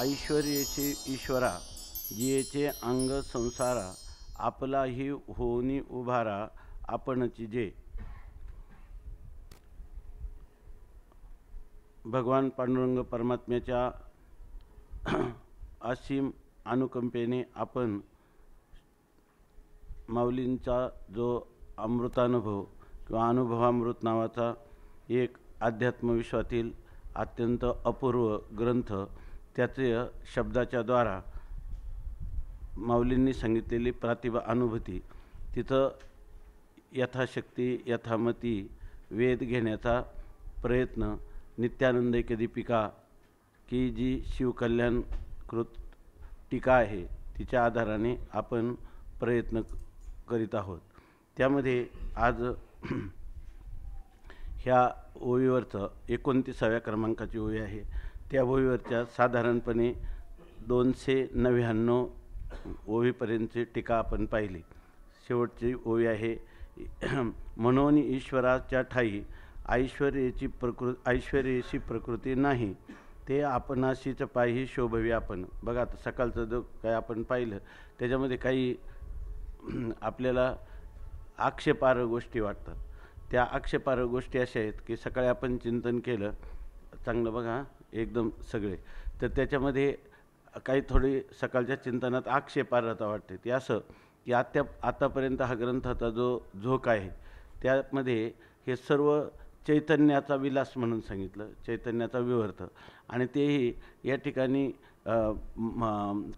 ऐश्वर्येचे ईश्वरा, जियेचे अंग संसारा, आपलाही होनी उभारा, आपणची जे. भगवान पांडुरंग परमात्म्याच्या असीम अनुकंपेने आपण माऊलींचा जो अमृतानुभव किंवा अनुभवामृत नावाचा एक अध्यात्मविश्वातील अत्यंत अपूर्व ग्रंथ, त्याचे शब्दाच्या द्वारा माऊलींनी सांगितलेली प्रतिभा अनुभूती, तिथं यथाशक्ती यथामती वेध घेण्याचा प्रयत्न, नित्यानंद की दीपिका की जी शिवकल्याणकृत टीका आहे तिच्या आधाराने आपण प्रयत्न करीत आहोत. त्यामध्ये आज ह्या ओळीवरचं 29व्या क्रमांकाची ओळी आहे. त्या ओळीवरच्या साधारणपणे 299 ओळीपर्यंतची टीका आपण पाहिली. शेवटची ओळी आहे, म्हणून ईश्वराच्या ठाई ऐश्वर्येची प्रकृती नाही, ते आपणाशीच पायी शोभवी आपण. बघा, आता सकाळचं जो काय आपण पाहिलं त्याच्यामध्ये काही आपल्याला आक्षेपार्ह गोष्टी वाटतात. त्या आक्षेपार्ह गोष्टी अशा आहेत की सकाळी आपण चिंतन केलं चांगलं, बघा एकदम सगळे, तर त्याच्यामध्ये काही थोडी सकाळच्या चिंतनात आक्षेपार्हता वाटते. ती असं की आतापर्यंत हा ग्रंथाचा जो झोक आहे त्यामध्ये हे सर्व चैतन्याचा विलास म्हणून सांगितलं, चैतन्याचा विवर्त, आणि तेही या ठिकाणी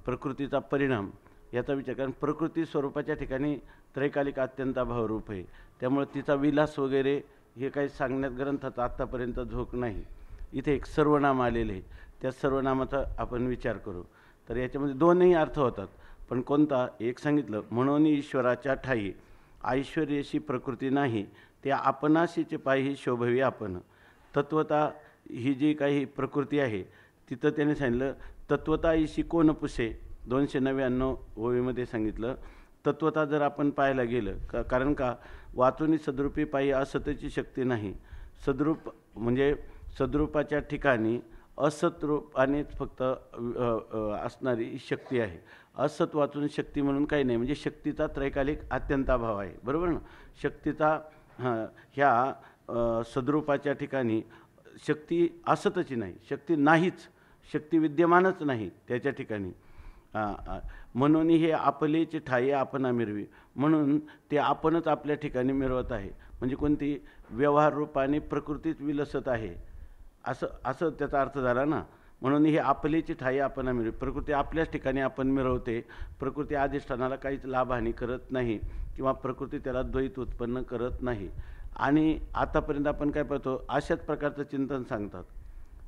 प्रकृतीचा परिणाम याचा विचार, कारण प्रकृती स्वरूपाच्या ठिकाणी त्रैकालिक अत्यंताभावरूप आहे, त्यामुळे तिचा विलास वगैरे हे काही सांगण्यात ग्रंथाचा आत्तापर्यंत झोक नाही. इथे एक सर्वनाम आलेले, त्या सर्वनामाचा आपण विचार करू तर याच्यामध्ये दोनही अर्थ होतात. पण कोणता एक सांगितलं, म्हणून ईश्वराच्या ठाई ऐश्वर्येशी प्रकृती नाही, ते आपणाशीचे पायी शोभवी आपण. तत्वता ही जी काही प्रकृती आहे तिथं त्याने सांगितलं, तत्वता ईशी कोण पुसे. 299 ओळीमध्ये सांगितलं, तत्वता जर आपण पाहायला गेलं कारण का वाचुनी सद्रूपी पायी असतची शक्ती नाही. सद्रूप म्हणजे सद्रूपाच्या ठिकाणी असत रूपानेच फक्त असणारी शक्ती आहे. असत वाचून शक्ती म्हणून काही नाही, म्हणजे शक्तीचा त्रैकालिक अत्यंताभाव आहे, बरोबर ना. शक्तीचा ह्या सद्रूपाच्या ठिकाणी शक्ती असतची नाही, शक्ती नाहीच, शक्ती विद्यमानच नाही त्याच्या ठिकाणी. म्हणून हे आपलेची ठाई आपण मिरवी, म्हणून ते आपणच आपल्या ठिकाणी मिरवत आहे. म्हणजे कोणती व्यवहार रूपाने प्रकृतीच विलसत आहे असं त्याचा अर्थ झाला ना. म्हणून हे आपलेची ठाई आपण मिरवी, प्रकृती आपल्याच ठिकाणी आपण मिरवते. प्रकृती अधिष्ठानाला काहीच लाभहानी करत नाही किंवा प्रकृती त्याला द्वैत उत्पन्न करत नाही. आणि आतापर्यंत आपण काय पाहतो, अशाच प्रकारचं चिंतन सांगतात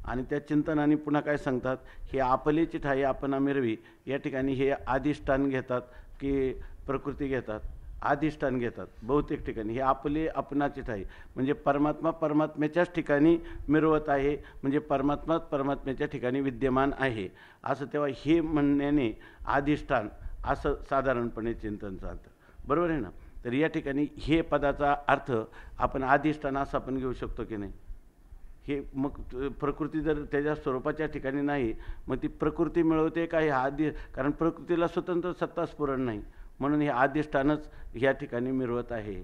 आणि त्या चिंतनाने पुन्हा काय सांगतात, हे आपलेची ठाई आपण मिरवी. या ठिकाणी हे अधिष्ठान घेतात की प्रकृती घेतात, अधिष्ठान घेतात बहुतेक ठिकाणी. हे आपले आपणाची ठाई म्हणजे परमात्मा परमात्म्याच्याच ठिकाणी मिरवत आहे, म्हणजे परमात्मा परमात्म्याच्या ठिकाणी विद्यमान आहे असं. तेव्हा हे म्हणण्याने अधिष्ठान असं साधारणपणे चिंतन चालतं, बरोबर आहे ना. तर या ठिकाणी हे पदाचा अर्थ आपण अधिष्ठान असं आपण घेऊ शकतो की नाही. हे मग प्रकृती जर त्याच्या स्वरूपाच्या ठिकाणी नाही, मग ती प्रकृती मिळवते का हे कारण प्रकृतीला स्वतंत्र सत्ता स्फुरण नाही, म्हणून हे अधिष्ठानच या ठिकाणी मिरवत आहे.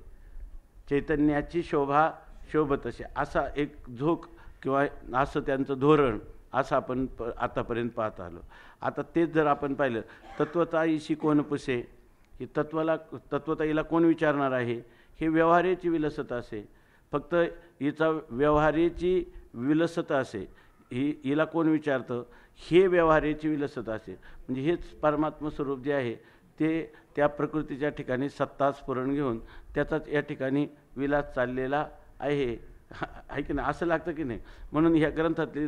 चैतन्याची शोभा शोभत असे, असा एक झोक किंवा असं त्यांचं धोरण असं आपण आतापर्यंत पाहत आलो. आता तेच जर आपण पाहिलं, तत्वता ईशी कोण पुसे, ही तत्वता हिला कोण विचारणार आहे. हे व्यवहाराची विलसता असे, फक्त हिचा व्यवहाराची विलसता असे, हिला कोण विचारतं, हे व्यवहाराची विलसता असे. म्हणजे हेच परमात्मा स्वरूप जे आहे ते त्या प्रकृतीच्या ठिकाणी सत्ता स्फुरण घेऊन त्याचाच या ठिकाणी विलास चाललेला आहे की नाही, असं लागतं की नाही. म्हणून ह्या ग्रंथातले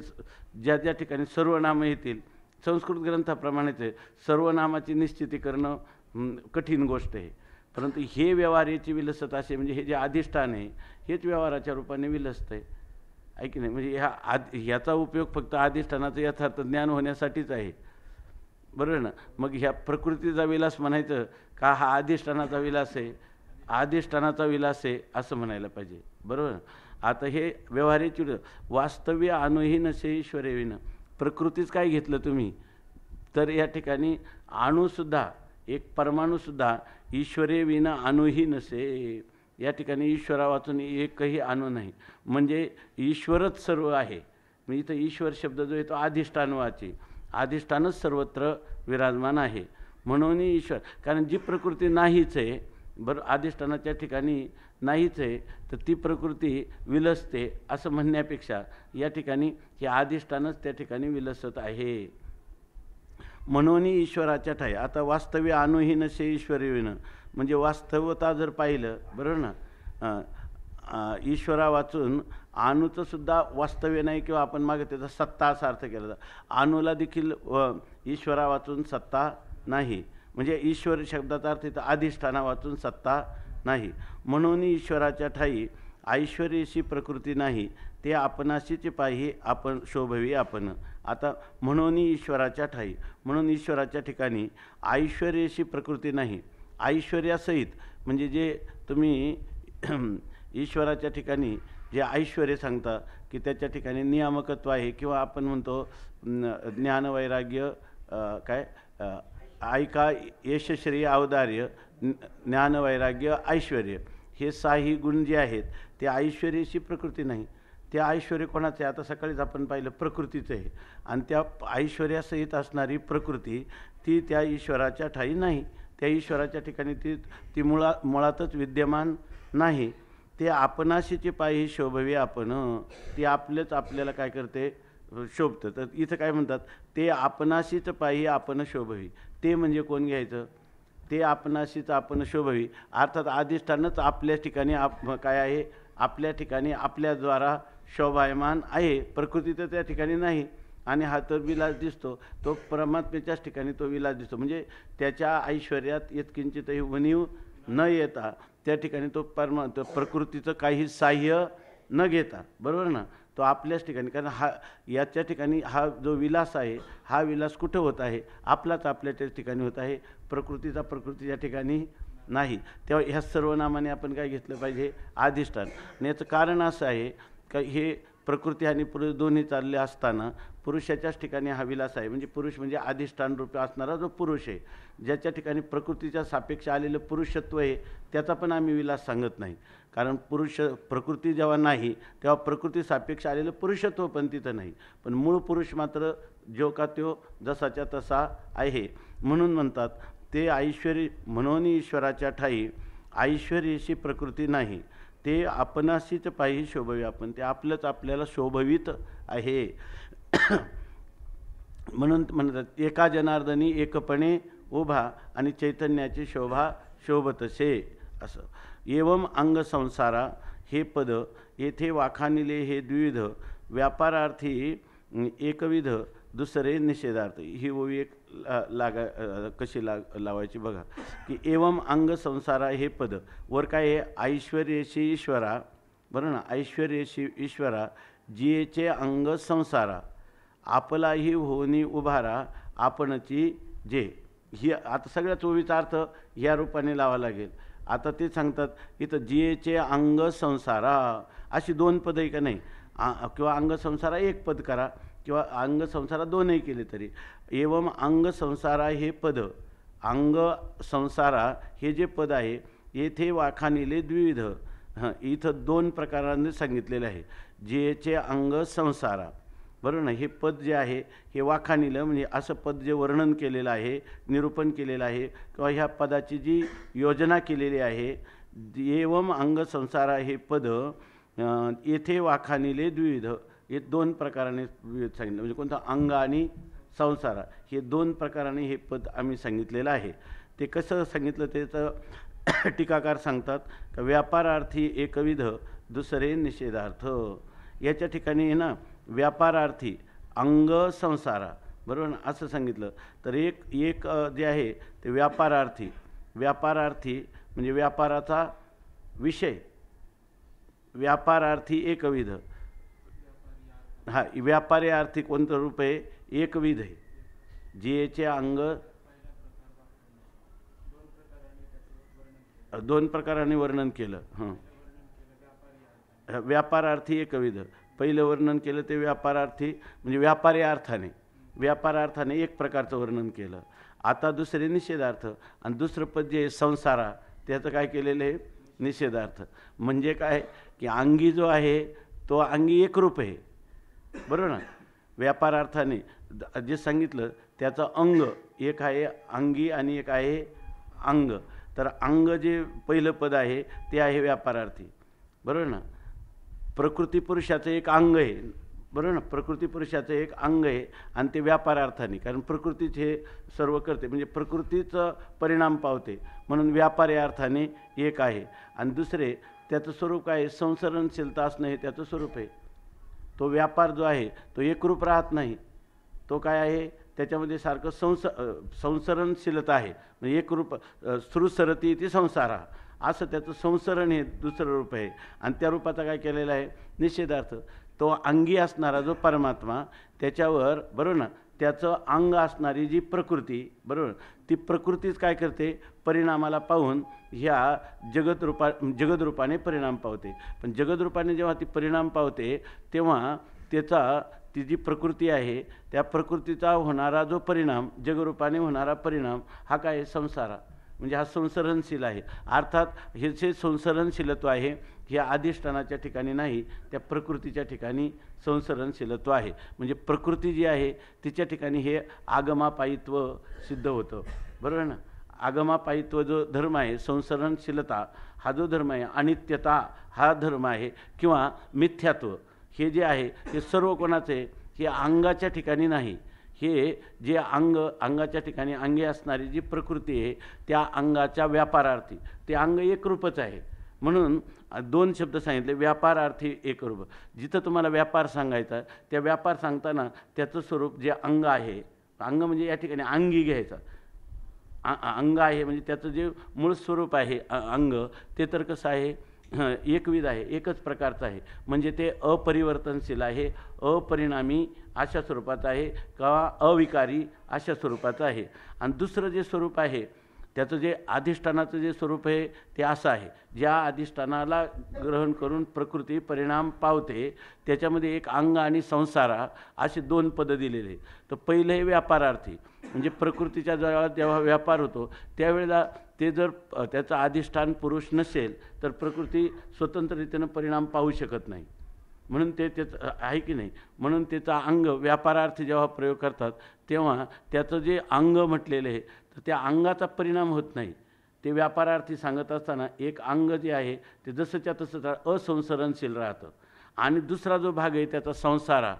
ज्या ज्या ठिकाणी सर्वनामं येतील, संस्कृत ग्रंथाप्रमाणेच आहे, सर्वनामाची निश्चिती करणं कठीण गोष्ट आहे. परंतु हे व्यवहाराची विलसता असे, म्हणजे हे जे अधिष्ठान आहे हेच व्यवहाराच्या रूपाने विलसतं आहे की नाही. म्हणजे ह्याचा उपयोग फक्त अधिष्ठानाचं यथार्थ ज्ञान होण्यासाठीच आहे, बरोबर ना. मग ह्या प्रकृतीचा विलास म्हणायचं का हा अधिष्ठानाचा विलास आहे, अधिष्ठानाचा विलास आहे असं म्हणायला पाहिजे, बरोबर. आता हे व्यवहाराची वास्तव्य अनुहीन से ईश्वरेविन, प्रकृतीच काय घेतलं तुम्ही, तर या ठिकाणी अणुसुद्धा, एक परमाणुसुद्धा ईश्वरे विना अणुही नसे. या ठिकाणी ईश्वरा वाचून एकही अणु नाही, म्हणजे ईश्वरच सर्व आहे. मी इथं ईश्वर शब्द जो आहे तो अधिष्ठानवाची, अधिष्ठानच सर्वत्र विराजमान आहे म्हणून ईश्वर. कारण जी प्रकृती नाहीच आहे, बरं, अधिष्ठानाच्या ठिकाणी नाहीच आहे, तर ती प्रकृती विलसते असं म्हणण्यापेक्षा या ठिकाणी हे अधिष्ठानच त्या ठिकाणी विलसत आहे म्हणून ईश्वराच्या ठाई. आता वास्तव्य अणुही नसे ईश्वरी विन, म्हणजे वास्तवता जर पाहिलं, बरोबर ना, ईश्वरा वाचून अणूचं सुद्धा वास्तव्य नाही, किंवा आपण मागे त्याचा सत्ता असा अर्थ केला जातो. अणूला देखील ईश्वरा वाचून सत्ता नाही, म्हणजे ईश्वर शब्दाचा अर्थ इथं अधिष्ठाना वाचून सत्ता नाही. म्हणून ईश्वराच्या ठाई ऐश्वर्यशी प्रकृती नाही, ते आपणाशीच पाही आपण शोभवी आपण. आता म्हणून ईश्वराच्या ठाई, म्हणून ईश्वराच्या ठिकाणी ऐश्वर्यशी प्रकृती नाही. ऐश्वर्यासहित म्हणजे जे तुम्ही ईश्वराच्या ठिकाणी जे ऐश्वर्य सांगता की त्याच्या ठिकाणी नियामकत्व आहे, किंवा आपण म्हणतो ज्ञानवैराग्य, काय ऐका यशश्री औदार्य ज्ञानवैराग्य ऐश्वर्य, हे साही गुण जे आहेत ते ऐश्वर्याची प्रकृती नाही. ते ऐश्वर्य कोणाचं आहे? आता सकाळीच आपण पाहिलं प्रकृतीचं आहे, आणि त्या ऐश्वर्यासहित असणारी प्रकृती ती त्या ईश्वराच्या ठाई नाही. त्या ईश्वराच्या ठिकाणी ती मुळातच विद्यमान नाही. ते आपणाशीचे पायी शोभवी आपण, ती आपल्याला काय करते? शोभतं. तर इथं काय म्हणतात? ते आपणाशीच पायी आपण शोभवी. ते म्हणजे कोण घ्यायचं? ते आपणाशीच आपण शोभवी, अर्थात अधिष्ठानच आपल्या ठिकाणी काय आहे? आपल्या ठिकाणी आपल्याद्वारा शोभायमान आहे. प्रकृती तर त्या ठिकाणी नाही, आणि हा तर विलास दिसतो, तो परमात्म्याच्याच ठिकाणी तो विलास दिसतो. म्हणजे त्याच्या ऐश्वर्यात यत्किंचितही उणीव न येता त्या ठिकाणी तो प्रकृतीचं काही साह्य न घेता, बरोबर ना, तो आपल्याच ठिकाणी. कारण याच्या ठिकाणी हा जो विलास आहे, हा विलास कुठं होत आहे? आपलाच आपल्याच्याच ठिकाणी होत आहे, प्रकृतीचा प्रकृतीच्या ठिकाणी नाही. तेव्हा ह्या सर्व नामाने आपण काय घेतलं पाहिजे? अधिष्ठान. आणि याचं कारण असं आहे का हे प्रकृती आणि पुरुष दोन्ही चालले असताना पुरुषाच्याच ठिकाणी हा विलास आहे. म्हणजे पुरुष म्हणजे अधिष्ठान रूपी असणारा जो पुरुष आहे, ज्याच्या ठिकाणी प्रकृतीच्या सापेक्ष आलेलं पुरुषत्व आहे, त्याचा पण आम्ही विलास सांगत नाही. कारण प्रकृती जेव्हा नाही तेव्हा प्रकृती सापेक्ष आलेलं पुरुषत्व पण तिथं नाही, पण मूळ पुरुष मात्र जो का तो जसाच्या तसा आहे. म्हणून म्हणतात ते ऐश्वर्य, म्हणून ईश्वराच्या ठाई ऐश्वर्याशी प्रकृती नाही, ते आपणाशीच पायी शोभवी आपण. ते आपलंच आपल्याला शोभवीत आहे. म्हणून म्हणतात एका जनार्दनी एकपणे उभा, आणि चैतन्याची शोभा शोभतसे असं. एवम अंग संसारा हे पद येथे वाखानिले हे द्विविध, व्यापारार्थी एकविध, दुसरे निषेधार्थ. ही ओवी एक कशी लावायची बघा, की एवम अंग संसारा हे पद वर काय आहे? ऐश्वर्यशी ईश्वरा, बरं ना, ऐश्वर्यशी ईश्वरा, जियेचे अंग संसारा, आपलाही होनी उभारा, आपणची जे. ही आता सगळ्याच ओवीचा अर्थ ह्या रूपाने लावा लागेल. आता ते सांगतात इथं जियेचे अंग संसारा, अशी दोन पद आहे का नाही? किंवा अंग संसारा एक पद करा, किंवा अंग संसारा दोनही केले तरी. एवम अंग संसारा हे पद, अंग संसारा हे जे पद आहे, येथे वाखानिले द्विविध, इथं दोन प्रकारांनी सांगितलेलं आहे. जेचे अंग संसारा, बरोबर ना, हे पद जे आहे हे वाखानिलं, म्हणजे असं पद जे वर्णन केलेलं आहे, निरूपण केलेलं आहे, किंवा ह्या पदाची जी योजना केलेली आहे, एवम अंग संसारा हे पद येथे वाखानिले द्विविध, हे दोन प्रकाराने सांगितलं. म्हणजे कोणतं? अंग आणि संसारा, हे दोन प्रकाराने हे पद आम्ही सांगितलेलं आहे. ते कसं सांगितलं त्याचं टीकाकार सांगतात का व्यापारार्थी एकविध, दुसरे निषेधार्थ. याच्या ठिकाणी आहे ना, व्यापारार्थी अंग संसारा, बरोबर ना, असं सांगितलं. तर एक जे आहे ते व्यापारार्थी, व्यापारार्थी म्हणजे व्यापाराचा विषय, व्यापारार्थी एकविध. हा व्यापारी आर्थिक कोणतं रूप आहे? एकविध आहे. जियेचे अंग दोन प्रकाराने वर्णन केलं. व्यापारार्थी एकविध पहिलं वर्णन केलं ते व्यापारार्थी म्हणजे व्यापारी अर्थाने, व्यापारार्थाने एक प्रकारचं वर्णन केलं. आता दुसरे निषेधार्थ आणि दुसरं पद जे संसारा त्याचं काय केलेलं आहे निषेधार्थ. म्हणजे काय की अंगी जो आहे तो अंगी एकरूप आहे, बरोबर ना. व्यापारार्थाने जे सांगितलं त्याचं अंग एक आहे अंगी आणि एक आहे अंग. तर अंग जे पहिलं पद आहे ते आहे व्यापारार्थी, बरोबर ना. प्रकृती पुरुषाचं एक अंग आहे, बरोबर ना. प्रकृती पुरुषाचं एक अंग आहे आणि ते व्यापारार्थाने, कारण प्रकृतीचे सर्व करते म्हणजे प्रकृतीचं परिणाम पावते म्हणून व्यापार या अर्थाने एक आहे. आणि दुसरे त्याचं स्वरूप काय संसरणशीलता असणं हे त्याचं स्वरूप आहे. तो व्यापार जो आहे तो एकरूप राहत नाही, तो काय आहे त्याच्यामध्ये सारखं संसरणशीलता आहे. म्हणजे एकरूप श्रुसरती ती संसारा असं त्याचं संसरण हे दुसरं रूप आहे. आणि त्या रूपाचा काय केलेला आहे निषेधार्थ. तो अंगी असणारा जो परमात्मा त्याच्यावर, बरोबर ना, त्याचं अंग असणारी जी प्रकृती, बरोबर, ती प्रकृतीच काय करते परिणामाला पाहून ह्या जगदरूपाने परिणाम पावते. पण जगदरूपाने जेव्हा ती परिणाम पावते तेव्हा ती जी प्रकृती आहे त्या प्रकृतीचा होणारा जो परिणाम, जगरूपाने होणारा परिणाम हा काय संसारा, म्हणजे हा संसरणशील आहे. अर्थात हे जे संसरणशीलत्व आहे हे अधिष्ठानाच्या ठिकाणी नाही, त्या प्रकृतीच्या ठिकाणी संसरणशीलत्व आहे. म्हणजे प्रकृती जी आहे तिच्या ठिकाणी हे आगमापायित्व सिद्ध होतं, बरोबर ना. आगमापायित्व जो धर्म आहे, संसरणशीलता हा जो धर्म आहे, अनित्यता हा धर्म आहे किंवा मिथ्यात्व हे जे आहे हे सर्व कोणाचे, हे अंगाच्या ठिकाणी नाही. हे जे अंगाच्या ठिकाणी अंगी असणारी जी प्रकृती आहे त्या अंगाच्या व्यापारार्थी ते अंग एकरूपच आहे. म्हणून दोन शब्द सांगितले, व्यापारार्थी एकरूप. जिथं तुम्हाला व्यापार सांगायचा त्या व्यापार सांगताना त्याचं स्वरूप जे अंग आहे, अंग म्हणजे या ठिकाणी अंगी घ्यायचं. अंग आहे म्हणजे त्याचं जे मूळ स्वरूप आहे अंग ते तर कसं आहे एकविध आहे, एकच प्रकारचं आहे. म्हणजे ते अपरिवर्तनशील आहे, अपरिणामी अशा स्वरूपाचं आहे किंवा अविकारी अशा स्वरूपाचं आहे. आणि दुसरं जे स्वरूप आहे त्याचं जे अधिष्ठानाचं जे स्वरूप आहे ते असं आहे, ज्या अधिष्ठानाला ग्रहण करून प्रकृती परिणाम पावते त्याच्यामध्ये एक अंग आणि संसारा असे दोन पदं दिलेले. तर पहिले हे व्यापारार्थी म्हणजे प्रकृतीच्या जेव्हा व्यापार होतो त्यावेळेला ते जर त्याचं अधिष्ठान पुरुष नसेल तर प्रकृती स्वतंत्ररीतीनं परिणाम पाहू शकत नाही. म्हणून त्याचं आहे की नाही, म्हणून त्याचा अंग व्यापारार्थी जेव्हा प्रयोग करतात तेव्हा त्याचं जे अंग म्हटलेलं आहे तर त्या अंगाचा परिणाम होत नाही. ते व्यापारार्थी सांगत असताना एक अंग जे आहे ते जसंच्या तसंच असंसरणशील राहतं. आणि दुसरा जो भाग आहे त्याचा संसारा,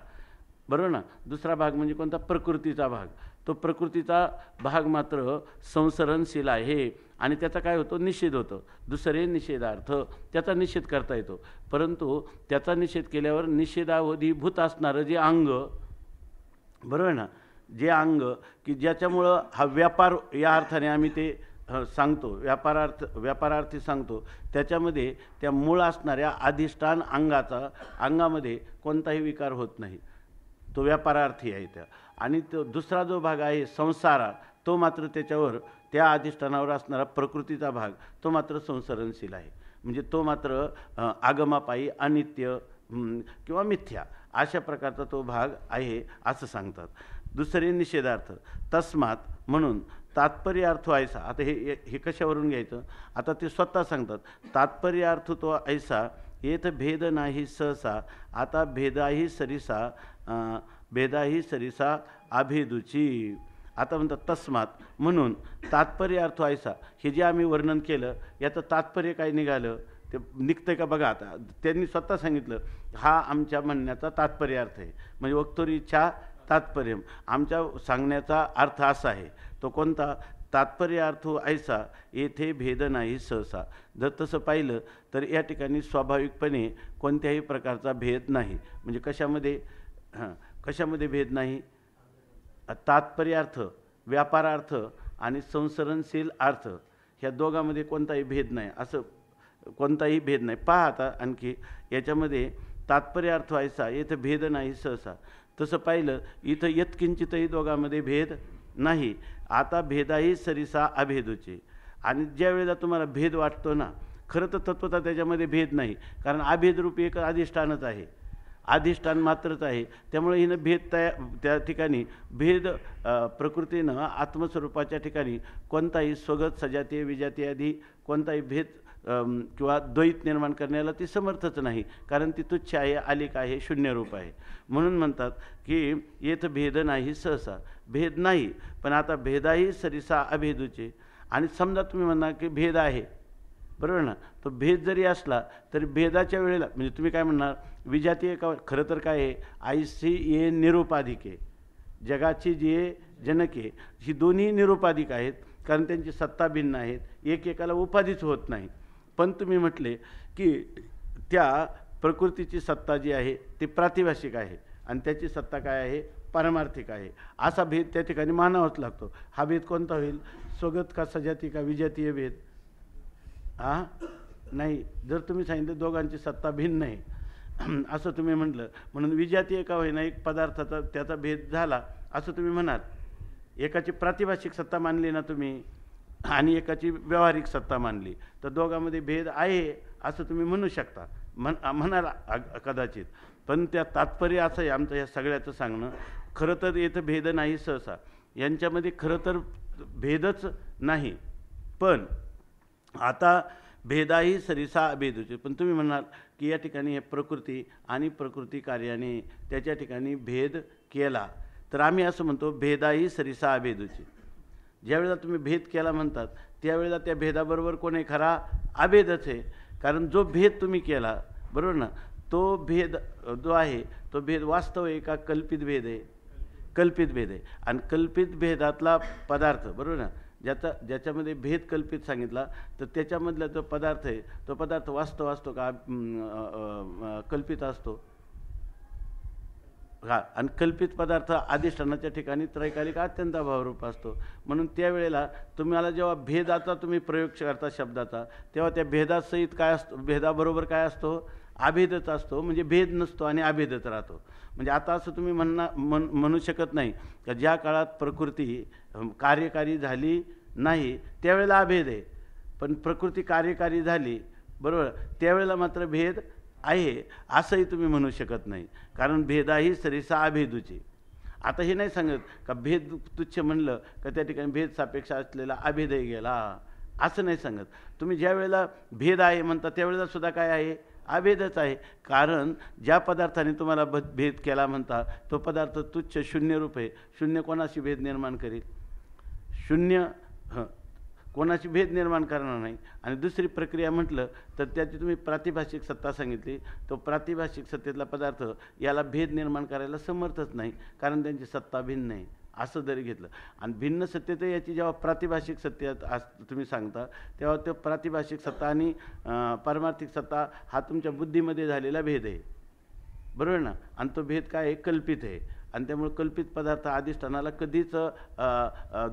बरोबर ना. दुसरा भाग म्हणजे कोणता, प्रकृतीचा भाग. तो प्रकृतीचा भाग मात्र संसरणशील आहे आणि त्याचा काय होतो निषेध होतो. दुसरे निषेधार्थ त्याचा निषेध करता येतो, परंतु त्याचा निषेध केल्यावर निषेधावधीभूत असणारं जे अंग, बरोबर ना, जे अंग की ज्याच्यामुळं हा व्यापार या अर्थाने आम्ही ते सांगतो, व्यापारार्थी सांगतो, त्याच्यामध्ये त्या मूळ असणाऱ्या अधिष्ठान अंगामध्ये कोणताही विकार होत नाही, तो व्यापारार्थी आहे त्या. आणि तो दुसरा जो भाग आहे संसारा तो मात्र त्याच्यावर त्या अधिष्ठानावर असणारा प्रकृतीचा भाग तो मात्र संसरणशील आहे. म्हणजे तो मात्र आगमापायी अनित्य किंवा मिथ्या अशा प्रकारचा तो भाग आहे असं सांगतात. दुसरे निषेधार्थ तस्मात म्हणून तात्पर्यार्थ ऐसा. आता हे कशावरून घ्यायचं, आता ते स्वतः सांगतात. तात्पर्यार्थ तो ऐसा येथ भेद नाही सहसा, आता भेदाही सरिसा अभेदूची. आता म्हणतात तस्मात म्हणून तात्पर्यार्थ ऐसा. हे जे आम्ही वर्णन केलं याचं तात्पर्य काय निघालं ते निघतं का बघा. आता त्यांनी स्वतः सांगितलं हा आमच्या म्हणण्याचा तात्पर्यार्थ आहे, म्हणजे वक्तोरी इच्छा तात्पर्य आमच्या सांगण्याचा अर्थ असा आहे. तो कोणता, तात्पर्यार्थ ऐसा येथे भेद नाही सहसा. जर तसं पाहिलं तर या ठिकाणी स्वाभाविकपणे कोणत्याही प्रकारचा भेद नाही. म्हणजे कशामध्ये भेद नाही, तात्पर्यार्थ व्यापारार्थ आणि संसरणशील अर्थ ह्या दोघांमध्ये कोणताही भेद नाही, असं कोणताही भेद नाही. पहा आता आणखी याच्यामध्ये तात्पर्यार्थ ऐसा येथे भेद नाही सहसा. तसं पाहिलं इथं यत्किंचितही दोघांमध्ये भेद नाही. आता भेदाही सरिसा अभेदूचे. आणि ज्या वेळेला तुम्हाला भेद वाटतो ना, खरं तर तत्वता त्याच्यामध्ये भेद नाही, कारण अभेदरूपी एक अधिष्ठानच आहे. अधिष्ठान मात्रच आहे. त्यामुळे हिनं भेद त्या ठिकाणी भेद प्रकृतीनं आत्मस्वरूपाच्या ठिकाणी कोणताही स्वगत सजातीय विजातीय आदी कोणताही भेद किंवा द्वैत निर्माण करण्याला ती समर्थच नाही, कारण ती तुच्छ आहे, आलिक आहे, शून्यरूप आहे. म्हणून म्हणतात की येथ भेद नाही सहसा, भेद नाही. पण आता भेदाही सरिसा अभेदूचे. आणि समजा तुम्ही म्हणा की भेद आहे, बरोबर ना, तो भेद जरी असला तरी भेदाच्या वेळेला म्हणजे तुम्ही काय म्हणणार, विजातीय का खरं तर काय आहे, आयसी ये निरुपाधिके, जगाची जी जनके ही दोन्ही निरुपाधिक आहेत, कारण त्यांची सत्ता भिन्न आहेत, एकेकाला उपाधीच होत नाही. पण तुम्ही म्हटले की त्या प्रकृतीची सत्ता जी आहे ती प्रातिभाषिक आहे आणि त्याची सत्ता काय आहे, पारमार्थिक आहे. असा भेद त्या ठिकाणी मानावाच लागतो. हा भेद कोणता होईल, स्वगत का सजाती का विजातीय भेद? नाही. जर तुम्ही सांगितलं दोघांची सत्ता भिन्न आहे असं तुम्ही म्हटलं, म्हणून विजातीय का होईना एक पदार्थाचा त्याचा भेद झाला असं तुम्ही म्हणाल. एकाची प्रातिभाषिक सत्ता मानली ना तुम्ही आणि एकाची व्यावहारिक सत्ता मानली, तर दोघांमध्ये भेद आहे असं तुम्ही म्हणू शकता, म्हणाल कदाचित. पण त्या तात्पर्य असं आहे आमचं या सगळ्याचं सांगणं, खरं तर येतं भेद नाही सहसा, यांच्यामध्ये खरं तर भेदच नाही. पण आता भेदाही सरिसा अभेदूचे. पण तुम्ही म्हणाल की या ठिकाणी हे प्रकृती आणि प्रकृती कार्याने त्याच्या ठिकाणी भेद केला, तर आम्ही असं म्हणतो भेदाही सरिसा अभेदूचे. ज्यावेळेला तुम्ही भेद केला म्हणतात त्यावेळेला त्या भेदाबरोबर कोण आहे, खरा अभेदच आहे. कारण जो भेद तुम्ही केला, बरोबर ना, तो भेद जो आहे तो भेद वास्तव आहे का कल्पित भेद आहे? कल्पित भेद आहे. आणि कल्पित भेदातला पदार्थ, बरोबर ना, ज्याच्यामध्ये भेद कल्पित सांगितला तर त्याच्यामधला जो पदार्थ आहे तो पदार्थ वास्तव असतो का कल्पित असतो? हा. आणि कल्पित पदार्थ अधिष्ठानाच्या ठिकाणी त्रैकालिक अत्यंत अभावरूप असतो. म्हणून त्यावेळेला तुम्हाला जेव्हा भेदाचा तुम्ही प्रयोग करता शब्दाचा, तेव्हा त्या भेदासहित काय असतो, भेदाबरोबर काय असतो, अभेदच असतो. म्हणजे भेद नसतो आणि अभेदच राहतो. म्हणजे आता असं तुम्ही म्हणू शकत नाही का ज्या काळात प्रकृती कार्यकारी झाली नाही त्यावेळेला अभेद आहे, पण प्रकृती कार्यकारी झाली, बरोबर, त्यावेळेला मात्र भेद आहे असंही तुम्ही म्हणू शकत नाही. कारण भेदाही सरिसा अभेदूचे. आता हे नाही सांगत का भेद तुच्छ म्हणलं का त्या ठिकाणी भेद सापेक्ष असलेला अभेदही गेला, असं नाही सांगत. तुम्ही ज्या वेळेला भेद आहे म्हणता त्यावेळेला सुद्धा काय आहे, अभेदच आहे. कारण ज्या पदार्थाने तुम्हाला भेद केला म्हणता तो पदार्थ तुच्छ शून्यरूप आहे. शून्य कोणाशी भेद निर्माण करेल? शून्य कोणाची भेद निर्माण करणार नाही. आणि दुसरी प्रक्रिया म्हटलं तर त्याची तुम्ही प्रातिभाषिक सत्ता सांगितली, तो प्रातिभाषिक सत्तेतला पदार्थ याला भेद निर्माण करायला समर्थच नाही, कारण त्यांची सत्ता भिन्न आहे. असं जरी घेतलं आणि भिन्न सत्तेत याची जेव्हा प्रातिभाषिक सत्तेत तुम्ही सांगता तेव्हा तो प्रातिभाषिक सत्ता आणि पारमार्थिक सत्ता हा तुमच्या बुद्धीमध्ये झालेला भेद आहे, बरोबर ना. आणि तो भेद काय आहे, कल्पित आहे. आणि त्यामुळे कल्पित पदार्थ अधिष्ठानाला कधीच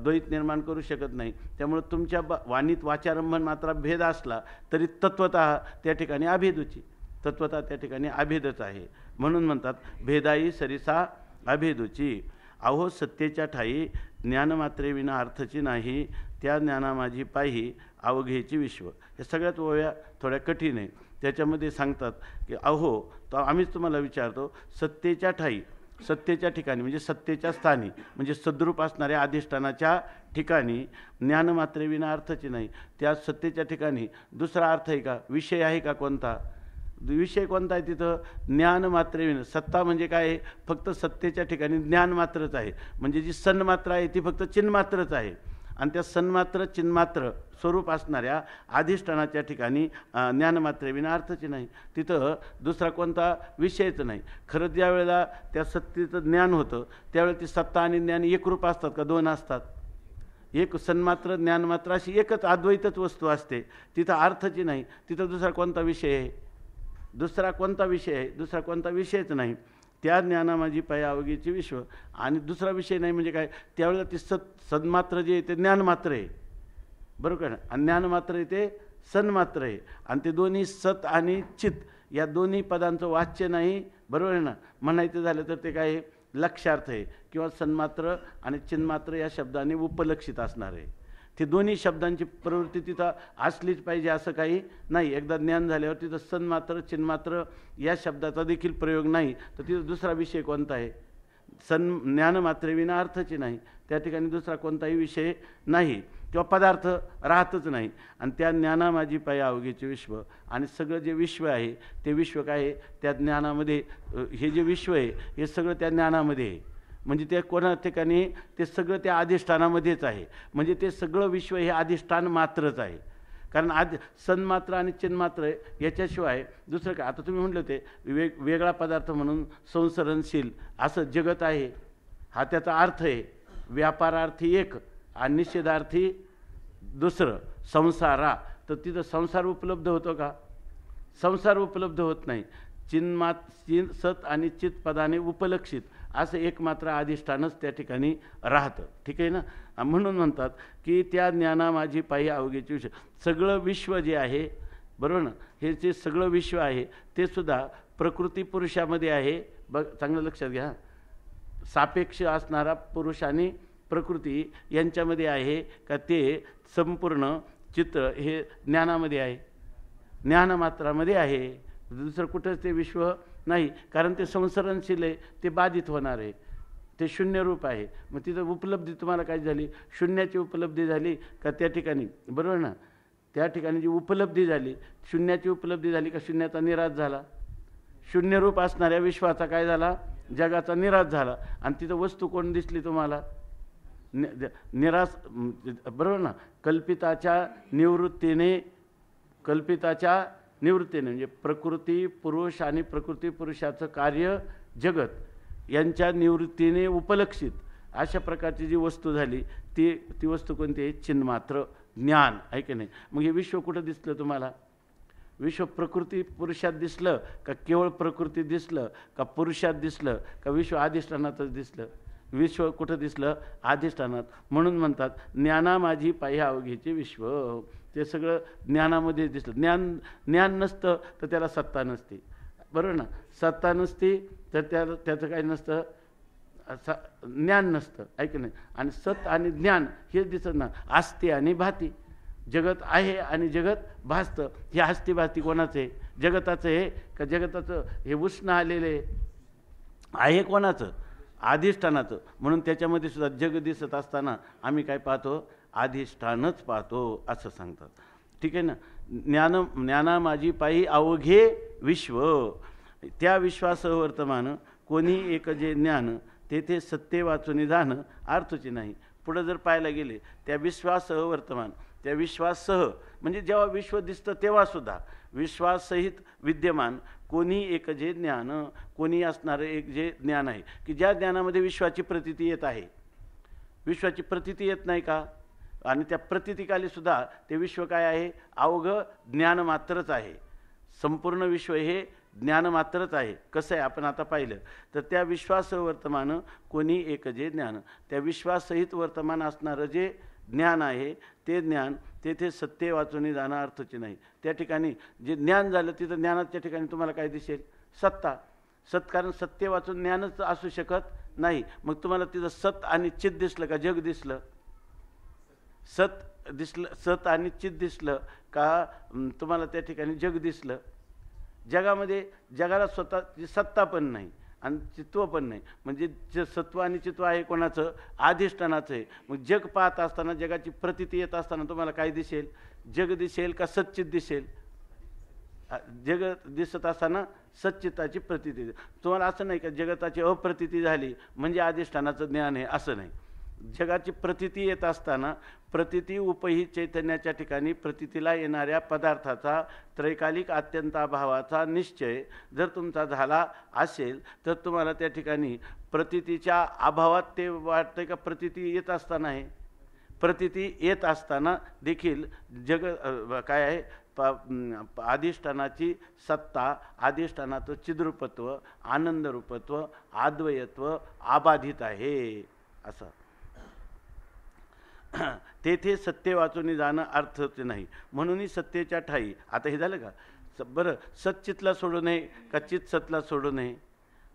द्वैत निर्माण करू शकत नाही. त्यामुळे तुमच्या वाणीत वाचारंभन मात्र भेद असला तरी तत्वतः त्या ठिकाणी अभेदूची, तत्वतः त्या ठिकाणी अभेदच आहे. म्हणून म्हणतात भेदाई सरिसा अभेदूची. अहो सत्तेच्या ठाई ज्ञानमात्रे विना अर्थची नाही, त्या ज्ञाना माझी पाही अवघेची विश्व. हे सगळ्यात ओव्या थोड्या कठीण आहे. त्याच्यामध्ये सांगतात की अहो, तर आम्हीच तुम्हाला विचारतो, सत्तेच्या ठाई, सत्तेच्या ठिकाणी म्हणजे सत्तेच्या स्थानी म्हणजे सद्रूप असणाऱ्या अधिष्ठानाच्या ठिकाणी ज्ञानमात्रे विना अर्थची नाही. त्या सत्तेच्या ठिकाणी दुसरा अर्थ आहे का, विषय आहे का कोणता? विषय कोणता आहे तिथं? ज्ञान मात्रे विना. सत्ता म्हणजे काय आहे, फक्त सत्तेच्या ठिकाणी ज्ञान मात्रच आहे. म्हणजे जी सन्मात्र आहे ती फक्त चिन्मात्रच आहे. आणि त्या सन्मात्र चिन्मात्र स्वरूप असणाऱ्या अधिष्ठानाच्या ठिकाणी ज्ञानमात्रे विना अर्थची नाही. तिथं दुसरा कोणता विषयच नाही. खरं ज्या वेळेला त्या सत्तेचं ज्ञान होतं त्यावेळेला ती सत्ता आणि ज्ञान एकरूप असतात का, दोन असतात? एक सन्मात्र ज्ञानमात्र अशी एकच अद्वैतच वस्तू असते. तिथं अर्थची नाही. तिथं दुसरा कोणता विषय आहे? दुसरा कोणता विषय आहे? दुसरा कोणता विषयच नाही. त्या ज्ञाना माझी पाय अवघीची विश्व. आणि दुसरा विषय नाही म्हणजे काय, त्यावेळेला ती सन्मात्र जे आहे ते ज्ञानमात्र आहे, बरोबर ना. आणि ज्ञानमात्र आहे ते सन्मात्र आहे. आणि ते दोन्ही सत आणि चित या दोन्ही पदांचं वाच्य नाही, बरोबर आहे ना. म्हणायचं झालं तर ते काय लक्ष्यार्थ आहे किंवा सन्मात्र आणि चिन्मात्र या शब्दाने उपलक्षित असणार आहे. ते दोन्ही शब्दांची प्रवृत्ती तिथं असलीच पाहिजे असं काही नाही. एकदा ज्ञान झाल्यावर तिथं सन्मात्र चिन्मात्र या शब्दाचा देखील प्रयोग नाही, तर तिथं दुसरा विषय कोणता आहे? ज्ञानमात्रे विना अर्थची नाही, त्या ठिकाणी दुसरा कोणताही विषय नाही किंवा पदार्थ राहतच नाही. आणि त्या ज्ञाना माझी पायी अवघेचे विश्व, आणि सगळं जे विश्व आहे ते विश्व काय आहे? त्या ज्ञानामध्ये. हे जे विश्व आहे हे सगळं त्या ज्ञानामध्ये आहे. म्हणजे ते कोणा ठिकाणी ते सगळं त्या अधिष्ठानामध्येच आहे. म्हणजे ते सगळं विश्व हे अधिष्ठान मात्रच आहे. कारण सन्मात्र आणि चिन्मात्र याच्याशिवाय दुसरं काय? आता तुम्ही म्हटलं ते वेगळा पदार्थ म्हणून संसरणशील असं जगत आहे, हा त्याचा अर्थ आहे. व्यापारार्थी एक आणि निषेधार्थी दुसरं, संसारा. तर तिथं संसार उपलब्ध होतो का? संसार उपलब्ध होत नाही. सत आणि चित पदाने उपलक्षित असं एकमात्र अधिष्ठानच त्या ठिकाणी राहतं. ठीक आहे ना? म्हणून म्हणतात की त्या ज्ञाना माझी पायी अवघेचे विषय. सगळं विश्व जे आहे, बरोबर ना, हे जे सगळं विश्व आहे ते सुद्धा प्रकृती पुरुषामध्ये आहे. बघ, चांगलं लक्षात घ्या. सापेक्ष असणारा पुरुष आणि प्रकृती यांच्यामध्ये आहे का? ते संपूर्ण चित्र हे ज्ञानामध्ये आहे, ज्ञानमात्रामध्ये आहे. दुसरं कुठंच ते विश्व नाही, कारण ते संसरणशील आहे, ते बाधित होणार आहे, ते शून्य रूप आहे. मग तिथं उपलब्धी तुम्हाला काय झाली? शून्याची उपलब्धी झाली का त्या ठिकाणी? बरोबर ना? त्या ठिकाणी जी उपलब्धी झाली, शून्याची उपलब्धी झाली का शून्याचा निराश झाला? शून्य रूप असणाऱ्या विश्वाचा काय झाला? जगाचा निराश झाला. आणि तिथं वस्तू कोण दिसली तुम्हाला? निराश. बरोबर ना? कल्पिताच्या निवृत्तीने म्हणजे प्रकृती पुरुष आणि प्रकृती पुरुषाचं कार्य जगत यांच्या निवृत्तीने उपलक्षित अशा प्रकारची जी वस्तू झाली ती वस्तू कोणती आहे? चिन्मात्र ज्ञान आहे की नाही? मग हे विश्व कुठं दिसलं तुम्हाला? विश्व प्रकृती पुरुषात दिसलं का केवळ प्रकृती दिसलं का पुरुषात दिसलं का विश्व अधिष्ठानातच दिसलं? विश्व कुठं दिसलं? अधिष्ठानात. म्हणून म्हणतात ज्ञाना माझी पायी अवघेचे विश्व. ते सगळं ज्ञानामध्ये दिसलं. ज्ञान नसतं तर त्याला सत्ता नसते. बरोबर ना? सत्ता नसती तर त्याचं काही नसतं, ज्ञान नसतं, ऐक नाही. आणि सत आणि ज्ञान हेच दिसत ना, आस्ती आणि भाती. जगत आहे आणि जगत भासतं. हे आस्ती भाती कोणाचं आहे? जगताचं आहे का? जगताचं हे उष्ण आलेले आहे कोणाचं? अधिष्ठानाचं. म्हणून त्याच्यामध्ये सुद्धा जग दिसत असताना आम्ही काय पाहतो? अधिष्ठानच पाहतो असं सांगतात. ठीक आहे ना? ज्ञाना माझी पायी अवघे विश्व, त्या विश्वासह वर्तमान कोणी एक जे ज्ञान तेथे सत्य वाचून जाणं अर्थची नाही. पुढं जर पाहायला गेले त्या विश्वासह वर्तमान, त्या विश्वाससह म्हणजे जेव्हा विश्व दिसतं तेव्हासुद्धा विश्वाससहित विद्यमान कोणी एक जे ज्ञान, कोणी असणारं एक जे ज्ञान आहे की ज्या ज्ञानामध्ये विश्वाची प्रतीती येत आहे. विश्वाची प्रतीती येत नाही का? आणि त्या प्रतीतिकालीसुद्धा ते विश्व काय आहे? अवघं ज्ञान मात्रच आहे. संपूर्ण विश्व हे ज्ञान मात्रच आहे. कसं आहे आपण आता पाहिलं तर त्या विश्वास वर्तमान कोणी एक जे ज्ञान, त्या विश्वाससहित वर्तमान असणारं जे ज्ञान आहे ते ज्ञान तेथे सत्य वाचून जाणं अर्थचे नाही. त्या ठिकाणी जे ज्ञान झालं तिथं ज्ञानाच्या ठिकाणी तुम्हाला काय दिसेल? सत्ता. कारण सत्य वाचून ज्ञानच असू शकत नाही. मग तुम्हाला तिथं सत आणि चित दिसलं का? जग दिसलं? सत आणि चित दिसलं का तुम्हाला त्या ठिकाणी जग दिसलं? जगामध्ये जगाला स्वतःची सत्ता पण नाही आणि चित्व पण नाही. म्हणजे जे सत्व आणि चित्व आहे कोणाचं? अधिष्ठानाचं आहे. मग जग पाहत असताना, जगाची प्रतीती येत असताना तुम्हाला काय दिसेल? जग दिसेल का सच्चित दिसेल? जग दिसत असताना सच्चिताची प्रतीती. तुम्हाला असं नाही का जगताची अप्रतीती झाली म्हणजे अधिष्ठानाचं ज्ञान आहे, असं नाही. जगाची प्रतीती येत असताना प्रतीती उपही चैतन्याच्या ठिकाणी प्रतीतीला येणाऱ्या पदार्थाचा त्रैकालिक अत्यंताभावाचा निश्चय जर तुमचा झाला असेल तर तुम्हाला त्या ठिकाणी प्रतीतीच्या अभावात ते वाटते का प्रतीती येत असताना आहे? प्रतीती येत असताना देखील जग काय आहे? अधिष्ठानाची सत्ता, अधिष्ठानाचं चिद्रूपत्व, आनंदरूपत्व, अद्वयत्व अबाधित आहे असं. तेथे सत्य वाचून जाणं अर्थच नाही. म्हणून सत्तेच्या ठाई. आता हे झालं का? बरं, सच्चितला सोडू नये का चित सतला सोडू नये?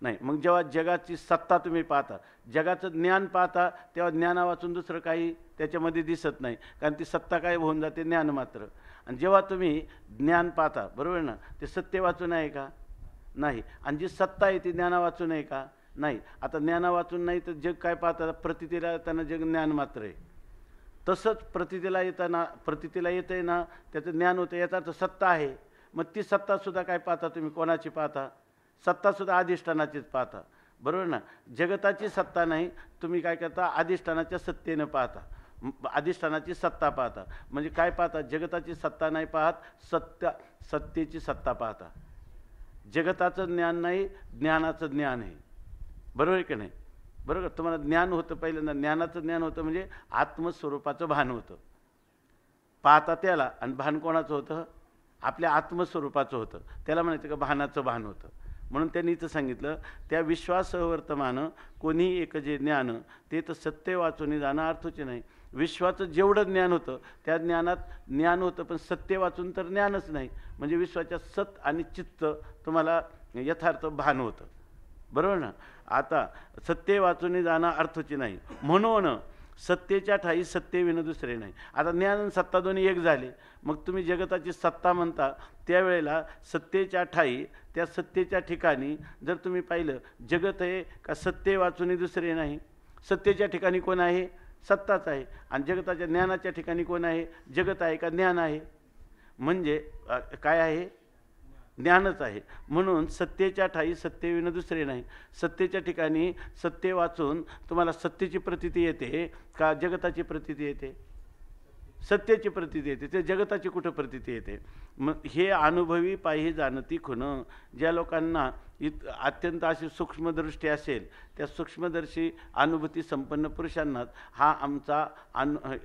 नाही. मग जेव्हा जगाची सत्ता तुम्ही पाहता, जगाचं ज्ञान पाहता, तेव्हा ज्ञाना वाचून दुसरं काही त्याच्यामध्ये दिसत नाही, कारण ती सत्ता काय होऊन जाते, ज्ञान मात्र. आणि जेव्हा तुम्ही ज्ञान पाहता, बरोबर ना, ते सत्य वाचून आहे का? नाही. आणि जी सत्ता आहे ती ज्ञाना वाचून आहे का? नाही. आता ज्ञाना वाचून नाही तर जग काय पाहता, प्रतीतीला येताना जग ज्ञान मात्र आहे. तसंच प्रतीतीला येताना, प्रतीतीला येतं आहे ना, त्याचं ज्ञान होतं, याचा अर्थ सत्ता आहे. मग ती सत्तासुद्धा काय पाहता तुम्ही, कोणाची पाहता? सत्तासुद्धा अधिष्ठानाचीच पाहता, बरोबर ना. जगताची सत्ता नाही, तुम्ही काय करता, अधिष्ठानाच्या सत्तेनं पाहता, अधिष्ठानाची सत्ता पाहता. म्हणजे काय पाहता, जगताची सत्ता नाही पाहत, सत्तेची सत्ता पाहता. जगताचं ज्ञान नाही, ज्ञानाचं ज्ञान आहे, बरोबर आहे की नाही? बरोबर. तुम्हाला ज्ञान होतं, पहिल्यांदा ज्ञानाचं ज्ञान होतं म्हणजे आत्मस्वरूपाचं भान होतं, पाहता त्याला. आणि भान कोणाचं होतं? आपल्या आत्मस्वरूपाचं होतं, त्याला म्हणायचं का भानाचं भान होतं. म्हणून त्यांनी इथं सांगितलं, त्या विश्वासवर्तमान कोणी एक जे ज्ञान, ते तर सत्य वाचून जाणं अर्थाचे नाही. विश्वाचं जेवढं ज्ञान होतं त्या ज्ञानात ज्ञान होतं, पण सत्य वाचून तर ज्ञानच नाही. म्हणजे विश्वाच्या सत आणि चित्त तुम्हाला यथार्थ भान होतं, बरोबर ना. आता सत्य वाचून जाणं अर्थाचे नाही, म्हणून सत्तेच्या ठाई सत्य विन दुसरे नाही. आता ज्ञान आणि सत्ता दोन्ही एक झाले, मग तुम्ही जगताची सत्ता म्हणता, त्यावेळेला सत्तेच्या ठाई, त्या सत्तेच्या ठिकाणी जर तुम्ही पाहिलं, जगत आहे का सत्य वाचून दुसरे नाही. सत्तेच्या ठिकाणी कोण आहे? सत्ताच आहे. आणि जगताच्या ज्ञानाच्या ठिकाणी कोण आहे? जगत आहे का ज्ञान आहे? म्हणजे काय आहे? ज्ञानच आहे. म्हणून सत्तेच्या ठाई सत्य विन दुसरे नाही. सत्तेच्या ठिकाणी सत्य वाचून तुम्हाला सत्तेची प्रतीती येते का जगताची प्रतीती येते? सत्याची प्रतीती येते, ते जगताची कुठं प्रतीती येते? मग हे अनुभवी पायी जाणती खुण. ज्या लोकांना अत्यंत अशी सूक्ष्मदृष्टी असेल, त्या सूक्ष्मदर्शी अनुभूती संपन्न पुरुषांनाच हा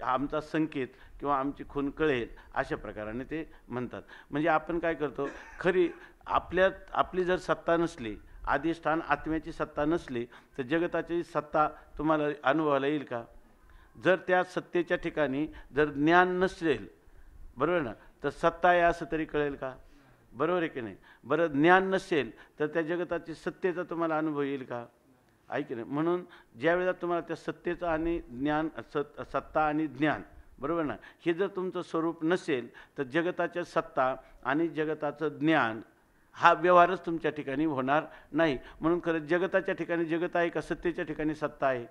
आमचा संकेत किंवा आमची खूण कळेल, अशा प्रकाराने ते म्हणतात. म्हणजे आपण काय करतो, खरी आपली जर सत्ता नसली, अधिष्ठान आत्म्याची सत्ता नसली, तर जगताची सत्ता तुम्हाला अनुभवाला येईल का? जर त्या सत्तेच्या ठिकाणी जर ज्ञान नसेल, बरोबर ना, तर सत्ता आहे असं तरी कळेल का? बरोबर आहे की नाही? बरं, ज्ञान नसेल तर त्या जगताची सत्तेचा तुम्हाला अनुभव येईल का? आहे की नाही? म्हणून ज्या वेळेला तुम्हाला त्या सत्तेचं आणि ज्ञान, सत्ता आणि ज्ञान, बरोबर ना, हे जर तुमचं स्वरूप नसेल, तर जगताच्या सत्ता आणि जगताचं ज्ञान हा व्यवहारच तुमच्या ठिकाणी होणार नाही. म्हणून खरं जगताच्या ठिकाणी जगत आहे का सत्तेच्या ठिकाणी सत्ता आहे?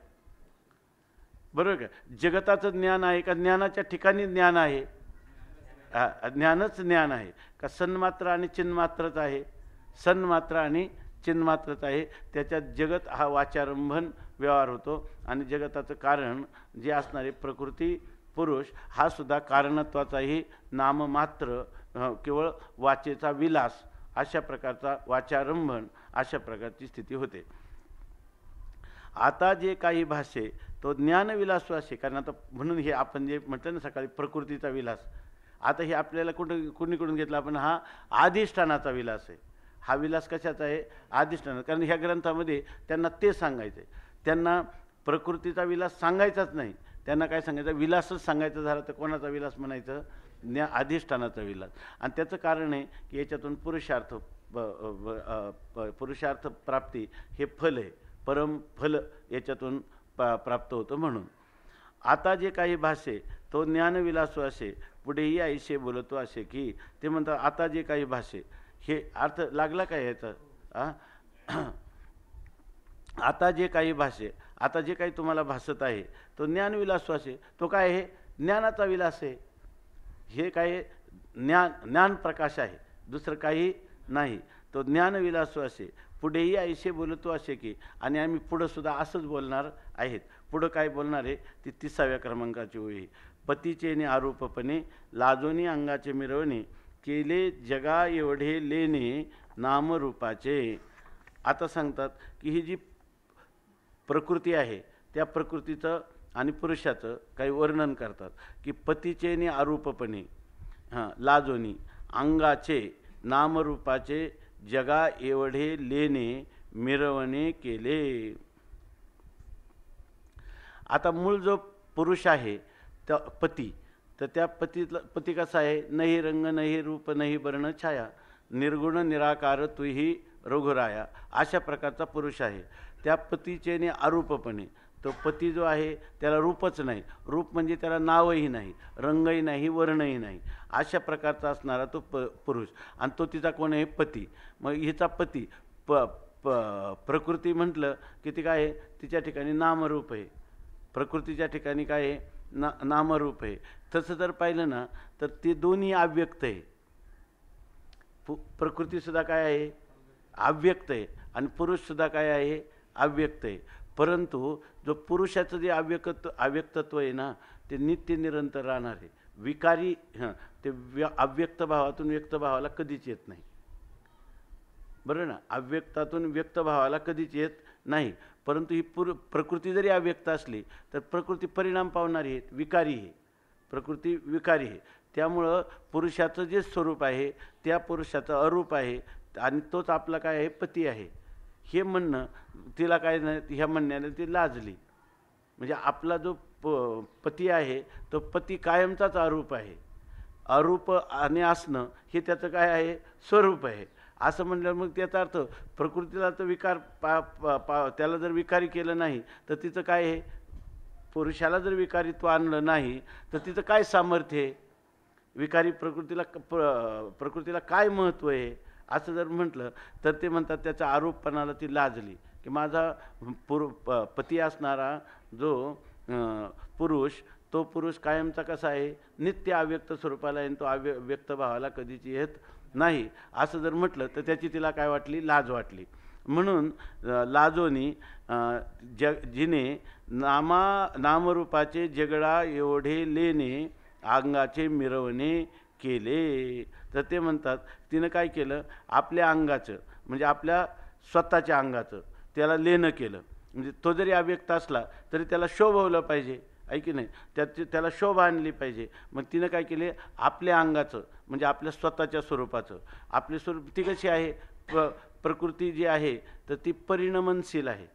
बरोबर का? जगताचं ज्ञान आहे का ज्ञानाच्या ठिकाणी ज्ञान आहे? ज्ञानच ज्ञान आहे का सन्मात्र आणि चिन्मात्रच आहे? सन्मात्र आणि चिन्मात्रच आहे. त्याच्यात जगत हा वाचारंभन व्यवहार होतो. आणि जगताचं कारण जे असणारे प्रकृती पुरुष हा सुद्धा कारणत्वाचाही नाममात्र, केवळ वाचेचा विलास, अशा प्रकारचा वाचारंभन, अशा प्रकारची स्थिती होते. आता जे काही भाषे तो ज्ञानविलास वासे, कारण आता म्हणून हे आपण जे म्हटलं ना सकाळी प्रकृतीचा विलास, आता हे आपल्याला कुणीकडून घेतला आपण? हा अधिष्ठानाचा विलास आहे. हा विलास कशाचा आहे? अधिष्ठान. कारण ह्या ग्रंथामध्ये त्यांना ते सांगायचं आहे, त्यांना प्रकृतीचा विलास सांगायचाच नाही, त्यांना काय सांगायचं? विलासच सांगायचं झालं तर कोणाचा विलास म्हणायचं? अधिष्ठानाचा विलास. आणि त्याचं कारण आहे की याच्यातून पुरुषार्थ प्राप्ती हे फल आहे, परम फल याच्यातून प्राप्त होतं. म्हणून आता जे काही भाषे तो ज्ञानविलासो असे, पुढेही ऐसे बोलतो असे, की ते म्हणतात आता जे काही भाषे, हे अर्थ लागला काय याचा? आता जे काही भाषे, आता जे काही तुम्हाला भासत आहे तो ज्ञानविलासो असे. तो काय आहे? ज्ञानाचा विलास आहे. हे काय? ज्ञान प्रकाश आहे, दुसरं काही नाही. तो ज्ञानविलासो असे, पुढेही ऐसे बोलतो असे की. आणि आम्ही पुढं सुद्धा असंच बोलणार आहेत. पुढं काय बोलणार आहे? ती 30व्या क्रमांकाची ओळी. पतीचेने आरोपपणे लाजोनी अंगाचे मिरवणे, केले जगा एवढे लेणे नामरूपाचे. आता सांगतात की ही जी प्रकृती आहे त्या प्रकृतीचं आणि पुरुषाचं काही वर्णन करतात की पतीचेने आरोपपणे, लाजोनी अंगाचे नामरूपाचे, जगा एवढे लेणे मिरवणे केले. आता मूळ जो पुरुष आहे त्या पती, तर त्या पती कसा आहे? नाही रंग नाही रूप नाही वर्ण छाया, निर्गुण निराकार तुही रघुराया अशा प्रकारचा पुरुष आहे. त्या पतीचेने अरूपपणे तो पती जो आहे त्याला रूपच नाही, रूप म्हणजे त्याला नावही नाही, रंगही नाही, वर्णही नाही, अशा प्रकारचा असणारा तो पुरुष. आणि तो तिचा कोण आहे? पती. मग हिचा पती प्रकृती म्हटलं की ती काय आहे? तिच्या ठिकाणी नामरूप आहे. प्रकृतीच्या ठिकाणी काय आहे? नामरूप आहे. तसं जर पाहिलं ना तर ते दोन्ही अव्यक्त आहे. प्रकृतीसुद्धा काय आहे? अव्यक्त आहे. आणि पुरुषसुद्धा काय आहे? अव्यक्त आहे. परंतु जो पुरुषाचं जे अव्यक्तत्व आहे ना ते नित्य निरंतर राहणार आहे. विकारी ते अव्यक्त भावातून व्यक्त भावाला कधीच येत नाही. बरोबर ना? अव्यक्तातून व्यक्त भावाला कधीच येत नाही. परंतु ही प्रकृती जरी अव्यक्त असली तर प्रकृती परिणाम पावणारी आहे, विकारी आहे. प्रकृती विकारी आहे. त्यामुळं पुरुषाचं जे स्वरूप आहे त्या पुरुषाचं अरूप आहे आणि तोच आपला काय आहे? पती आहे. हे म्हणणं तिला काय नाही, ह्या म्हणण्याने ती लाजली. म्हणजे आपला जो पती आहे तो पती कायमचाच अरूप आहे. अरूप आणि असणं हे त्याचं काय आहे? स्वरूप आहे. असं म्हणल्यावर मग त्याचा अर्थ प्रकृतीला तर विकार त्याला जर विकारी केलं नाही तर तिचं काय आहे? पुरुषाला जर विकारित्व आणलं नाही तर तिचं काय सामर्थ्य आहे? विकारी प्रकृतीला काय महत्त्व आहे? असं जर म्हटलं तर ते म्हणतात त्याच्या आरोपपणाला ती लाजली की माझा पती असणारा जो पुरुष तो पुरुष कायमचा कसा आहे? नित्य अव्यक्त स्वरूपाला आहे. तो व्यक्त भावाला कधीच येत नाही. असं जर म्हटलं तर त्याची तिला काय वाटली? लाज वाटली. म्हणून लाजोनी जिने नामरूपाचे जगडा एवढे लेणे अंगाचे मिरवणे केले. तर ते म्हणतात तिनं काय केलं? आपल्या अंगाचं म्हणजे आपल्या स्वतःच्या अंगाचं त्याला लेणं केलं. म्हणजे तो जरी अव्यक्त असला तरी त्याला शोभवलं पाहिजे, आहे की नाही? त्याला शोभा आणली पाहिजे. मग तिनं काय केले? आपल्या अंगाचं म्हणजे आपल्या स्वतःच्या स्वरूपाचं. आपले स्वरूप ती कशी आहे? प्रकृती जी आहे तर ती परिणमनशील आहे,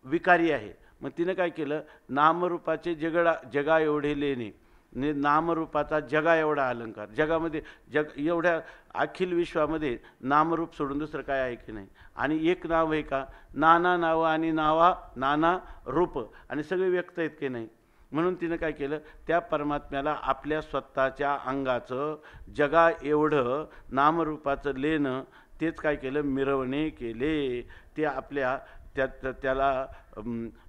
विकारी आहे. मग तिनं काय केलं? नामरूपाचे जगा एवढे लेणे, नामरूपाचा जगा एवढा अलंकार. जगामध्ये एवढ्या अखिल विश्वामध्ये नामरूप सोडून दुसरं काय आहे की नाही? आणि एक नाव आहे का? नाना नावं आणि नाना रूप आणि सगळे व्यक्त आहेत की नाही? म्हणून तिनं काय केलं? त्या परमात्म्याला आपल्या स्वतःच्या अंगाचं जगा एवढं नामरूपाचं लेणं तेच काय केलं? मिरवणे केले. ते आपल्या त्याला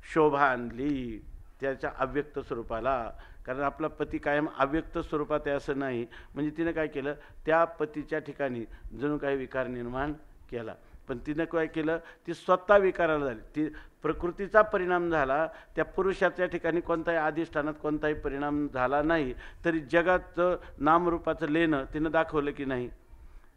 शोभा आणली त्याच्या अव्यक्त स्वरूपाला. कारण आपला पती कायम अव्यक्त स्वरूपात आहे असं नाही. म्हणजे तिनं काय केलं? त्या पतीच्या ठिकाणी जणू काही विकार निर्माण केला. पण तिनं काय केलं? ती स्वतः विकाराला झाली. ती प्रकृतीचा परिणाम झाला. त्या पुरुषाच्या ठिकाणी कोणताही अधिष्ठानात कोणताही परिणाम झाला नाही. तरी जगाचं नामरूपाचं लेणं तिनं दाखवलं की नाही?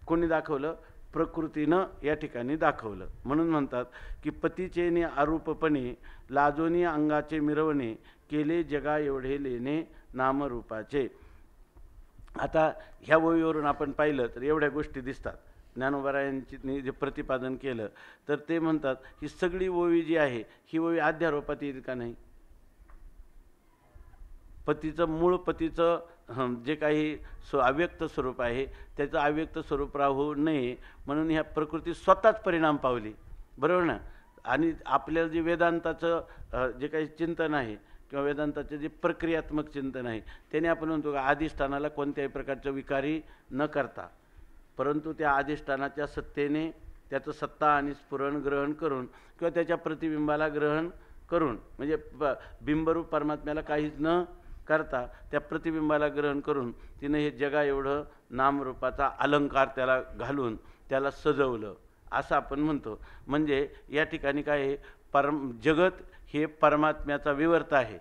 कोणी दाखवलं? प्रकृतीनं या ठिकाणी दाखवलं. म्हणून म्हणतात की पतीचेने आरूपपणे लाजोनी अंगाचे मिरवणे केले जगा एवढे लेणे नामरूपाचे. आता ह्या ओवीवरून आपण पाहिलं तर एवढ्या गोष्टी दिसतात. ज्ञानोबारायांनी जे प्रतिपादन केलं तर ते म्हणतात ही सगळी ओवी जी आहे ही ओवी अध्यारोपात येईल का नाही? मूळ पतीचं जे काही अव्यक्त स्वरूप आहे त्याचं अव्यक्त स्वरूप राहू नये म्हणून ह्या प्रकृती स्वतःच परिणाम पावली. बरोबर ना? आणि आपल्याला जे वेदांताचं जे काही चिंतन आहे किंवा वेदांताचे जे प्रक्रियात्मक चिंतन आहे त्याने आपण म्हणतो का अधिष्ठानाला कोणत्याही प्रकारचं विकारी न करता, परंतु त्या अधिष्ठानाच्या सत्तेने त्याचं सत्ता आणि स्फुरण ग्रहण करून किंवा त्याच्या प्रतिबिंबाला ग्रहण करून म्हणजे बिंबरूप परमात्म्याला काहीच न करता त्या प्रतिबिंबाला ग्रहण करून तिने हे जगा एवढं नामरूपाचा अलंकार त्याला घालून त्याला सजवलं असं आपण म्हणतो. म्हणजे या ठिकाणी काय आहे? जगत हे परमात्म्याचा विवर्त आहे.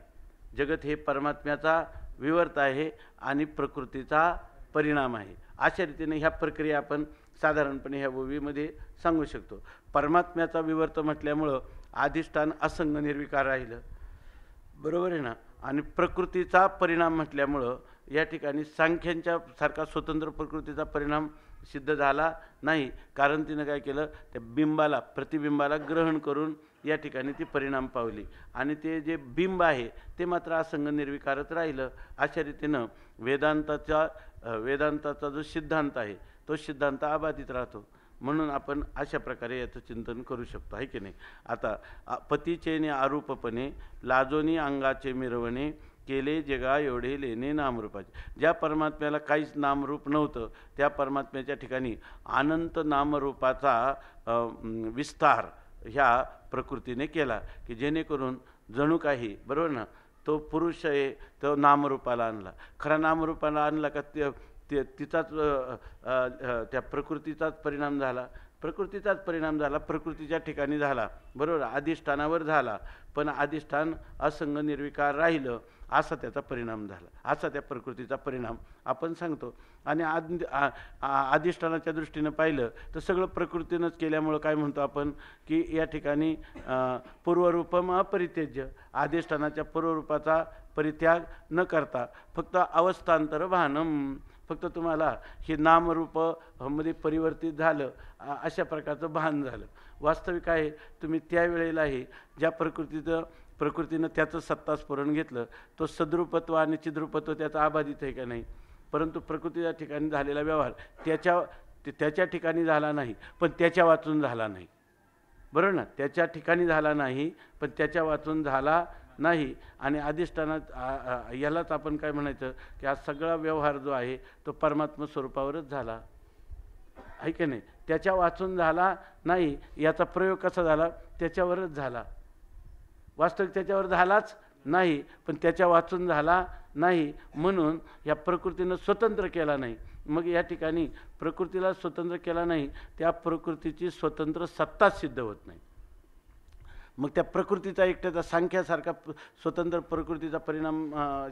जगत हे परमात्म्याचा विवर्त आहे आणि प्रकृतीचा परिणाम आहे. अशा रीतीने ह्या प्रक्रिया आपण साधारणपणे ह्या ओवीमध्ये सांगू शकतो. परमात्म्याचा विवर्त म्हटल्यामुळं अधिष्ठान असंग निर्विकार राहिलं. बरोबर आहे ना? आणि प्रकृतीचा परिणाम म्हटल्यामुळं या ठिकाणी सांख्यांच्या सारखा स्वतंत्र प्रकृतीचा परिणाम सिद्ध झाला नाही. कारण तिनं काय केलं? त्या बिंबाला प्रतिबिंबाला ग्रहण करून या ठिकाणी ती परिणाम पावली आणि ते जे बिंब आहे ते मात्र असंग निर्विकारच राहिलं. अशा रीतीनं वेदांताचा जो सिद्धांत आहे तो सिद्धांत अबाधित राहतो. म्हणून आपण अशा प्रकारे याचं चिंतन करू शकतो, आहे की नाही. आता पतीचेने आरूपपणे लाजोनी अंगाचे मिरवणे केले जगा एवढे लेणे नामरूपाचे. ज्या परमात्म्याला काहीच नामरूप नव्हतं त्या परमात्म्याच्या ठिकाणी अनंत नामरूपाचा विस्तार ह्या प्रकृतीने केला, की जेणेकरून जणू काही, बरोबर ना, तो पुरुष आहे तो नामरूपाला आणला. खरा नामरूपाला आणला का तिचाच त्या प्रकृतीचाच परिणाम झाला, प्रकृतीच्या ठिकाणी झाला, बरोबर, अधिष्ठानावर झाला. पण अधिष्ठान असंग निर्विकार राहिलं असा त्याचा परिणाम झाला, असा त्या प्रकृतीचा परिणाम आपण सांगतो. आणि अधिष्ठानाच्या दृष्टीनं पाहिलं तर सगळं प्रकृतीनंच केल्यामुळं काय म्हणतो आपण, की या ठिकाणी पूर्वरूपम अपरित्यज्य, अधिष्ठानाच्या पूर्वरूपाचा परित्याग न करता फक्त अवस्थांतर भानम, फक्त तुम्हाला हे नामरूप मध्ये परिवर्तित झालं अशा प्रकारचं भान झालं. वास्तविक आहे तुम्ही त्यावेळेलाही ज्या प्रकृतीनं त्याचं सत्तास्फुरण घेतलं, तो सद्रूपत्व आणि चिद्रूपत्व त्याचा अबाधित आहे का नाही. परंतु प्रकृतीच्या ठिकाणी झालेला व्यवहार त्याच्या ठिकाणी झाला नाही, पण त्याच्या वाचून झाला नाही, बरोबर ना. त्याच्या ठिकाणी झाला नाही पण त्याच्या वाचून झाला नाही. आणि अधिष्ठानात यालाच आपण काय म्हणायचं, की हा सगळा व्यवहार जो आहे तो परमात्मा स्वरूपावरच झाला, आहे की नाही. त्याच्या वाचून झाला नाही. याचा प्रयोग कसा झाला, त्याच्यावरच झाला. वास्तविक त्याच्यावर झालाच नाही पण त्याच्या वाचून झाला नाही, म्हणून या प्रकृतीनं स्वतंत्र केला नाही. मग या ठिकाणी प्रकृतीला स्वतंत्र केला नाही, त्या प्रकृतीची स्वतंत्र सत्ता सिद्ध होत नाही. मग त्या प्रकृतीचा एकट्याचा सांख्यासारखा स्वतंत्र प्रकृतीचा परिणाम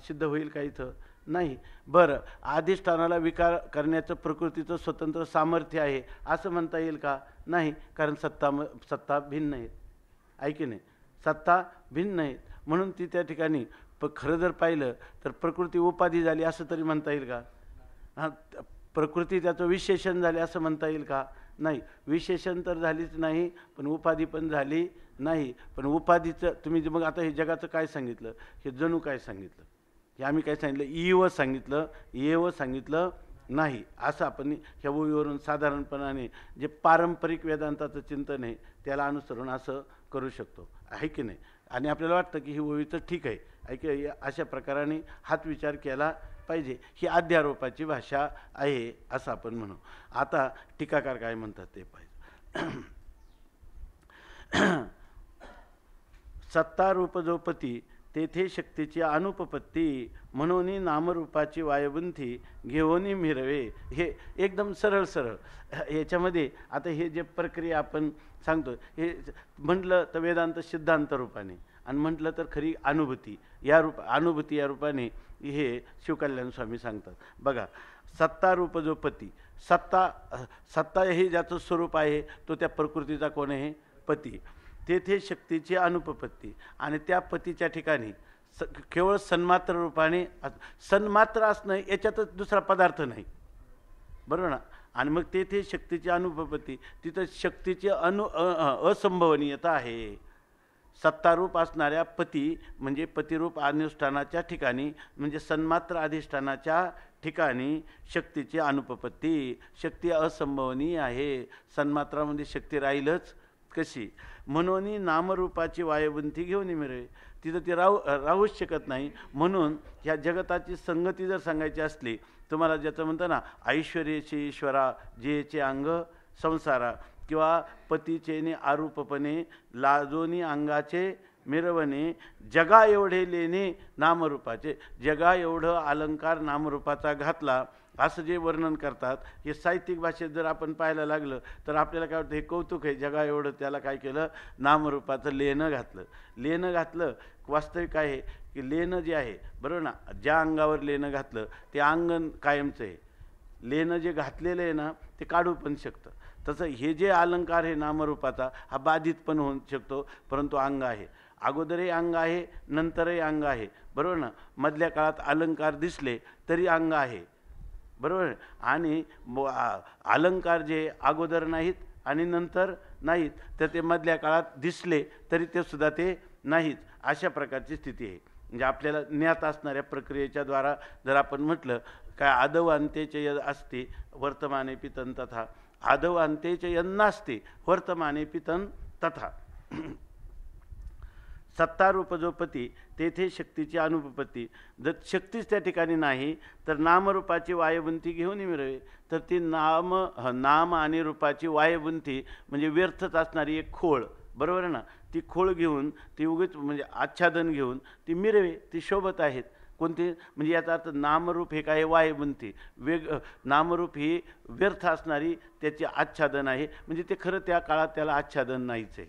सिद्ध होईल का इथं, नाही. बरं, अधिष्ठानाला विकार करण्याचं प्रकृतीचं स्वतंत्र सामर्थ्य आहे असं म्हणता येईल का, नाही. कारण सत्ता भिन्न आहेत, आहे की नाही, सत्ता भिन्न आहेत. म्हणून ती त्या ठिकाणी खरं जर पाहिलं तर प्रकृती उपाधी झाली असं तरी म्हणता येईल का, प्रकृती त्याचं विशेषण झाले असं म्हणता येईल का, नाही. विशेषण तर झालीच नाही पण उपाधी पण झाली नाही. पण उपाधीचं तुम्ही मग आता हे जगाचं काय सांगितलं, हे जणू काय सांगितलं, हे आम्ही काय सांगितलं, इव सांगितलं, येव सांगितलं नाही. असं आपण ह्या ओवीवरून साधारणपणाने जे पारंपरिक वेदांताचं चिंतन आहे त्याला अनुसरून असं करू शकतो, आहे की नाही. आणि आपल्याला वाटतं की ही ओवी तर ठीक आहे की अशा प्रकाराने हाच विचार केला पाहिजे. ही अध्यारोपाची भाषा आहे असं आपण म्हणू. आता टीकाकार काय म्हणतात ते पाहिजे. सत्तारूप जो पती तेथे शक्तीची अनुपपत्ती, म्हणून नामरूपाची वायबुंथी घेऊन मिरवे. हे एकदम सरळ याच्यामध्ये आता हे जे प्रक्रिया आपण सांगतो हे म्हटलं तर वेदांत सिद्धांत रूपाने आणि म्हटलं तर खरी अनुभूती या रूपाने हे शिवकल्याण स्वामी सांगतात. बघा, सत्तारूप जो पती, सत्ता हे ज्याचं स्वरूप आहे तो त्या प्रकृतीचा कोण आहे, पती. तेथे शक्तीची अनुपपत्ती आणि त्या पतीच्या ठिकाणी केवळ सन्मात्र रूपाने, सन्मात्र असणं याच्यातच दुसरा पदार्थ नाही, बरोबर ना. आणि मग तेथे शक्तीची अनुपपत्ती, तिथं शक्तीची असंभवनीयता आहे. सत्तारूप असणाऱ्या पती म्हणजे पतिरूप अधिष्ठानाच्या ठिकाणी म्हणजे सन्मात्र अधिष्ठानाच्या ठिकाणी शक्तीची अनुपपत्ती, शक्ती असंभवनीय आहे. सन्मात्रामध्ये शक्ती राहीलच कशी, म्हणून नामरूपाची वायबुंथी घेऊन मिळवे. तिथं ती राहूच शकत नाही. म्हणून ह्या जगताची संगती जर सांगायची असली, तुम्हाला ज्याचं म्हणतं ना ऐश्वर्याचे ईश्वरा जेचे अंग संसारा, किंवा पतीचेने आरूपपणे लाजोनी अंगाचे मिरवणे जगा एवढे लेणे नामरूपाचे. जगा एवढं अलंकार नामरूपाचा घातला असं जे वर्णन करतात, हे साहित्यिक भाषेत जर आपण पाहायला लागलं तर आपल्याला काय वाटतं, हे कौतुक आहे. जगा एवढं त्याला काय केलं, नामरूपाचं लेणं घातलं. वास्तविक आहे की लेणं जे आहे, बरोबर ना, ज्या अंगावर लेणं घातलं ते अंगण कायमचं आहे. लेणं जे घातलेलं आहे ना ते काढू पण शकतं. तसं हे जे अलंकार आहे नामरूपाचा हा बाधित पण होऊ शकतो, परंतु अंग आहे. अगोदरही अंग आहे, नंतरही अंग आहे, बरोबर ना. मधल्या काळात अलंकार दिसले तरी अंग आहे, बरोबर. आणि अलंकार जे अगोदर नाहीत आणि नंतर नाहीत तर ते मधल्या काळात दिसले तरी ते सुद्धा ते नाहीत, अशा प्रकारची स्थिती आहे. म्हणजे आपल्याला ज्ञात असणाऱ्या प्रक्रियेच्या द्वारा जर आपण म्हटलं काय आदव अंत्यचे असते वर्तमाने पितन तथा, आदौ अंते च यन्नास्ति वर्तमाने पितन तथा. सत्तारूप जो पती तेथे शक्तीची अनुपपत्ती. जर शक्तीच त्या ठिकाणी नाही तर नामरूपाची वायबुंती घेऊन मिळवे. तर ती नाम आणि रूपाची वायबुंती म्हणजे व्यर्थच असणारी एक खोळ, बरोबर आहे ना. ती खोळ घेऊन ती उगीच म्हणजे आच्छादन घेऊन ती मिरवे, ती शोभत आहेत. कोणती म्हणजे याचा अर्थ नामरूप हे काय वायबुंती नामरूप ही व्यर्थ असणारी त्याची आच्छादन आहे. म्हणजे ते खरं त्या काळात त्याला आच्छादन नाहीच आहे,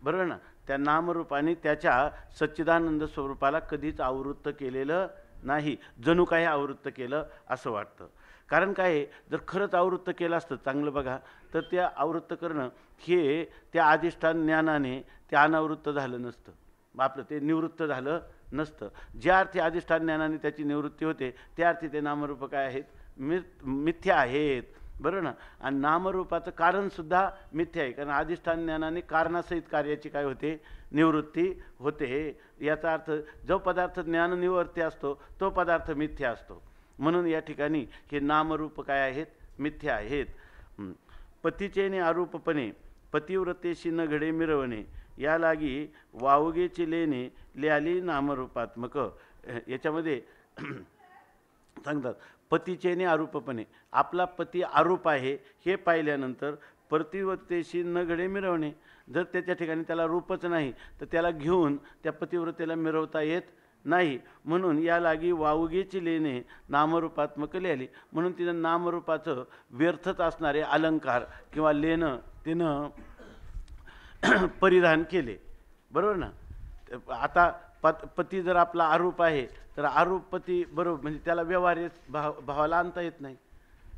बरोबर ना. त्या नामरूपाने त्याच्या सच्चिदानंद स्वरूपाला कधीच आवृत्त केलेलं नाही, जणू काही आवृत्त केलं असं वाटतं. कारण काय, जर खरंच आवृत्त केलं असतं चांगलं बघा, तर ते आवृत्त करणं हे त्या अधिष्ठान ज्ञानाने ते अनावृत्त झालं नसतं, आपलं ते निवृत्त झालं नसतं. ज्या अर्थी अधिष्ठान ज्ञानाने त्याची निवृत्ती होते त्या अर्थी ते नामरूप काय आहेत, मिथ्या आहेत, बरोबर ना. आणि नामरूपाचं कारणसुद्धा मिथ्या आहे, कारण अधिष्ठान ज्ञानाने कारणासहित कार्याची काय होते, निवृत्ती होते. याचा अर्थ जो पदार्थ ज्ञान निवृत्ती असतो तो पदार्थ मिथ्या असतो. म्हणून या ठिकाणी हे नामरूप काय आहेत, मिथ्या आहेत. पतीचेने आरूपपणे पतिव्रतेशी न घडे मिरवणे, या लागी वावगेची लेणे ल्याली नामरूपात्मक. याच्यामध्ये सांगतात पतीचेने आरूपपणे, आपला पती आरूप आहे हे पाहिल्यानंतर पतिव्रतेशी न घडे मिरवणे. जर त्याच्या ठिकाणी त्याला रूपच नाही तर त्याला घेऊन त्या पतिव्रतेला मिरवता येत नाही. म्हणून या लागी वावगेची लेणे नामरूपात्मक लिहिली. म्हणून तिनं नामरूपाचं व्यर्थच असणारे अलंकार किंवा लेणं तिनं परिधान केले, बरोबर ना. आता पती जर आपला आरूप आहे तर आरूप पती बरोबर म्हणजे त्याला व्यवहार्य भावाला आणता येत नाही,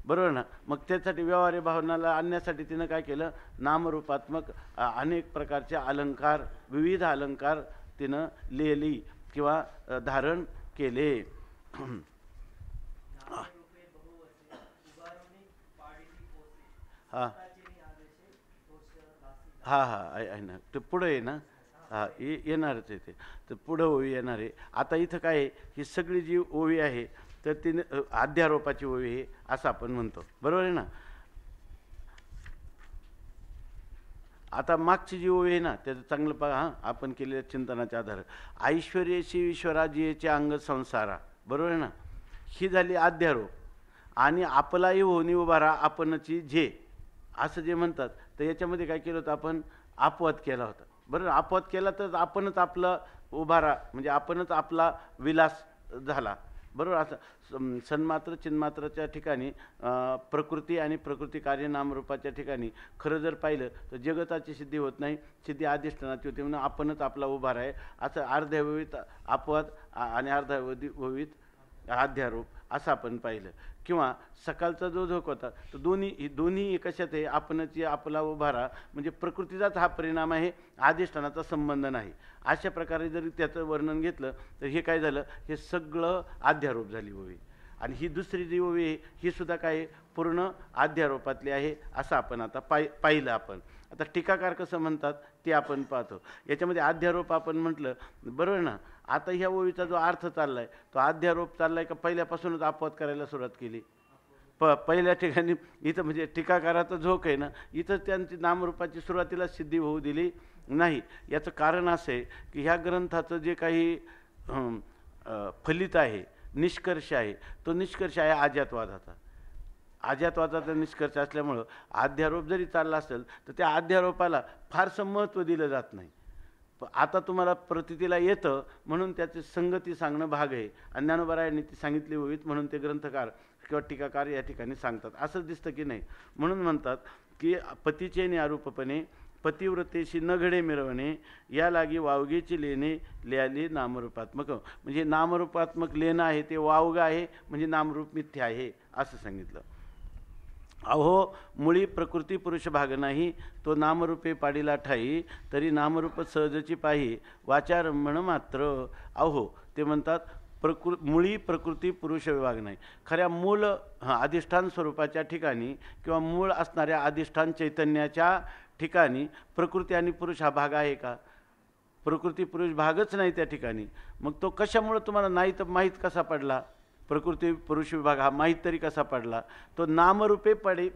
बरोबर ना. मग त्यासाठी व्यवहार्य भावनाला आणण्यासाठी तिनं काय केलं, नामरूपात्मक अनेक प्रकारचे अलंकार, विविध अलंकार तिनं लिहिली किंवा धारण केले. हां हां हां आहे ना, ते पुढं आहे ना. हां येणारच आहे ते, तर पुढं ओवी येणार आहे. आता इथं काय आहे, ही सगळी जी ओवी आहे तर तिने अध्यारोपाची ओवी आहे असं आपण म्हणतो, बरोबर आहे ना. आता मागची जी ओवी आहे ना त्याचं चांगलं पहा. हां आपण केलेल्या चिंतनाच्या आधार ऐश्वर्याशी विश्वराज्याचे अंग संसारा, बरोबर आहे ना. ही झाली अध्यारोप. आणि आपलाही होणी उभारा आपणची जे असं जे म्हणतात, तर याच्यामध्ये काय केलं होतं आपण, अपवाद केला होता, बरोबर. अपवाद केला तर आपणच आपला उभारा म्हणजे आपणच आपला विलास झाला, बरोबर. असं सन्मात्र चिन्मात्राच्या ठिकाणी प्रकृती आणि प्रकृती कार्य नामरूपाच्या ठिकाणी खरं जर पाहिलं तर जगताची सिद्धी होत नाही, सिद्धी अधिष्ठानाची होती. म्हणून आपणच आपला उभारा आहे असं अर्ध्याववीत अपवाद आणि अर्ध्याववीत अध्यारोप असं आपण पाहिलं. किंवा सकाळचा जो झोक होता तो दोन्ही कशात आहे, आपणची आपला उभारा म्हणजे प्रकृतीचाच हा परिणाम आहे, अधिष्ठानाचा संबंध नाही. अशा प्रकारे जरी त्याचं वर्णन घेतलं तर हे काय झालं, हे सगळं अध्यारोप झाली ओवी. आणि ही दुसरी जी ओवी आहे ही सुद्धा काय पूर्ण अध्यारोपातली आहे असं आपण आता पाहिलं. आपण आता टीकाकार कसं म्हणतात ते आपण पाहतो. याच्यामध्ये अध्यारोप आपण म्हटलं, बरोबर ना. आता ह्या ओवीचा जो अर्थ चालला आहे तो अध्यारोप चालला आहे का पहिल्यापासूनच अपवाद करायला सुरुवात केली. पहिल्या ठिकाणी इथं म्हणजे टीकाकाराचा झोक आहे ना, इथं त्यांची नामरूपाची सुरुवातीला सिद्धी होऊ दिली नाही. याचं कारण असं आहे की ह्या ग्रंथाचं जे काही फलित आहे, निष्कर्ष आहे, तो निष्कर्ष आहे अजातवादाचा. अजातवादाचा निष्कर्ष असल्यामुळं अध्यारोप जरी चालला असेल तर त्या अध्यारोपाला फारसं महत्त्व दिलं जात नाही. आता तुम्हाला प्रतितीला येतं म्हणून त्याची संगती सांगणं भाग आहे. आणि ज्ञानोबरायांनी ती सांगितली होईत म्हणून ते ग्रंथकार किंवा टीकाकार या ठिकाणी सांगतात, असंच दिसतं की नाही. म्हणून म्हणतात की पतीचे आरूपपणे पतिव्रतेशी न घडे मिरवणे, या लागी वावगेची लेणे ल्याली नामरूपात्मक. म्हणजे नामरूपात्मक लेणं आहे ते वावगं आहे म्हणजे नामरूप मिथ्या आहे असं सांगितलं. अहो मुळी प्रकृती पुरुष भाग नाही, तो नामरूपे पाडीला ठाई, तरी नामरूप सहजची पाही वाचारंभण मात्र. अहो ते म्हणतात मुळी प्रकृती पुरुष विभाग नाही. खऱ्या मूळ अधिष्ठान स्वरूपाच्या ठिकाणी किंवा मूळ असणाऱ्या अधिष्ठान चैतन्याच्या ठिकाणी प्रकृती आणि पुरुष हा भाग आहे का? प्रकृती पुरुष भागच नाही त्या ठिकाणी. मग तो कशामुळे तुम्हाला नाही तर माहीत कसा पडला? प्रकृती पुरुष विभाग हा माहीत तरी कसा पडला? तो नामरूपे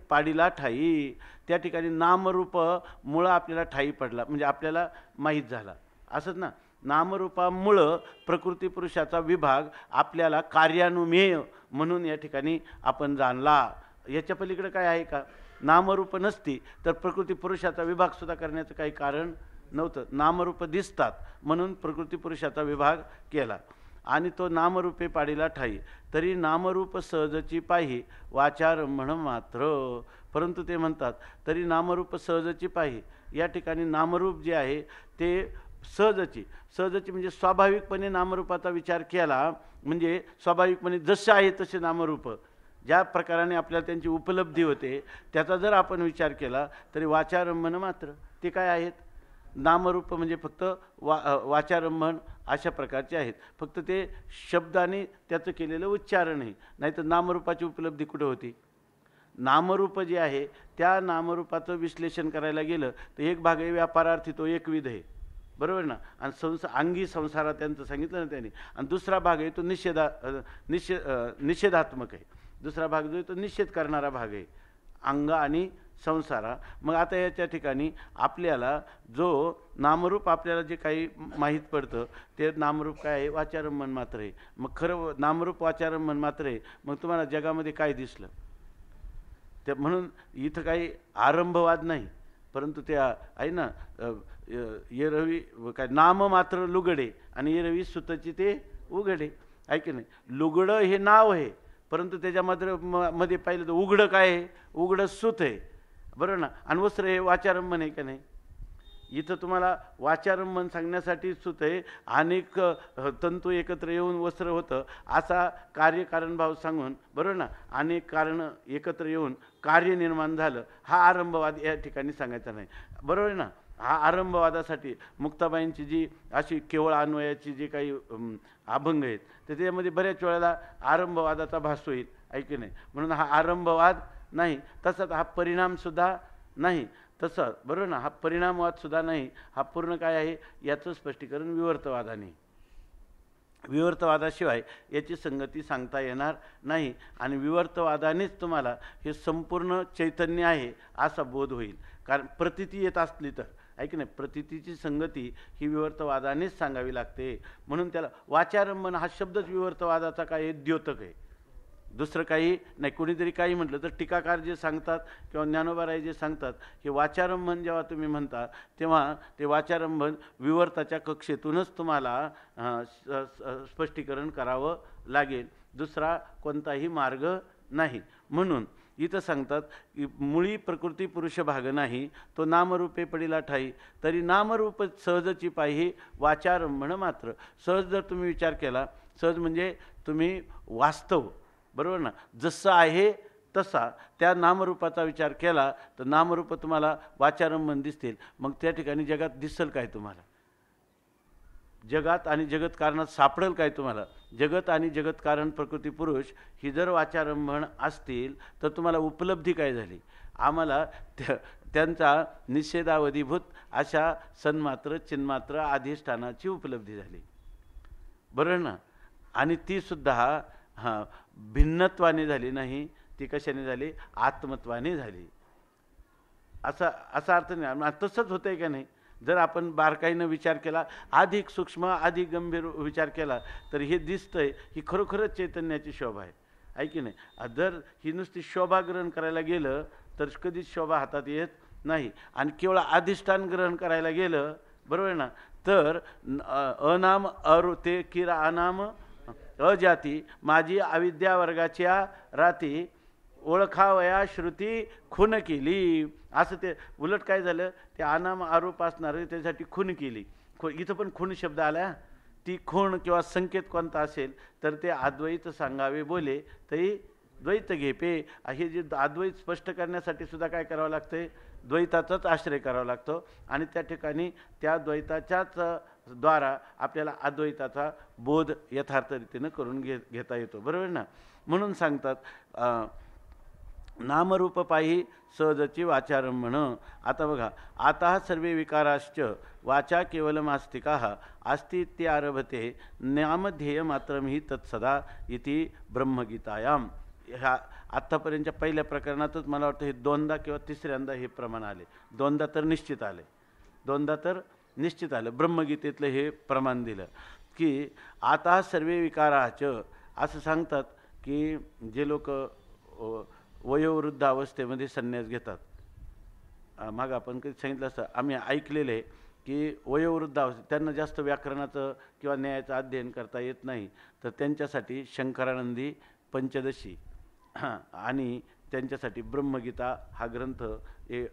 पाडीला ठाई. त्या ठिकाणी नामरूप मुळं आपल्याला ठाई पडला, म्हणजे आपल्याला माहीत झाला असंच ना. नामरूपामुळं प्रकृती पुरुषाचा विभाग आपल्याला कार्यानुमेय म्हणून या ठिकाणी आपण जाणला. याच्या पलीकडे काय आहे का? नामरूप नसती तर प्रकृती पुरुषाचा विभागसुद्धा करण्याचं काही कारण नव्हतं. नामरूप दिसतात म्हणून प्रकृती पुरुषाचा विभाग केला. आणि तो नामरूपे पाडीला ठाई, तरी नामरूप सहजची पाही वाचारंभण मात्र. परंतु ते म्हणतात तरी नामरूप सहजची पाही. या ठिकाणी नामरूप जे आहे ते सहजची म्हणजे स्वाभाविकपणे नामरूपाचा विचार केला, म्हणजे स्वाभाविकपणे जसे आहे तसे नामरूप ज्या प्रकाराने आपल्याला त्यांची उपलब्धी होते त्याचा जर आपण विचार केला तरी वाचारंभण मात्र. ते काय आहेत? नामरूप म्हणजे फक्त वाचारंभण अशा प्रकारचे आहेत, फक्त ते शब्दाने त्याचं केलेलं उच्चारण आहे. नाहीतर नामरूपाची उपलब्धी कुठे होती? नामरूप जे आहे त्या नामरूपाचं विश्लेषण करायला गेलं तर एक भाग आहे व्यापारार्थी, तो एकविध आहे, बरोबर ना. आणि अंगी संसारा त्यांचं सांगितलं ना त्यांनी. आणि दुसरा भाग आहे तो निषेधात्मक आहे. दुसरा भाग जो आहे तो निषेध करणारा भाग आहे, अंग आणि संसारा. मग आता याच्या ठिकाणी आपल्याला जो नामरूप आपल्याला जे काही माहीत पडतं ते नामरूप काय आहे? वाचारंभण मात्र आहे. मग खरं नामरूप वाचारंभण मात्र आहे. मग तुम्हाला जगामध्ये काय दिसलं? ते म्हणून इथं काही आरंभवाद नाही, परंतु ते आहे ना, ये रवी काय नाम मात्र लुगडे आणि ये रवी सुतची ते उघडे, आहे की नाही. लुगडं हे नाव आहे, परंतु त्याच्यामध्ये पाहिलं तर उघडं काय आहे? उघडं सूत आहे, बरोबर ना. आणि वस्त्र हे वाचारंभण आहे का नाही? इथं तुम्हाला वाचारंभण सांगण्यासाठी सूत आहे, अनेक तंतू एकत्र येऊन वस्त्र होतं असा कार्यकारणभाव सांगून, बरोबर ना, अनेक कारणं एकत्र येऊन कार्य निर्माण झालं, हा आरंभवाद या ठिकाणी सांगायचा नाही, बरोबर ना. हा आरंभवादासाठी मुक्ताबाईंची जी अशी केवळ अन्वयाची जी काही अभंग आहेत तर त्यामध्ये बऱ्याच वेळेला आरंभवादाचा भास होईल, आहे की नाही. म्हणून हा आरंभवाद नाही, तसंच हा परिणामसुद्धा नाही, तसं बरोबर ना, हा परिणामवादसुद्धा नाही. हा पूर्ण काय आहे याचं स्पष्टीकरण विवर्तवादाने. विवर्तवादाशिवाय याची संगती सांगता येणार नाही. आणि विवर्तवादानेच तुम्हाला हे संपूर्ण चैतन्य आहे असा बोध होईल. कारण प्रतीती येत असली तर, आहे की नाही, प्रतीतीची संगती ही विवर्तवादानेच सांगावी लागते. म्हणून त्याला वाचारंभण हा शब्दच विवर्तवादाचा काय द्योतक आहे, दुसरं काही नाही. कोणीतरी काही म्हटलं तर टीकाकार जे सांगतात किंवा ज्ञानोबाराय जे सांगतात हे वाचारंभण जेव्हा तुम्ही म्हणता तेव्हा ते वाचारंभण विवर्ताच्या कक्षेतूनच तुम्हाला स्पष्टीकरण करावं लागेल, दुसरा कोणताही मार्ग नाही. म्हणून इथं सांगतात की मुळी प्रकृती पुरुष भाग नाही, तो नामरूपे पडीला ठाई, तरी नामरूप सहजची पाही वाचारंभण मात्र. सहज जर तुम्ही विचार केला, सहज म्हणजे तुम्ही वास्तव, बरोबर ना, जसं आहे तसा त्या नामरूपाचा विचार केला तर नामरूप तुम्हाला वाचारंभण दिसतील. मग त्या ठिकाणी जगात दिसेल काय तुम्हाला? जगात आणि जगत कारणात सापडेल काय तुम्हाला? जगत आणि जगत कारण प्रकृती पुरुष ही जर वाचारंभण असतील तर तुम्हाला उपलब्धी काय झाली? आम्हाला त्यांचा निषेधावधीभूत अशा सन्मात्र चिन्मात्र अधिष्ठानाची उपलब्धी झाली, बरोबर ना. आणि ती सुद्धा भिन्नत्वाने झाली नाही, ती कशाने झाली? आत्मत्वाने झाली. असा अर्थ नाही. तसंच होतं आहे का नाही? जर आपण बारकाईनं विचार केला, अधिक सूक्ष्म अधिक गंभीर विचार केला तर हे दिसतंय ही खरोखरच चैतन्याची शोभा आहे की नाही. जर ही नुसती शोभा ग्रहण करायला गेलं तर कधीच शोभा हातात येत नाही. आणि केवळ अधिष्ठान ग्रहण करायला गेलं, बरोबर ना, तर अनाम ते किरा अनाम अजाती माझी अविद्या वर्गाच्या राती ओळखावया श्रुती खून केली. असं ते उलट काय झालं, ते अनाम आरोप असणार त्यासाठी खून केली. इथं पण खून शब्द आला. ती खूण किंवा संकेत कोणता असेल तर ते अद्वैत सांगावे बोले तरी द्वैत घेपे. हे जे अद्वैत स्पष्ट करण्यासाठी सुद्धा काय करावं लागतंय? द्वैताचाच आश्रय करावा लागतो. आणि त्या ठिकाणी त्या द्वैताच्याच द्वारा आपल्याला अद्वैताचा बोध यथार्थ रीतीनं करून घेता येतो, बरोबर ना. म्हणून सांगतात नामरूप पाही सहजची वाचारंभण. आता बघा, आता सर्वे विकाराश्च वाचा केवलमास्तिका अस्ति इत्यारभते नामध्येय मात्रमहि तत्सदा इति ब्रह्मगीतायाम. ह्या आत्तापर्यंतच्या पहिल्या प्रकरणातच मला वाटतं हे दोनदा किंवा तिसऱ्यांदा हे प्रमाण आले. दोनदा तर निश्चित आलं. ब्रह्मगीतेतलं हे प्रमाण दिलं की आता सर्वे विकाराच. असं सांगतात की जे लोक वयोवृद्ध अवस्थेमध्ये संन्यास घेतात, मग आपण कधी सांगितलं असतं, आम्ही ऐकलेलं आहे की वयोवृद्ध अवस्थेत त्यांना जास्त व्याकरणाचं किंवा न्यायाचं अध्ययन करता येत नाही, तर त्यांच्यासाठी शंकरानंदी पंचदशी आणि त्यांच्यासाठी ब्रह्मगीता हा ग्रंथ हे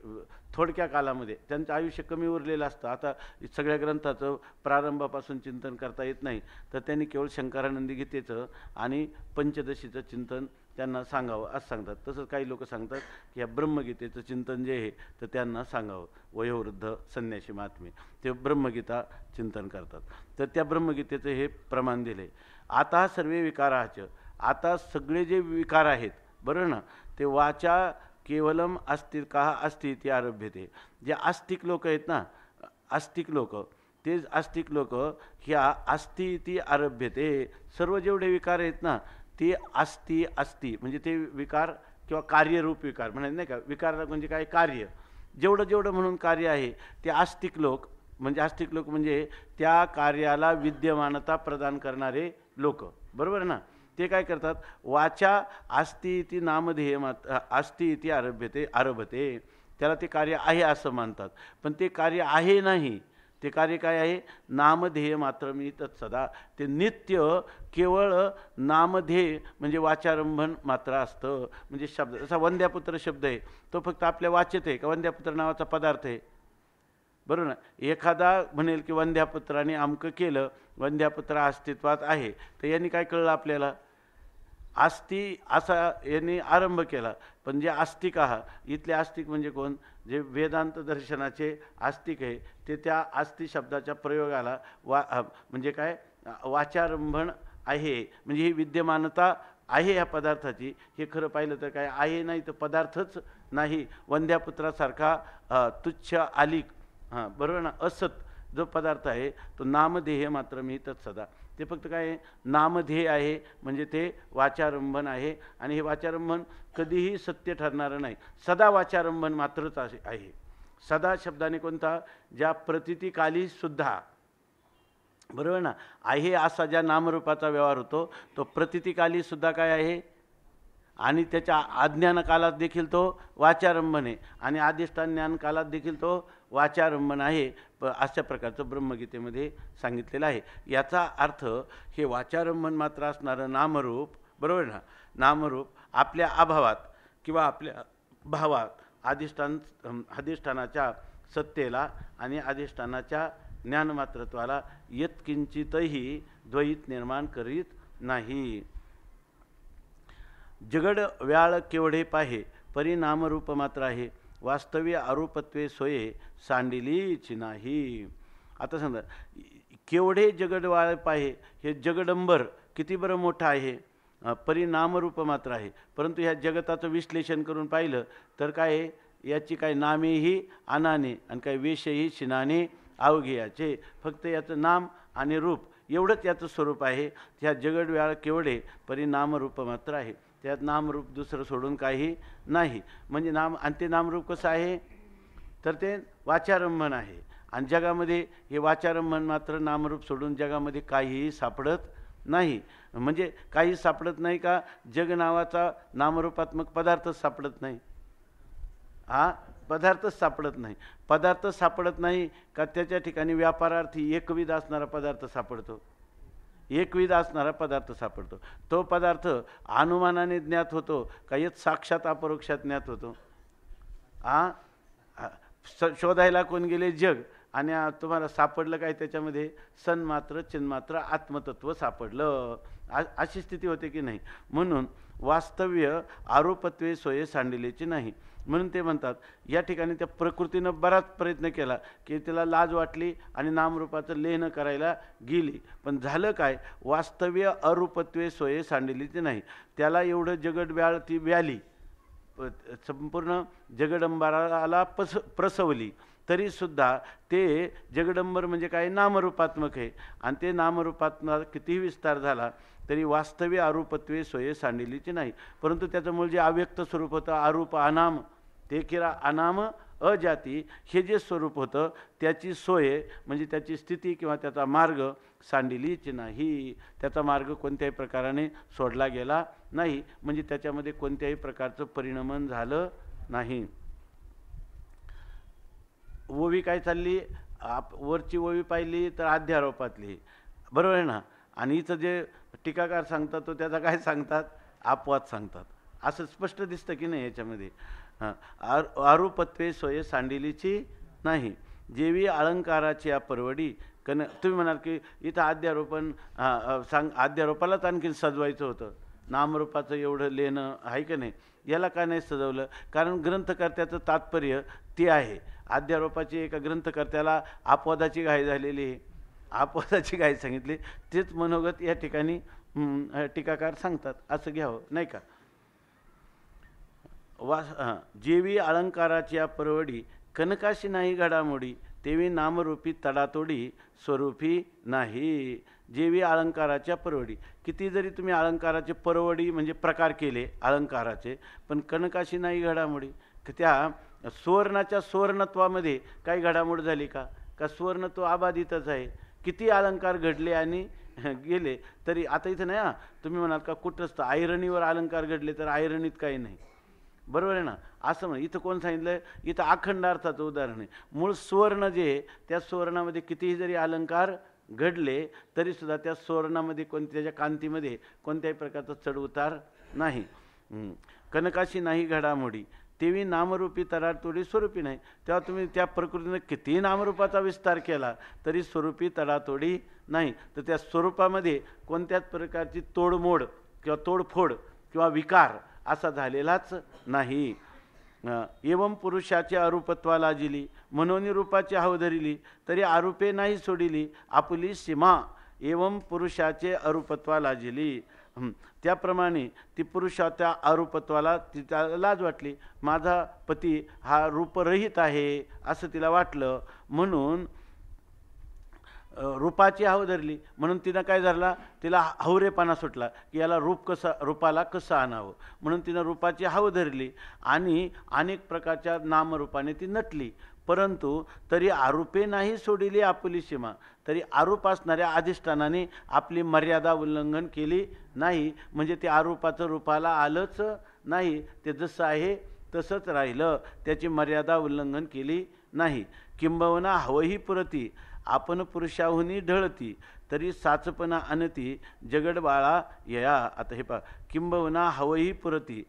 थोडक्या कालामध्ये, त्यांचं आयुष्य कमी उरलेलं असतं, आता सगळ्या ग्रंथाचं प्रारंभापासून चिंतन करता येत नाही, तर त्यांनी केवळ शंकरानंदी गीतेचं आणि पंचदशीचं चिंतन त्यांना सांगावं असं सांगतात. तसंच काही लोक सांगतात की या ब्रह्मगीतेचं चिंतन जे आहे तर त्यांना सांगावं. वयोवृद्ध संन्यासी महात्मे ते ब्रह्मगीता चिंतन करतात. तर त्या ब्रह्मगीतेचं हे प्रमाण दिले. आता सर्वे विकाराच. आता सगळे जे विकार आहेत, बरोबर ना, ते वाचा केवलम अस्तिका अस्ति इति आरभ्यते. जे आस्तिक लोक आहेत ना, आस्तिक लोक, तेच आस्तिक लोक ह्या अस्ति इति आरभ्यते. सर्व जेवढे विकार आहेत ना ते अस्ति म्हणजे ते विकार किंवा कार्यरूप विकार म्हणायचं नाही का. विकार म्हणजे काय, कार्य. जेवढं म्हणून कार्य आहे ते आस्तिक लोक म्हणजे त्या कार्याला विद्यमानता प्रदान करणारे लोक, बरोबर ना. ते काय करतात, वाचा अस्ति इति नामधेय अस्ति इति आरभते. त्याला ते कार्य आहे असं मानतात, पण ते कार्य आहे नाही. ते कार्य काय आहे, नामधेय मात्र मी तत्सदा. ते नित्य केवळ नामधेय म्हणजे वाचारंभन मात्र असतं. म्हणजे शब्द जसा वंद्यापुत्र शब्द आहे, तो फक्त आपल्या वाचेत आहे का वंद्यापुत्र नावाचा पदार्थ आहे, बरोबर ना. एखादा म्हणेल की वंद्यापुत्राने अमकं केलं, वंद्यापुत्र अस्तित्वात आहे, तर यांनी काय कळलं आपल्याला, आस्ती असा यांनी आरंभ केला. पण जे आस्तिक इथले आस्तिक म्हणजे कोण, जे वेदांत दर्शनाचे आस्तिक आहे, ते त्या आस्ती शब्दाच्या प्रयोगाला म्हणजे काय वाचारंभण आहे, म्हणजे ही विद्यमानता आहे ह्या पदार्थाची. हे खरं पाहिलं तर काय आहे, नाही तर पदार्थच नाही. वंद्यापुत्रासारखा तुच्छ आलिक, बरोबर ना, असत जो पदार्थ आहे तो नामधेय मात्र मी तत्सदा. ते फक्त काय नामधेय आहे, म्हणजे ते वाचारंभन आहे. आणि हे वाचारंभन कधीही सत्य ठरणारं नाही, सदा वाचारंभन मात्रच आहे. सदा शब्दाने कोणता, ज्या प्रतितीकाली सुद्धा, बरोबर ना, आहे असा ज्या नामरूपाचा व्यवहार होतो तो प्रतितीकाली सुद्धा काय आहे, आणि त्याच्या अज्ञान कालात देखील तो वाचारंभन आहे, आणि अधिष्ठान ज्ञान कालात देखील तो वाचारंभन आहे. अशा प्रकारचं ब्रह्मगीतेमध्ये सांगितलेलं आहे. याचा अर्थ हे वाचारंभन मात्र असणारं नामरूप, बरोबर ना, नामरूप आपल्या अभावात किंवा आपल्या भावात अधिष्ठानाच्या सत्तेला आणि अधिष्ठानाच्या ज्ञानमात्रत्वाला यत्किंचितही द्वैत निर्माण करीत नाही. जगड व्याळ केवढे पाहे परिणामरूप मात्र आहे, वास्तव्य आरोपत्वे सोये सांडिलीची नाही. आता समजा केवढे जगड व्याळ पाहे, हे जगडंबर किती बरं मोठं आहे, परिणामरूप मात्र आहे. परंतु ह्या जगताचं विश्लेषण करून पाहिलं तर काय, याची काय नामेही अनाने आणि काय वेशही शिनाने अवघे याचे. फक्त याचं नाम आणि रूप एवढंच याचं स्वरूप आहे. ह्या जगड व्याळ केवढे परिणामरूप मात्र आहे, त्यात नामरूप दुसरं सोडून काही नाही. म्हणजे नाम आणि ते नामरूप कसं आहे, तर ते वाचारंभन आहे. आणि जगामध्ये हे वाचारंभन मात्र नामरूप सोडून जगामध्ये काहीही सापडत नाही. म्हणजे काही सापडत नाही का, जग नावाचा नामरूपात्मक पदार्थच सापडत नाही. पदार्थच सापडत नाही. पदार्थ सापडत नाही का त्याच्या ठिकाणी व्यापारार्थी एकविध असणारा पदार्थ सापडतो. एकविध असणारा पदार्थ सापडतो. तो पदार्थ अनुमानाने ज्ञात होतो का येत साक्षात अपरोक्षात ज्ञात होतो. शोधायला कोण गेले जग, आणि तुम्हाला सापडलं काय, त्याच्यामध्ये सन्मात्र चिन्मात्र आत्मतत्व सापडलं. अशी स्थिती होते की नाही. म्हणून वास्तव्य आरोपत्वे सोये सांडिलेची नाही. म्हणून ते म्हणतात या ठिकाणी त्या प्रकृतीनं बराच प्रयत्न केला की तिला लाज वाटली आणि नामरूपाचं लेहन करायला गेली, पण झालं काय, वास्तव्य अरूपत्वे सोये सांडिलीची नाही. त्याला एवढं जगड व्याळ ती व्याली, संपूर्ण जगदंबाराला प्रसवली, तरीसुद्धा ते जगदंबर म्हणजे काय, नामरूपात्मक आहे. आणि ते नामरूपात्मक कितीही विस्तार झाला तरी वास्तव्य अरूपत्वे सोये सांडिलीची नाही. परंतु त्याचं मूळ जे अव्यक्त स्वरूप होतं, अरूप अनाम, ते किरा अनाम अजाती, हे जे स्वरूप होतं त्याची सोय म्हणजे त्याची स्थिती किंवा त्याचा मार्ग सांडिलीची नाही. त्याचा मार्ग कोणत्याही प्रकाराने सोडला गेला नाही, म्हणजे त्याच्यामध्ये कोणत्याही प्रकारचं परिणमन झालं नाही. ओवी काय चालली, वरची ओवी पाहिली तर अध्यारोपातली, बरोबर आहे ना. आणि इथं जे टीकाकार सांगतात तो त्याचा काय सांगतात, अपवाद सांगतात. असं स्पष्ट दिसतं की नाही याच्यामध्ये. आरूपत्वे सोय सांडिलीची नाही, जेवी अलंकाराची परवडी. तुम्ही म्हणाल की इथं अध्यारोपण अध्यारोपालाच आणखी सजवायचं होतं, नामरूपाचं एवढं लेणं आहे की नाही, याला का नाही सजवलं. कारण ग्रंथकर्त्याचं तात्पर्य ते आहे. अध्यारोपाची एका ग्रंथकर्त्याला अपवादाची घाई झालेली आहे, अपवादाची घाई सांगितली, तेच मनोगत या ठिकाणी टीकाकार सांगतात, असं घ्यावं नाही का. जेवी अलंकाराची परवडी, कनकाशी नाही घडामोडी, तेवी नामरूपी तडातोडी स्वरूपी नाही. जेवी अलंकाराच्या परवडी, किती जरी तुम्ही अलंकाराचे परवडी म्हणजे प्रकार केले अलंकाराचे, पण कनकाशी नाही घडामोडी. त्या सुवर्णाच्या सुवर्णत्वामध्ये काही घडामोड झाली का, का सुवर्ण तो अबाधितच आहे. किती अलंकार घडले आणि गेले तरी आता इथं नाही. तुम्ही म्हणाल का कुठंच तर आयरणीवर अलंकार घडले तर आयरणीत काही नाही, बरोबर आहे ना. असं म्हण, इथं कोण सांगितलं, इथं अखंड अर्थाचं उदाहरण आहे. मूळ सुवर्ण जे त्या सुवर्णामध्ये कितीही जरी अलंकार घडले तरीसुद्धा त्या सुवर्णामध्ये त्याच्या कांतीमध्ये कोणत्याही प्रकारचा चढउतार नाही. कनकाशी नाही घडामोडी, तेवी नामरूपी तडातोडी स्वरूपी नाही. तेव्हा तुम्ही त्या प्रकृतीने कितीही नामरूपाचा विस्तार केला तरी स्वरूपी तडातोडी नाही. तर त्या स्वरूपामध्ये कोणत्याच प्रकारची तोडमोड किंवा तोडफोड किंवा विकार असा झालेलाच नाही. एवं पुरुषाचे अरूपत्वाला जिली, म्हणून रूपाची हाव धरिली, तरी आरूपे नाही सोडिली आपुली सीमा. एवं पुरुषाचे अरूपत्वाला जिली, त्याप्रमाणे ती पुरुषाच्या अरूपत्वाला तिला लाज वाटली. माझा पती हा रूपरहित आहे असं तिला वाटलं, म्हणून रूपाची हाव धरली. म्हणून तिनं काय धरला, तिला हवरेपणा सुटला की याला रूपाला कसं आणावं, म्हणून तिनं रूपाची हाव धरली आणि अनेक प्रकारच्या नामरूपाने ती नटली. परंतु तरी आरूपे नाही सोडिली आपुली सीमा, तरी आरूप असणाऱ्या अधिष्ठानाने आपली मर्यादा उल्लंघन केली नाही. म्हणजे ते आरूपाचं रूपाला आलंच नाही, ते जसं आहे तसंच राहिलं, त्याची मर्यादा उल्लंघन केली नाही. किंबहुना हवही पुरती, आपण पुरुषाहुनी ढळती, तरी साचपणा अनती जगडबाळा यया. आता हे पहा, किंबहुना हवही पुरती,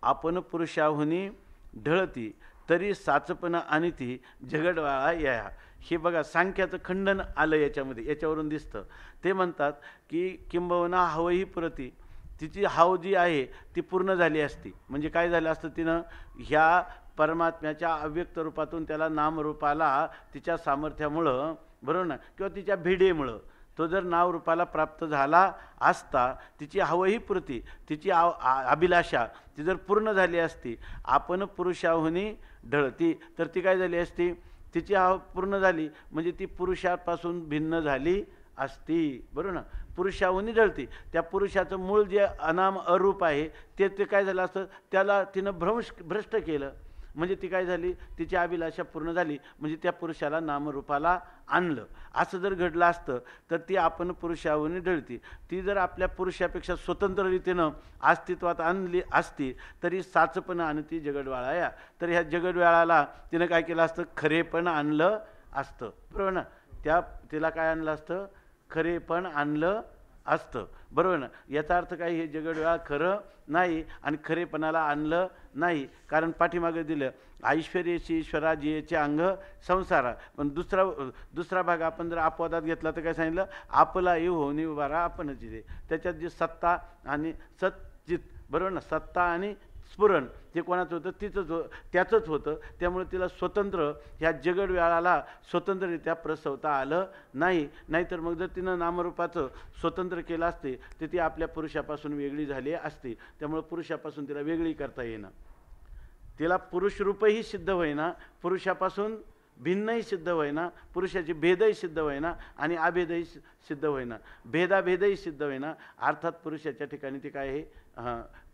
आपण पुरुषाहुनी ढळती, तरी साचपणा अनती जगडबाळा यया. हे बघा, सांख्याचं खंडन आलं याच्यामध्ये, याच्यावरून दिसतं. ते म्हणतात की किंबहुना हवही पुरती, तिची हाव जी आहे ती पूर्ण झाली असती. म्हणजे काय झालं असतं, तिनं ह्या परमात्म्याच्या अव्यक्त रूपातून त्याला नामरूपाला तिच्या सामर्थ्यामुळं, बरोबर ना, किंवा तिच्या भिडेमुळं तो जर नावरूपाला प्राप्त झाला असता, तिची हवही पुरती, तिची अभिलाषा ती जर पूर्ण झाली असती, आपण पुरुषाहुनी ढळती, तर ती काय झाली असती, तिची हाव पूर्ण झाली म्हणजे ती पुरुषापासून भिन्न झाली असती, बरोबर ना. पुरुषाहुनी ढळती, त्या पुरुषाचं मूळ जे अनाम अरूप आहे ते काय झालं असतं, त्याला तिनं भ्रष्ट केलं. म्हणजे ती काय झाली, तिची अभिलाषा पूर्ण झाली, म्हणजे त्या पुरुषाला नामरूपाला आणलं. असं जर घडलं असतं तर ती आपण पुरुषाहुनी ढळती. ती जर आपल्या पुरुषापेक्षा स्वतंत्र रीतीनं अस्तित्वात आणली असती तरी साचपण आणती जगडवाळाया. तर ह्या जगडवाळाला तिनं काय केलं असतं, खरेपण आणलं असतं, बरोबर ना. तिला काय आणलं असतं, खरेपण आणलं असतं, बरोबर ना. याचा अर्थ काय, हे जगडवेळा खरं नाही आणि खरेपणाला आणलं नाही. कारण पाठीमागे दिलं ऐश्वर्याची स्वराज्याचे अंग संसारा, पण दुसरा भाग आपण जर अपवादात घेतला तर काय सांगितलं, आपला येऊ होणी उभारा आपणच दे. त्याच्यात जे सत्ता आणि सच्चित, बरोबर ना, सत्ता आणि स्फुरण ते कोणाचं होतं? त्याचंच होतं. त्यामुळे तिला स्वतंत्र ह्या जगडव्याळाला स्वतंत्ररित्या प्रसवता आलं नाही. नाहीतर मग जर तिनं नामरूपाचं स्वतंत्र केलं असते तर ती आपल्या पुरुषापासून वेगळी झाली असती. त्यामुळे पुरुषापासून तिला वेगळी करता येईना. तिला पुरुष रूपही सिद्ध होईना, पुरुषापासून भिन्नही सिद्ध होईना, पुरुषाचे भेदही सिद्ध होईना आणि अभेदही सिद्ध होईना, भेदाभेदही सिद्ध होईना. अर्थात पुरुषाच्या ठिकाणी ते काय आहे?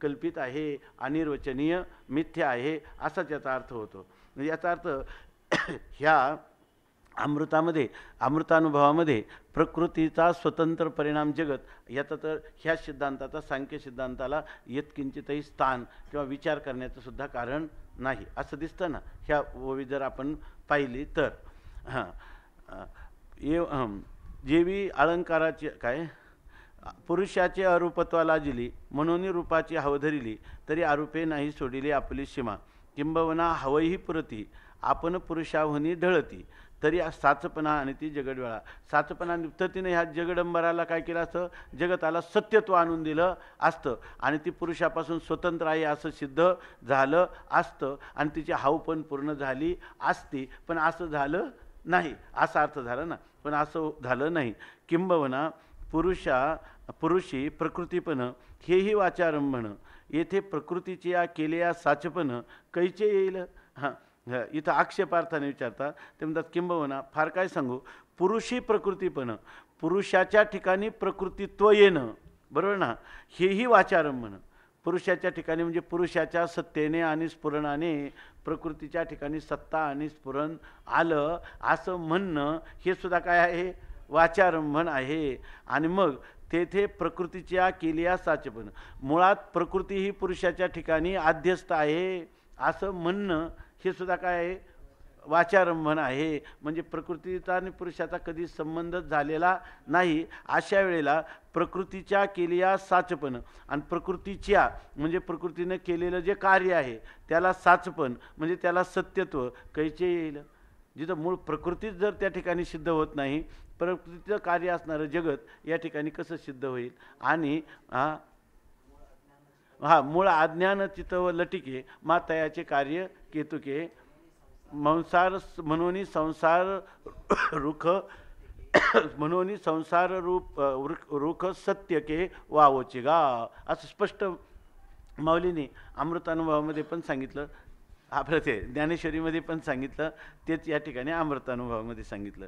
कल्पित आहे, अनिर्वचनीय, मिथ्या आहे, असाच याचा अर्थ होतो. म्हणजे याचा अर्थ ह्या अमृतामध्ये, अमृतानुभवामध्ये प्रकृतीचा स्वतंत्र परिणाम जगत, याचा तर ह्या सिद्धांताचा, सांख्य सिद्धांताला यत्किंचितही स्थान किंवा विचार करण्याचं सुद्धा कारण नाही असं दिसतं ना ह्या ओवी जर आपण पाहिली तर. जेवी अलंकाराची काय पुरुषाचे अरूपत्वा लाजिली म्हणून रूपाची हव धरिली तरी अरूपे नाही सोडिली आपली सीमा किंबवना हवही पुरती आपण पुरुषाहुनी ढळती तरी साचपणा आणि ती जगडवेळा. साचपणा तर तिने ह्या जगडंबराला काय केलं असतं? जगताला सत्यत्व आणून दिलं असतं आणि ती पुरुषापासून स्वतंत्र आहे असं सिद्ध झालं असतं आणि तिची हाव पण पूर्ण झाली असती. पण असं झालं नाही, असा अर्थ झाला ना. पण असं झालं नाही. किंबवना पुरुषी प्रकृतीपण हेही वाचारंभण येथे प्रकृतीची या केल्या साचपण कैचे येईल. इथं आक्षेपार्थाने विचारतात. ते म्हणतात किंबवना, फार काय सांगू, पुरुषी प्रकृतीपण, पुरुषाच्या ठिकाणी प्रकृतित्व येणं, बरोबर ना, हेही वाचारंभण. पुरुषाच्या ठिकाणी म्हणजे पुरुषाच्या सत्तेने आणि स्फुरणाने प्रकृतीच्या ठिकाणी सत्ता आणि स्फुरण आलं असं म्हणणं हे सुद्धा काय आहे? वाचारंभण आहे. आणि मग तेथे प्रकृतीच्या केल्या साचपण, मुळात प्रकृती ही पुरुषाच्या ठिकाणी आध्यस्थ आहे असं म्हणणं हे सुद्धा काय आहे? वाचारंभण आहे. म्हणजे प्रकृतीचा आणि पुरुषाचा कधी संबंधच झालेला नाही. अशा वेळेला प्रकृतीच्या केल्या साचपण आणि प्रकृतीच्या म्हणजे प्रकृतीने केलेलं जे कार्य आहे त्याला साचपण म्हणजे त्याला सत्यत्व कैचे येईल. जिथं मूळ प्रकृतीच जर त्या ठिकाणी सिद्ध होत नाही, प्रकृतीचं कार्य असणारं जगत या ठिकाणी कसं सिद्ध होईल? आणि मूळ अज्ञान चित्त व लटिके मातयाचे कार्य केतुके मंसार म्हणून संसार रुख म्हणून संसार रूप रुख सत्य के वावोचे गा. असं स्पष्ट माऊलीने अमृतानुभवामध्ये पण सांगितलं, आपलं ते ज्ञानेश्वरीमध्ये पण सांगितलं, तेच या ठिकाणी अमृतानुभवामध्ये सांगितलं.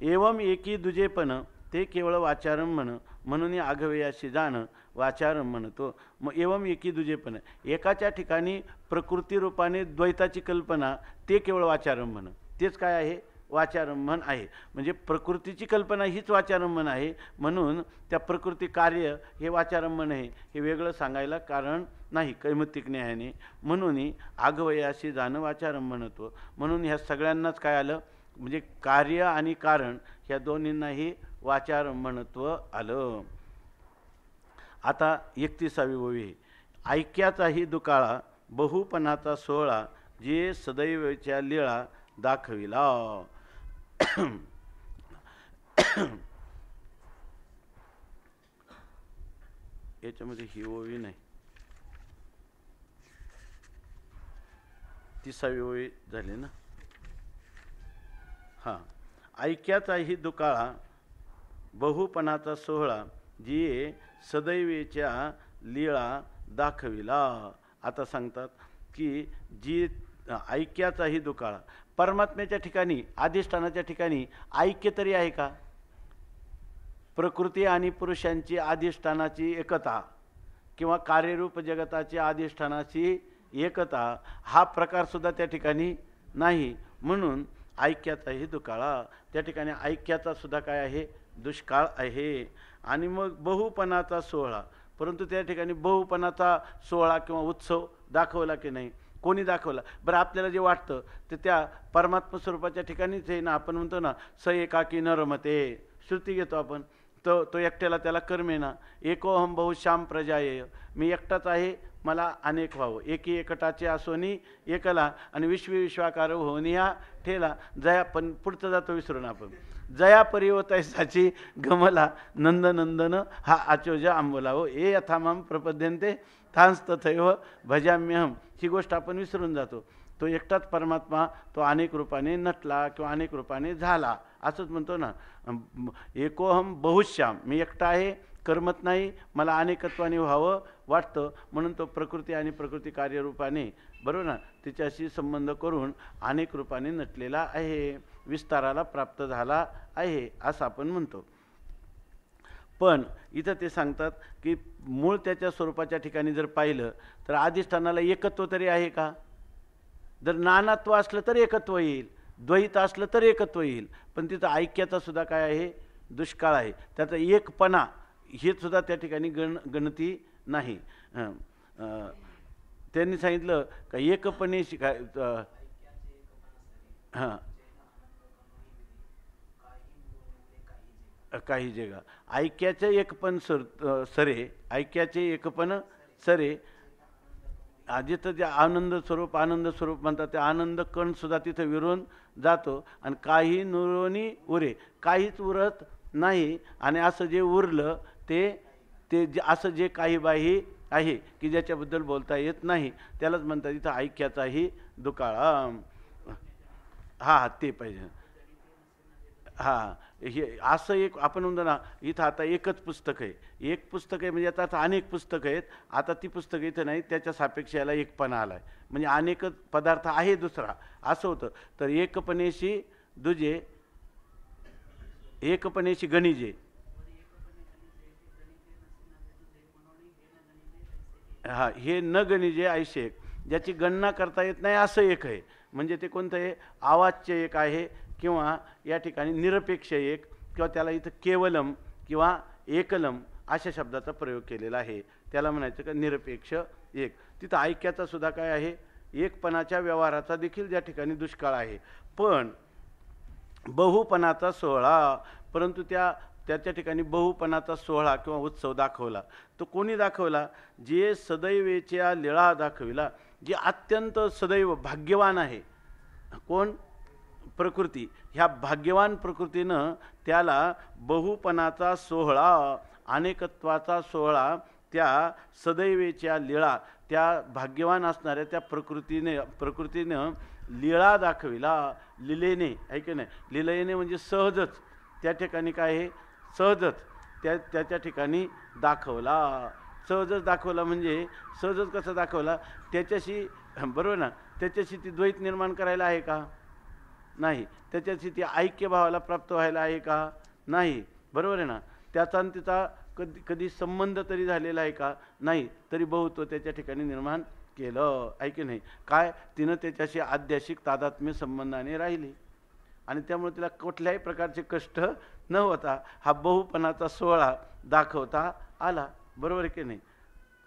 एवम एकी दुजेपण ते केवळ वाचारंभण म्हणून आघवेयाशी जाणं वाचारम म्हणतो. मग एवम एकी दुजेपण, एकाच्या ठिकाणी प्रकृती रूपाने द्वैताची कल्पना ते केवळ वाचारंभण, तेच काय आहे? वाचारंभण आहे. म्हणजे प्रकृतीची कल्पना हीच वाचारंभण आहे. म्हणून त्या प्रकृती कार्य हे वाचारंभण आहे हे वेगळं सांगायला कारण नाही कैमतिक न्यायाने. म्हणून आघवयाशी जाणं वाचारंभणत्व. म्हणून ह्या सगळ्यांनाच काय आलं? म्हणजे कार्य आणि कारण ह्या दोन्हींनाही वाचारंभणत्व आलं. आता 31वी ओवी. ऐक्याचाही दुकाळा बहुपणाचा सोहळा जे सदैवच्या लीळा दाखविला. याच्यामध्ये ही ओवी नाही, 30वी ओवी झाली ना. ऐक्याचाही दुकाळा बहुपणाचा सोहळा जी सदैवेच्या लीळा दाखविला. आता सांगतात की जी ऐक्याचाही दुकाळा, परमात्म्याच्या ठिकाणी अधिष्ठानाच्या ठिकाणी ऐक्य तरी आहे का? प्रकृती आणि पुरुषांची अधिष्ठानाची एकता किंवा कार्यरूप जगताची अधिष्ठानाची एकता हा प्रकार सुद्धा त्या ठिकाणी नाही. म्हणून ऐक्याचाही दुकाळा, त्या ठिकाणी ऐक्याचा सुद्धा काय आहे? दुष्काळ आहे. आणि मग बहुपणाचा सोहळा, परंतु त्या ठिकाणी बहुपणाचा सोहळा किंवा उत्सव दाखवला की नाही? कोणी दाखवला? बरं, आपल्याला जे वाटतं ते त्या परमात्मा स्वरूपाच्या ठिकाणीच आहे ना. आपण म्हणतो ना स एकाकी न रमते, श्रुती घेतो आपण. तो एकट्याला त्याला कर्मेना. एकोहम बहुश्याम प्रजायेय, मी एकटाच आहे, मला अनेक व्हावं. एकी एकटाचे असोनी एकला, आणि विश्वाकार होऊन ह्या ठेला. जया, पण पुढचं जातो विसरून आपण. जया परिवतैसाची गमला नंदनंदन हा आचोज आंबोलावो. ए यथामाम प्रपद्यन्ते थांस तथैव भजाम्यहम. ही गोष्ट आपण विसरून जातो. तो एकटाच परमात्मा तो अनेक रूपाने नटला किंवा अनेक रूपाने झाला, असंच म्हणतो ना. एकोहम बहुश्याम, मी एकटा आहे, कर्मत नाही, मला अनेकत्वाने व्हावं वाटतं, म्हणून तो प्रकृती आणि प्रकृती कार्यरूपाने, बरोबर ना, तिच्याशी संबंध करून अनेक रूपाने नटलेला आहे, विस्ताराला प्राप्त झाला आहे, असं आपण म्हणतो. पण इथं ते सांगतात की मूळ त्याच्या स्वरूपाच्या ठिकाणी जर पाहिलं तर अधिष्ठानाला एकत्व तरी आहे का? जर नानात्व असलं तर एकत्व येईल, द्वैत असलं तर एकत्व येईल, पण तिथं ऐक्याचा सुद्धा काय आहे? दुष्काळ आहे. त्याचा एकपणा हे सुद्धा त्या ठिकाणी गणती नाही. त्यांनी सांगितलं का एकपणे शिकाय. हां, काही जगा ऐक्याचे एकपण सरे, ऐक्याचे एकपण सरे. जिथं जे आनंद स्वरूप म्हणतात, ते आनंद कण सुद्धा तिथं विरून जातो, आणि काही नुरोनी उरे, काहीच उरत नाही. आणि असं जे उरलं ते असं जे काही बाही आहे की ज्याच्याबद्दल बोलता येत नाही, त्यालाच म्हणतात इथं ऐक्याचाही दुकाळा. हां, ते पाहिजे. हां, हे असं एक आपण म्हणतो ना, इथं आता एकच पुस्तक आहे, एक पुस्तक आहे म्हणजे आता अनेक पुस्तकं आहेत. आता ती पुस्तकं इथं नाही, त्याच्या सापेक्ष याला एकपणा आला आहे, म्हणजे अनेक पदार्थ आहे दुसरा, असं होतं. तर एकपणेशी दुजे, एकपणेशी गणिजे. हां, हे न गणिजे ऐशे एक, ज्याची गणना करता येत नाही असं एक आहे. म्हणजे ते कोणतं आहे? आवाच्य एक आहे, किंवा या ठिकाणी निरपेक्ष एक, किंवा त्याला इथं केवलम किंवा एकलम अशा शब्दाचा प्रयोग केलेला आहे. त्याला म्हणायचं का निरपेक्ष एक. तिथं ऐक्याचा सुद्धा काय आहे? एकपणाच्या व्यवहाराचा देखील ज्या ठिकाणी दुष्काळ आहे. पण बहुपणाचा सोहळा, परंतु त्याच्या ठिकाणी बहुपणाचा सोहळा किंवा उत्सव दाखवला. तो कोणी दाखवला? जे सदैवेच्या लीळा दाखविला, जे अत्यंत सदैव भाग्यवान आहे. कोण? प्रकृती. ह्या भाग्यवान प्रकृतीनं त्याला बहुपणाचा सोहळा, अनेकत्वाचा सोहळा, त्या सदैवेच्या लीळा, त्या भाग्यवान असणाऱ्या त्या प्रकृतीनं लीळा दाखविला. लीलेने, ऐक नाही, लीलेने म्हणजे सहजच त्या ठिकाणी काय आहे? सहजच त्याच्या ठिकाणी दाखवला. सहजच दाखवला म्हणजे सहजच कसं दाखवला? त्याच्याशी, बरोबर ना, त्याच्याशी ती द्वैत निर्माण करायला आहे का? नाही. त्याच्याशी ती ऐक्यभावाला प्राप्त व्हायला आहे का? नाही. बरोबर आहे ना. त्याचा आणि तिचा कधी संबंध तरी झालेला आहे का? नाही. तरी बहुत्व त्याच्या ठिकाणी निर्माण केलं, ऐक नाही. काय? तिनं त्याच्याशी आध्यात्मिक तादात्म्य संबंधाने राहिली, आणि त्यामुळे तिला कुठल्याही प्रकारचे कष्ट न होता हा बहुपणाचा सोहळा दाखवता आला. बरोबर आहे की नाही?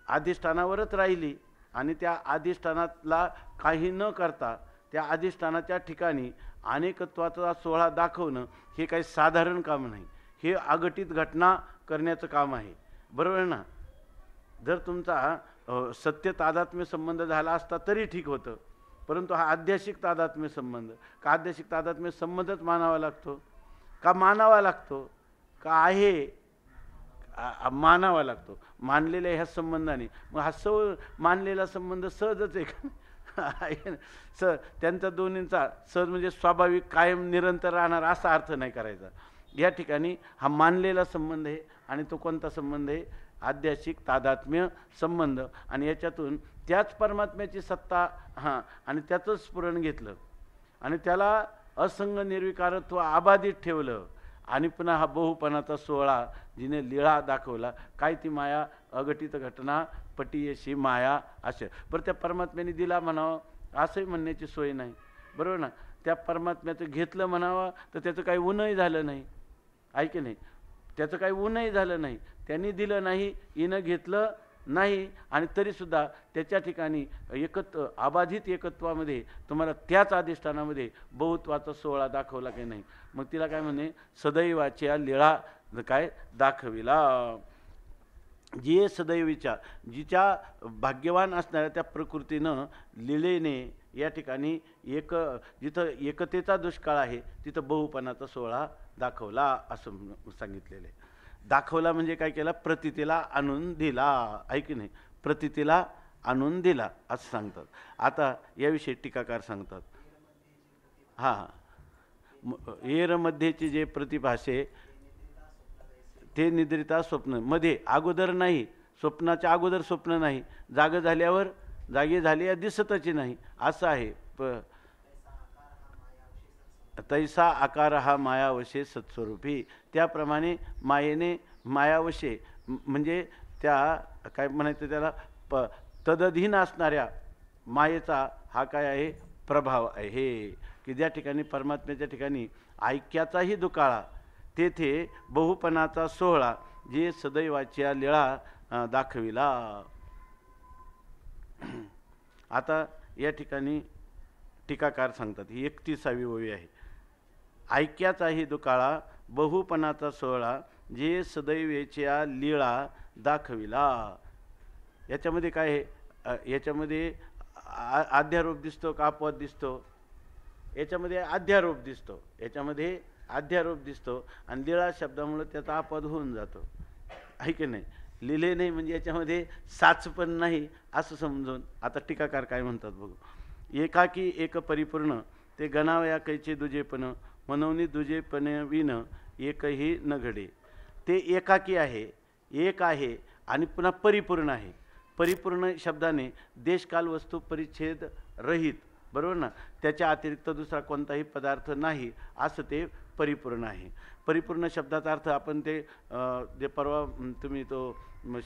अधिष्ठानावरच राहिली, आणि त्या अधिष्ठानातला काही न करता त्या अधिष्ठानाच्या ठिकाणी अनेकत्वाचा सोहळा दाखवणं हे काही साधारण काम नाही, हे अघटित घटना करण्याचं काम आहे. बरोबर आहे ना? जर तुमचा सत्य तादात्म्य संबंध झाला असता तरी ठीक होतं, परंतु हा आध्यात्मिक तादात्म्य संबंध, का आध्यात्मिक तादात्म्य संबंधच मानावा लागतो? का मानावा लागतो? का आहे मानावा लागतो? मानलेल्या ह्या संबंधाने. मग हा मानलेला संबंध सहजच आहे त्यांचा दोन्हींचा सहज म्हणजे स्वाभाविक, कायम, निरंतर राहणार असा अर्थ नाही करायचा. या ठिकाणी हा मानलेला संबंध आहे, आणि तो कोणता संबंध आहे? आध्यात्मिक तादात्म्य संबंध. आणि याच्यातून त्याच परमात्म्याची सत्ता, हां, आणि त्याचंच स्फुरण घेतलं, आणि त्याला असंग निर्विकारत्व अबाधित ठेवलं, आणि पुन्हा हा बहुपणाचा सोहळा जिने लीळा दाखवला. काय ती माया? अघटित घटना पटीयशी माया. असे बरं त्या परमात्म्याने दिला म्हणावं असंही म्हणण्याची सोय नाही. बरोबर ना? त्या परमात्म्याचं घेतलं म्हणावं तर त्याचं काही ऊनही झालं नाही, ऐक नाही, त्याचं काही ऊनही झालं नाही. त्यांनी दिलं नाही, हिनं घेतलं नाही, आणि तरीसुद्धा त्याच्या ठिकाणी अबाधित एकत्वामध्ये तुम्हाला त्याच अधिष्ठानामध्ये बहुत्वाचा सोहळा दाखवला की नाही. मग तिला काय म्हणे? सदैवाच्या लीळा काय दाखविला. जी सदैवीच्या जिच्या भाग्यवान असणाऱ्या त्या प्रकृतीनं लीलेने या ठिकाणी जिथं एकतेचा दुष्काळ आहे तिथं बहुपणाचा सोहळा दाखवला असं सांगितलेलं आहे. दाखवला म्हणजे काय केला, प्रतीतीला आणून दिला, आहे की नाही, प्रतीतीला आणून दिला असं सांगतात. आता याविषयी टीकाकार सांगतात, एरमध्येची जे प्रतिभाषे ते निद्रिता स्वप्न मध्ये अगोदर नाही, स्वप्नाच्या अगोदर स्वप्न नाही, जागे झाल्यावर जागे झाले दिसतच नाही असं आहे. तैसा आकार हा मायावशे सत्स्वरूपी, त्याप्रमाणे मायेने मायावशे म्हणजे त्या काय म्हणायचं त्याला तदधीन असणाऱ्या मायेचा हा काय आहे, प्रभाव आहे. की ज्या ठिकाणी परमात्म्याच्या ठिकाणी ऐक्याचाही दुकाळा, तेथे बहुपणाचा सोहळा जे सदैवाच्या लीळा दाखविला. आता या ठिकाणी टीकाकार सांगतात, ही 31वी ओवी आहे. ऐक्याचाही दुकाळा बहुपणाचा सोहळा जे सदैवेच्या लीळा दाखविला. याच्यामध्ये काय आहे, याच्यामध्ये आध्यारोप दिसतो का अपवाद दिसतो? याच्यामध्ये अध्यारोप दिसतो, याच्यामध्ये अध्यारोप दिसतो आणि लीळा शब्दामुळे त्याचा अपवाद होऊन जातो, आहे की नाही. लिहिले नाही म्हणजे याच्यामध्ये साच पण नाही असं समजून आता टीकाकार काय म्हणतात बघू. एकाकी एक परिपूर्ण ते गणावया कैचे दुजेपण, मनवनी दुजेपण विन एकही न घडे. ते एकाकी आहे, एक आहे आणि पुन्हा परिपूर्ण आहे. परिपूर्ण शब्दाने देशकाल वस्तू परिच्छेद रहित, बरोबर ना, त्याच्या अतिरिक्त दुसरा कोणताही पदार्थ नाही असं ते परिपूर्ण आहे. परिपूर्ण शब्दाचा अर्थ आपण ते जे परवा तुम्ही तो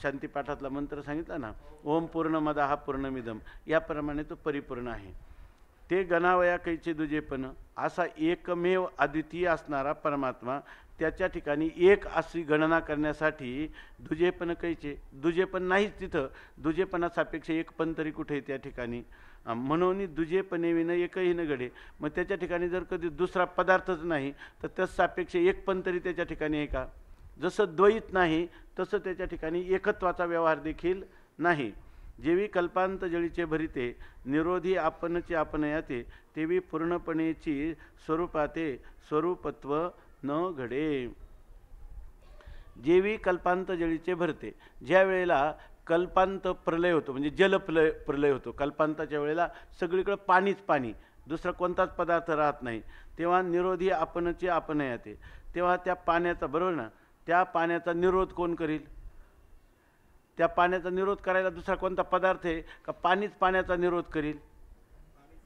शांतीपाठातला मंत्र सांगितला ना, ओम पूर्णमदः पूर्णमिदम, याप्रमाणे तो परिपूर्ण आहे. ते गणावया कैचे दुजेपण, असा एकमेव अद्वितीय असणारा परमात्मा, त्याच्या ठिकाणी एक अशी गणना करण्यासाठी दुजेपण कैचे, दुजेपण नाहीच तिथं, दुजेपणासापेक्ष एक पण तरी कुठे त्या ठिकाणी, म्हणून दुजेपणे विन एकही न घडे. मग त्याच्या ठिकाणी जर कधी दुसरा पदार्थच नाही तर त्याच सापेक्ष एक पण तरी त्याच्या ठिकाणी आहे का? जसं द्वैत नाही तसं त्याच्या ठिकाणी एकत्वाचा व्यवहार देखील नाही. जेवी कल्पांत जळीचे भरिते निरोधी आपणचे आपण याते, तेवी पूर्णपणेची स्वरूपाते स्वरूपत्व न घडे. जेवी कल्पांत जळीचे भरते, ज्या वेळेला कल्पांत प्रलय होतो म्हणजे प्रलय होतो, कल्पांताच्या वेळेला सगळीकडे पाणीच पाणी, दुसरा कोणताच पदार्थ राहत नाही, तेव्हा निरोधी आपणचे आपण याते. तेव्हा त्या पाण्याचा, बरोबर ना, त्या पाण्याचा निरोध कोण करील? त्या पाण्याचा निरोध करायला दुसरा कोणता पदार्थ आहे का? पाणीच पाण्याचा निरोध करील.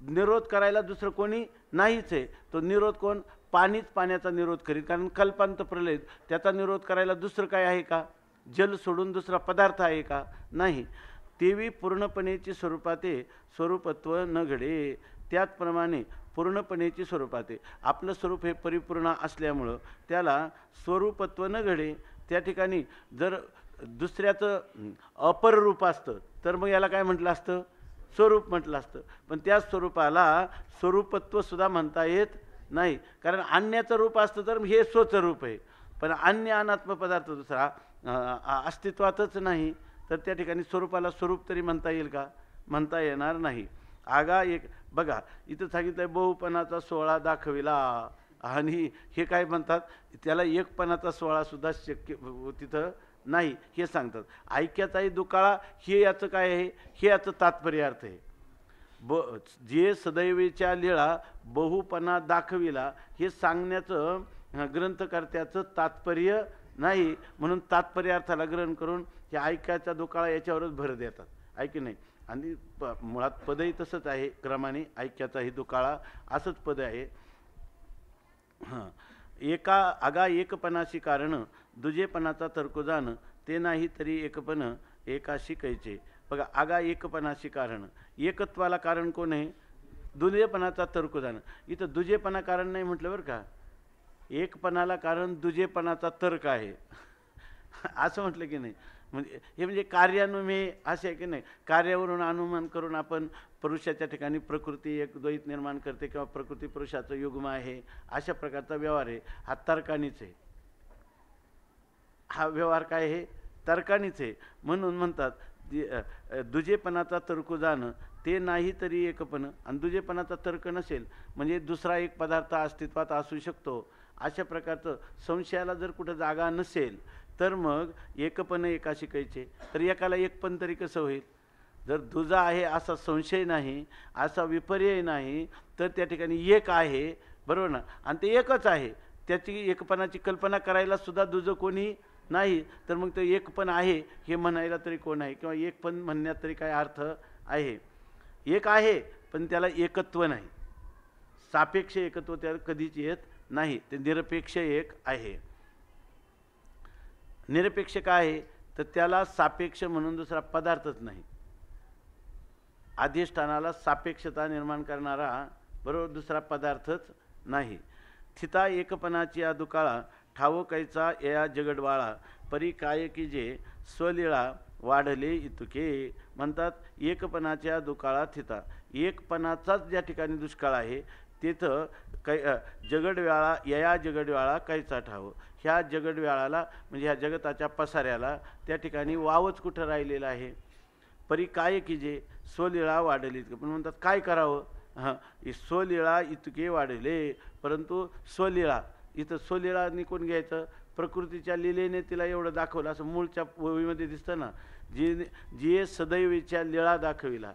निरोध करायला दुसरं कोणी नाहीच आहे. तो निरोध कोण? पाणीच पाण्याचा निरोध करील. कारण कल्पांत प्रलय, त्याचा निरोध करायला दुसरं काय आहे का? जल सोडून दुसरा पदार्थ आहे का? नाही. तेवी पूर्णपणेची स्वरूपाते स्वरूपत्व न घडे. त्याचप्रमाणे पूर्णपणेची स्वरूपाते, आपलं स्वरूप हे परिपूर्ण असल्यामुळं त्याला स्वरूपत्व न घडे. त्या ठिकाणी जर दुसऱ्याचं अपर रूप असतं तर मग याला काय म्हटलं असतं? स्वरूप म्हटलं असतं. पण त्या स्वरूपाला स्वरूपत्व सुद्धा म्हणता येत नाही, कारण अन्याचं रूप असतं तर हे स्वचं रूप आहे. पण अन्य अनात्म पदार्थ दुसरा अस्तित्वातच नाही, तर त्या ठिकाणी स्वरूपाला स्वरूप तरी म्हणता येईल का? म्हणता येणार नाही. आगा एक बघा, इथं सांगितलं आहे बहुपणाचा सोहळा दाखविला, आणि हे काय म्हणतात, त्याला एकपणाचा सोहळासुद्धा शक्य तिथं नाही हे सांगतात. ऐक्याचाही दुकाळा हे याचं काय आहे? हे याचं तात्पर्य अर्थ आहे. जे सदैवेच्या लीळा बहुपणा दाखविला हे सांगण्याचं ग्रंथकर्त्याचं तात्पर्य नाही, म्हणून तात्पर्य अर्थाला ग्रहण करून हे ऐक्याचा दुकाळा याच्यावरच भर देतात, आहे की नाही. आणि मुळात पदही तसंच आहे, क्रमाने ऐक्याचाही दुकाळा असंच पद आहे. एका आगा एकपणाशी कारण दुजेपणाचा तर्क जाण, ते नाही तरी एकपण एकाशी कैचे. बघा, आगा एकपणाशी कारण, एकत्वाला कारण कोण आहे? दुजेपणाचा तर्क जाण. इथं दुजेपणा कारण नाही म्हटलं बरं का, एकपणाला कारण दुजेपणाचा तर्क आहे असं म्हटलं की नाही. म्हणजे हे म्हणजे कार्यानुमेय असे आहे की नाही, कार्यावरून अनुमान करून आपण पुरुषाच्या ठिकाणी प्रकृती एक द्वैत निर्माण करते किंवा प्रकृती पुरुषाचं युग्म आहे, अशा प्रकारचा व्यवहार आहे, हा तर्कानीच आहे. हा व्यवहार काय आहे? तर्कानेच आहे. म्हणून म्हणतात दुजेपणाचा तर्क जाणं ते नाही तरी एकपण, आणि दुजेपणाचा तर्क नसेल म्हणजे दुसरा एक पदार्थ अस्तित्वात असू शकतो. अशा प्रकारचं संशयाला जर कुठं जागा नसेल तर मग एकपण एका शिकायचे, तर एकाला एकपण तरी कसं होईल? जर दुजा आहे असा संशय नाही, असा विपर्यय नाही, तर त्या ठिकाणी एक आहे, बरोबर ना, आणि ते एकच आहे. त्याची एकपणाची कल्पना करायला सुद्धा दुजं कोणी नाही, तर मग ते एकपण आहे हे म्हणायला तरी कोण आहे? किंवा एकपण म्हणण्यात तरी काय अर्थ आहे? एक आहे पण त्याला एकत्व नाही, सापेक्ष एकत्व त्याला कधीच येत नाही. ते निरपेक्ष एक आहे. निरपेक्ष काय आहे? तर त्याला सापेक्ष म्हणून दुसरा पदार्थच नाही. अधिष्ठानाला सापेक्षता निर्माण करणारा बरोबर दुसरा पदार्थच नाही. थिता एकपणाची या दुकाळा ठावो कैचा या जगडवाळा, परी काय की जे स्वलीळा वाढले इतुके. म्हणतात एकपणाच्या दुकाळा थिता, एकपणाचाच ज्या ठिकाणी दुष्काळ आहे तिथं जगडव्याळा या जगडव्याळा कैचा ठाव. ह्या जगडव्याळाला म्हणजे ह्या जगताच्या पसाऱ्याला त्या ठिकाणी वावच कुठं राहिलेलं आहे? परी काय की जे स्वलीळा वाढली इतके. पण म्हणतात काय करावं? स्वलीळा इतके वाढले, परंतु स्वलीळा इथं स्वलीळा निघून घ्यायचं. प्रकृतीच्या लीलेने तिला एवढं दाखवलं असं मूळच्या ओवीमध्ये दिसतं ना, जी सदैवीच्या लीळा दाखविला,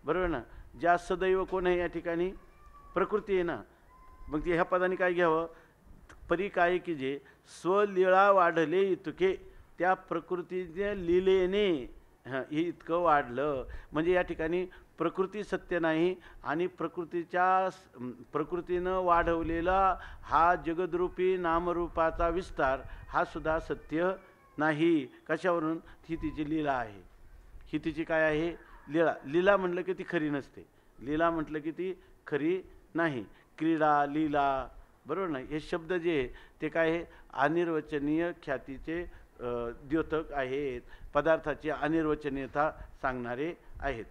बरोबर ना. ज्या सदैव कोण आहे या ठिकाणी? प्रकृती आहे ना. मग ती ह्या पदाने काय घ्यावं? परी काय की जे स्वलीळा वाढले इतके, त्या प्रकृतीच्या लीलेने हे इतकं वाढलं. म्हणजे या ठिकाणी प्रकृती सत्य नाही आणि प्रकृतीनं वाढवलेला हा जगदरूपी नामरूपाचा विस्तार हा सुद्धा सत्य नाही. कशावरून? ही तिची लीला आहे. ही तिची काय आहे? लीला. लीला म्हटलं की ती खरी नसते, लीला म्हटलं की ती खरी नाही. क्रीडा, लीला, बरोबर ना, हे शब्द जे ते काय आहे? अनिर्वचनीय ख्यातीचे द्योतक आहेत, पदार्थाची अनिर्वचनीयता सांगणारे आहेत.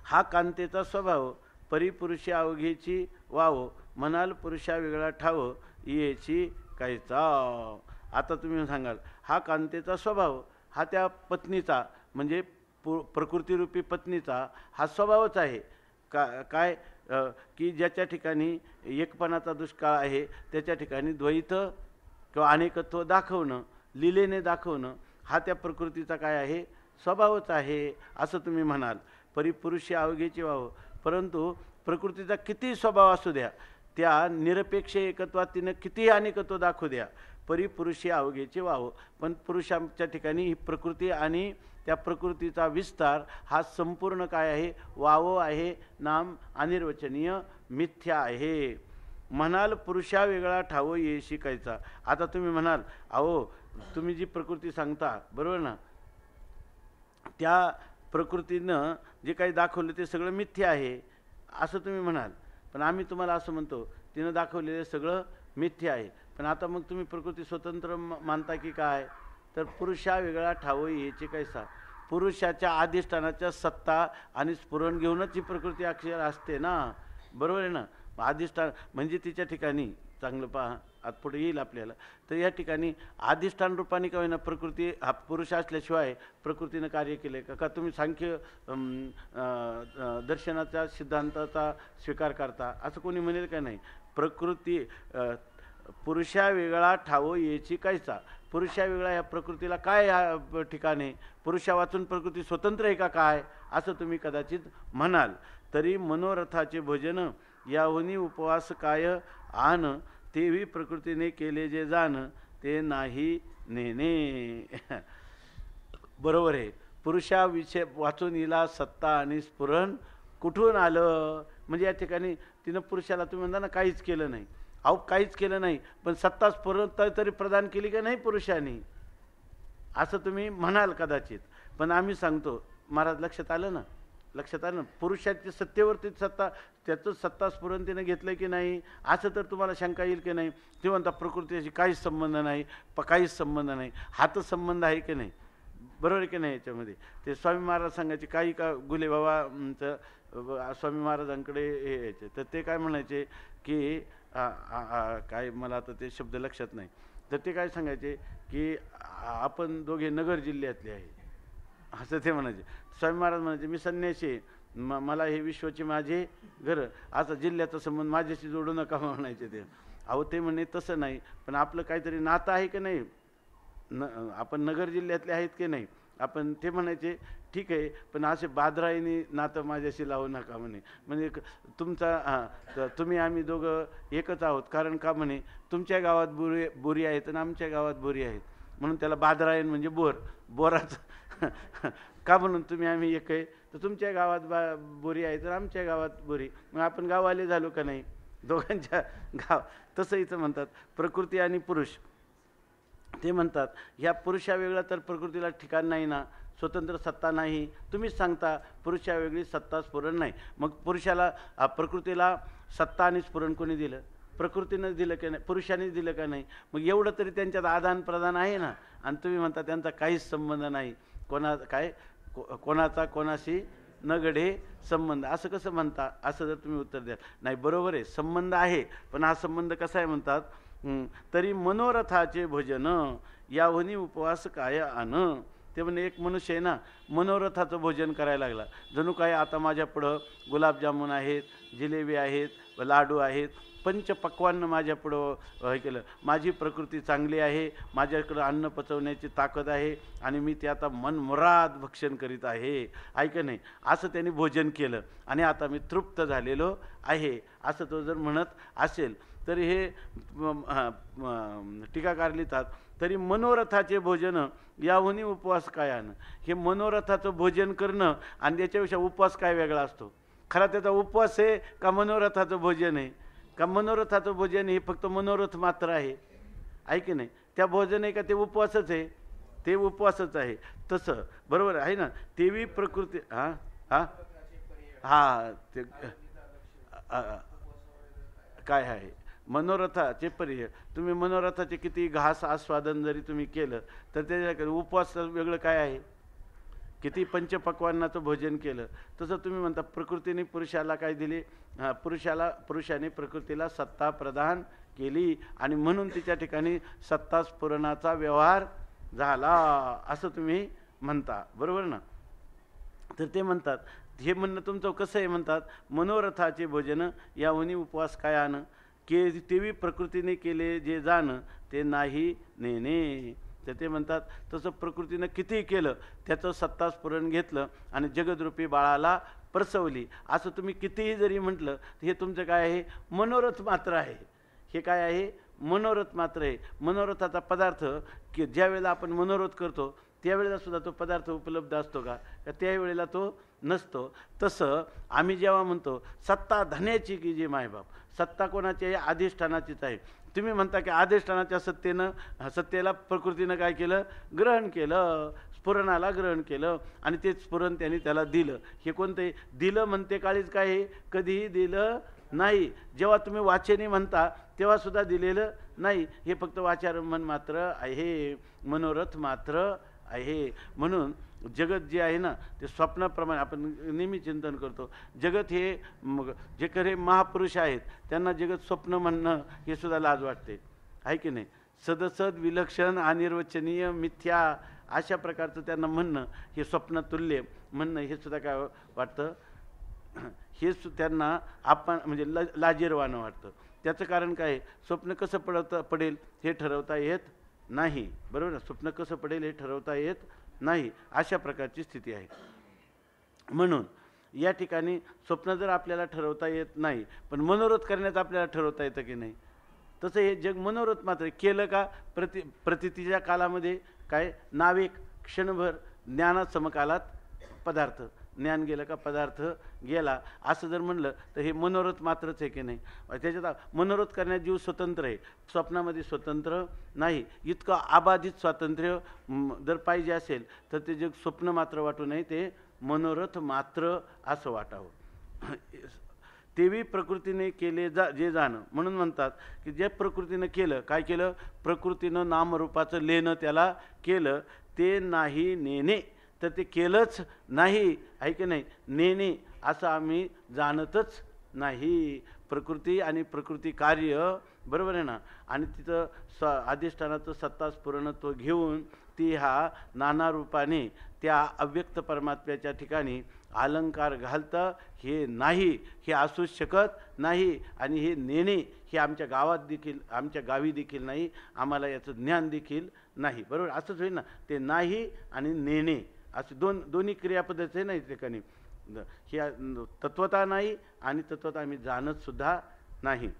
हा कांतेचा स्वभाव परिपुरुषी अवघेची वाव, म्हणाल पुरुषा वेगळा ठाव येची कायचा. आता तुम्ही सांगाल हा कांतेचा स्वभाव, हा त्या पत्नीचा म्हणजे प्रकृतीरूपी पत्नीचा हा स्वभावच आहे. काय की ज्याच्या ठिकाणी एकपणाचा दुष्काळ आहे त्याच्या ठिकाणी द्वैत किंवा अनेकत्व दाखवणं, लीलेने दाखवणं हा त्या प्रकृतीचा काय आहे? स्वभावच आहे असं तुम्ही म्हणाल. परिपुरुषी अवघेची वाव, परंतु प्रकृतीचा किती स्वभाव असू द्या, त्या निरपेक्ष एकत्वात तिनं कितीही अनेकत्व दाखवू द्या, परिपुरुषी अवघेची वाव, पण पुरुषांच्या ठिकाणी ही प्रकृती आणि त्या प्रकृतीचा विस्तार हा संपूर्ण काय आहे? वाव आहे, नाम अनिर्वचनीय मिथ्या आहे. म्हणाल पुरुषा वेगळा ठाव ये शिकायचा. आता तुम्ही म्हणाल अहो तुम्ही जी प्रकृती सांगता, बरोबर ना, त्या प्रकृतीनं जे काही दाखवलं ते सगळं मिथ्या आहे असं तुम्ही म्हणाल. पण आम्ही तुम्हाला असं म्हणतो तिनं दाखवलेलं सगळं मिथ्या आहे. पण आता मग तुम्ही प्रकृती स्वतंत्र मानता की काय? तर पुरुषा वेगळा ठाव याचे कैसा. पुरुषाच्या अधिष्ठानाच्या सत्ता आणि स्फुरण घेऊनच ही प्रकृती अक्षर असते ना, बरोबर आहे ना. अधिष्ठान म्हणजे तिच्या ठिकाणी चांगलं पहा, आत पुढे येईल आपल्याला. तर या ठिकाणी अधिष्ठान रूपाने का होईना प्रकृती हा पुरुष असल्याशिवाय प्रकृतीनं कार्य केले का? का तुम्ही सांख्य दर्शनाच्या सिद्धांताचा स्वीकार करता असं कोणी म्हणेल का? नाही. प्रकृती पुरुषा वेगळा ठाव याची कायचा. पुरुषा वेगळा या प्रकृतीला काय या ठिकाणी? पुरुषा वाचून प्रकृती स्वतंत्र आहे का काय असं तुम्ही कदाचित म्हणाल. तरी मनोरथाचे भोजन याहुनी उपवास काय आन, तेही प्रकृतीने केले जे जाण ते नाही नेणे. बरोबर आहे. पुरुषा विषय वाचून हिला सत्ता आणि स्फुरण कुठून आलं? म्हणजे या ठिकाणी तिनं पुरुषाला तुम्ही म्हणता ना काहीच केलं नाही. अहो काहीच केलं नाही, पण सत्ता स्फुरण तरी प्रदान केली का नाही पुरुषांनी असं तुम्ही म्हणाल कदाचित. पण आम्ही सांगतो महाराज, लक्षात आलं ना, लक्षात आलं ना, पुरुषाची सत्तेवरती सत्ता, त्याचं सत्ता स्फुरण तिनं घेतलं की नाही असं तर तुम्हाला शंका येईल की नाही. ते म्हणता प्रकृतीशी काहीच संबंध नाही, काहीच संबंध नाही. हाच संबंध आहे की नाही, बरोबर आहे की नाही. याच्यामध्ये ते स्वामी महाराज सांगायचे काही का गुले बाबांचं स्वामी महाराजांकडे हे यायचे, तर ते काय म्हणायचे की काय मला आता ते शब्द लक्षात नाही, तर ते काय सांगायचे की आपण दोघे नगर जिल्ह्यातले आहे, असं ते म्हणायचे. स्वामी महाराज म्हणायचे मी संन्यासी आहे, मला हे विश्वाचे माझे घर, आता जिल्ह्याचा संबंध माझ्याशी जोडू नका म्हणायचे ते. अहो ते म्हणे तसं नाही, पण आपलं काहीतरी नातं आहे की नाही, आपण नगर जिल्ह्यातले आहेत की नाही. आपण ते म्हणायचे ठीक आहे, पण असे बादराईने नातं माझ्याशी लावू नका म्हणे. म्हणजे तुमचा तुम्ही आम्ही दोघं एकच आहोत, कारण का म्हणे तुमच्या गावात बोरी आहेत आणि आमच्या गावात बोरी आहेत, म्हणून त्याला बादरायण म्हणजे बोराचं का म्हणून तुम्ही आम्ही एक आहे, तर तुमच्या गावात बोरी आहे तर आमच्या गावात बोरी, मग आपण गाववाले झालो का नाही दोघांच्या गाव. तसं इथं म्हणतात प्रकृती आणि पुरुष. ते म्हणतात ह्या पुरुषा वेगळा तर प्रकृतीला ठिकाण नाही ना, स्वतंत्र सत्ता नाही. तुम्हीच सांगता पुरुषा वेगळी सत्ता स्फुरण नाही. मग पुरुषाला प्रकृतीला सत्ता आणि स्फुरण कोणी दिलं? प्रकृतीनं दिलं की नाही, पुरुषाने दिलं का नाही? मग एवढं तरी त्यांच्यात आदान प्रदान आहे ना. आणि तुम्ही म्हणता त्यांचा काहीच संबंध नाही. कोणाचा कोणाशी न गढे संबंध, असं कसं म्हणता? असं जर तुम्ही उत्तर द्याल, नाही बरोबर आहे संबंध आहे, पण हा संबंध कसा आहे म्हणतात, तरी मनोरथाचे भोजन याहुनी उपवास काय आण. ते म्हणजे एक मनुष्य आहे ना, मनोरथाचं भोजन करायला लागला, जणू काय आता माझ्यापुढं गुलाबजामुन आहेत, जिलेबी आहेत, लाडू आहेत, पंचपक्वान्न माझ्यापुढं हे केलं, माझी प्रकृती चांगली आहे, माझ्याकडं अन्न पचवण्याची ताकद आहे आणि मी ते आता मनमुराद भक्षण करीत आहे, ऐक नाही, असं त्यांनी भोजन केलं आणि आता मी तृप्त झालेलो आहे, असं तो जर म्हणत असेल तर हे टीकाकार लिहितात, तरी मनोरथाचे भोजन याहुनी उपवास काय आण. हे मनोरथाचं भोजन करणं आणि त्याच्यापेक्षा उपवास काय वेगळा असतो? खरा त्याचा उपवास आहे का मनोरथाचं भोजन आहे? का मनोरथाचं भोजन हे फक्त मनोरथ मात्र आहे, ऐक नाही, त्या भोजन आहे का ते उपवासच आहे? ते उपवासच आहे. तसं बरोबर आहे ना, तेवी प्रकृती हां हां हां ते काय आहे मनोरथाचे पर्याय. तुम्ही मनोरथाचे किती घास आस्वादन जरी तुम्ही केलं तर त्याच्या उपवास वेगळं काय आहे? किती पंचपक्वान्नाचं भोजन केलं. तसं तुम्ही म्हणता प्रकृतीने पुरुषाला काय दिले, पुरुषाने प्रकृतीला सत्ता प्रदान केली आणि म्हणून तिच्या ठिकाणी सत्ता स्फुरणाचा व्यवहार झाला, असं तुम्ही म्हणता, बरोबर ना. तर ते म्हणतात, हे म्हणणं तुमचं कसं आहे म्हणतात, मनोरथाचे भोजन याहुनी उपवास काय आण, के तेवी प्रकृतीने केले जे जाण ते नाही नेणे. तर ते म्हणतात तसं प्रकृतीनं कितीही केलं त्याचं सत्ता स्फुरण घेतलं आणि जगदरूपी बाळाला प्रसवली, असं तुम्ही कितीही जरी म्हटलं तर हे तुमचं काय आहे, मनोरथ मात्र आहे. हे काय आहे, मनोरथ मात्र आहे. मनोरथाचा पदार्थ की ज्या वेळेला आपण मनोरथ करतो त्यावेळेला सुद्धा तो पदार्थ उपलब्ध असतो का त्यावेळेला तो नसतो. तसं आम्ही जेव्हा म्हणतो सत्ता धन्याची की जे मायबाप, सत्ता कोणाची आहे, अधिष्ठानाचीच आहे. तुम्ही म्हणता की अधिष्ठानाच्या सत्तेला प्रकृतीनं काय केलं, ग्रहण केलं, स्फुरणाला ग्रहण केलं आणि ते स्फुरण त्यांनी त्याला दिलं. हे कोणते दिलं म्हणते काळीच काय आहे, कधीही दिलं नाही. जेव्हा तुम्ही वाचने म्हणता तेव्हा सुद्धा दिलेलं नाही, हे फक्त वाचारंभन मात्र आहे, मनोरथ मात्र आहे. म्हणून जगत जे आहे ना ते स्वप्नाप्रमाणे आपण नेहमी चिंतन करतो. जगत हे मग जे खरे महापुरुष आहेत त्यांना जगत स्वप्न म्हणणं हे सुद्धा लाज वाटते, आहे की नाही. सदसद विलक्षण अनिर्वचनीय मिथ्या अशा प्रकारचं त्यांना म्हणणं, हे स्वप्नतुल्य म्हणणं हे सुद्धा काय वाटतं, हे त्यांना आपण म्हणजे लाजीरवाणं वाटतं. त्याचं कारण काय, स्वप्न कसं पडेल हे ठरवता येत नाही, बरोबर ना. स्वप्न कसं पडेल हे ठरवता येत नाही, अशा प्रकारची स्थिती आहे. म्हणून या ठिकाणी स्वप्न जर आपल्याला ठरवता येत नाही पण मनोरथ करण्याचं आपल्याला ठरवता येतं की नाही, तसं हे जग मनोरथ मात्र केलं का प्रतीतीच्या कालामध्ये काय नावेक क्षणभर ज्ञानात समकालात पदार्थ, ज्ञान गेलं का पदार्थ गेला, असं जर म्हणलं तर हे मनोरथ मात्रच आहे की नाही. त्याच्यात मनोरथ करण्यात जीव स्वतंत्र आहे, स्वप्नामध्ये स्वतंत्र नाही. इतकं अबाधित स्वातंत्र्य जर पाहिजे असेल तर ते जग स्वप्न मात्र वाटू नये, ते मनोरथ मात्र असं वाटावं. तेवी प्रकृतीने केले जे जाणं, म्हणून म्हणतात की जे प्रकृतीनं केलं, काय केलं, प्रकृतीनं नामरूपाचं लेणं त्याला केलं, ते नाही नेणे. तर ते केलंच नाही, आहे की नाही, नेणे असं आम्ही जाणतच नाही. प्रकृती आणि प्रकृती कार्य, बरोबर आहे ना. आणि तिथं अधिष्ठानाचं सत्ता स्फुरणत्व घेऊन ती हा नाना रूपाने त्या अव्यक्त परमात्म्याच्या ठिकाणी अलंकार घालतं. हे नाही, हे असू शकत नाही. आणि हे नेणे हे आमच्या गावात देखील, आमच्या गावी देखील नाही, आम्हाला याचं ज्ञान देखील नाही. बरोबर असंच होईल ना. ते नाही आणि नेणे असे दोन्ही क्रियापद्धती आहे ना या ठिकाणी. ही तत्वता नाही आणि तत्वता आम्ही जाणत सुद्धा नाही.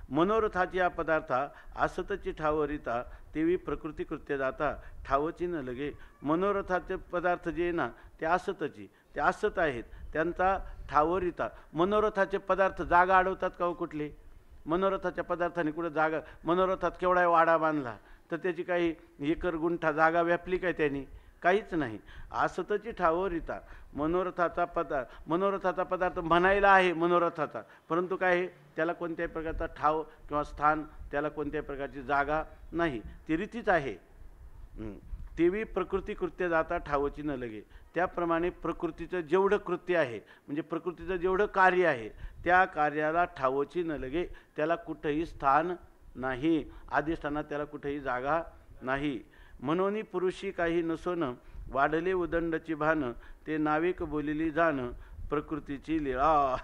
मनोरथाची पदार्था असतची ठावरिता तेवी प्रकृती कृत्य जाता ठावची न लगे. मनोरथाचे पदार्थ जे आहे ना ते असतची, ते असत आहेत, त्यांचा ठावरिता. मनोरथाचे पदार्थ जागा अडवतात का हो कुठले? मनोरथाच्या पदार्थाने कुठं जागा, मनोरथात केवढा वाडा बांधला तर त्याची काही एकर गुंठा जागा व्यापली काय त्यांनी? काहीच नाही. असतची ठावरिता मनोरथाचा पदार्थ म्हणायला आहे मनोरथाचा, परंतु काय आहे त्याला कोणत्याही प्रकारचा ठाव किंवा स्थान, त्याला कोणत्याही प्रकारची जागा नाही, ती रीतीच आहे. तेवी प्रकृती कृत्य जाता ठावची न लगे. त्याप्रमाणे प्रकृतीचं जेवढं कृत्य आहे, म्हणजे प्रकृतीचं जेवढं कार्य आहे, त्या कार्याला ठावची न लगे, त्याला कुठंही स्थान नाही, अधिष्ठानात त्याला कुठेही जागा नाही. म्हणून पुरुषी काही नसोन वाढले उदंडची भान ते नाविक बोलिली जाण प्रकृतीची लीळा.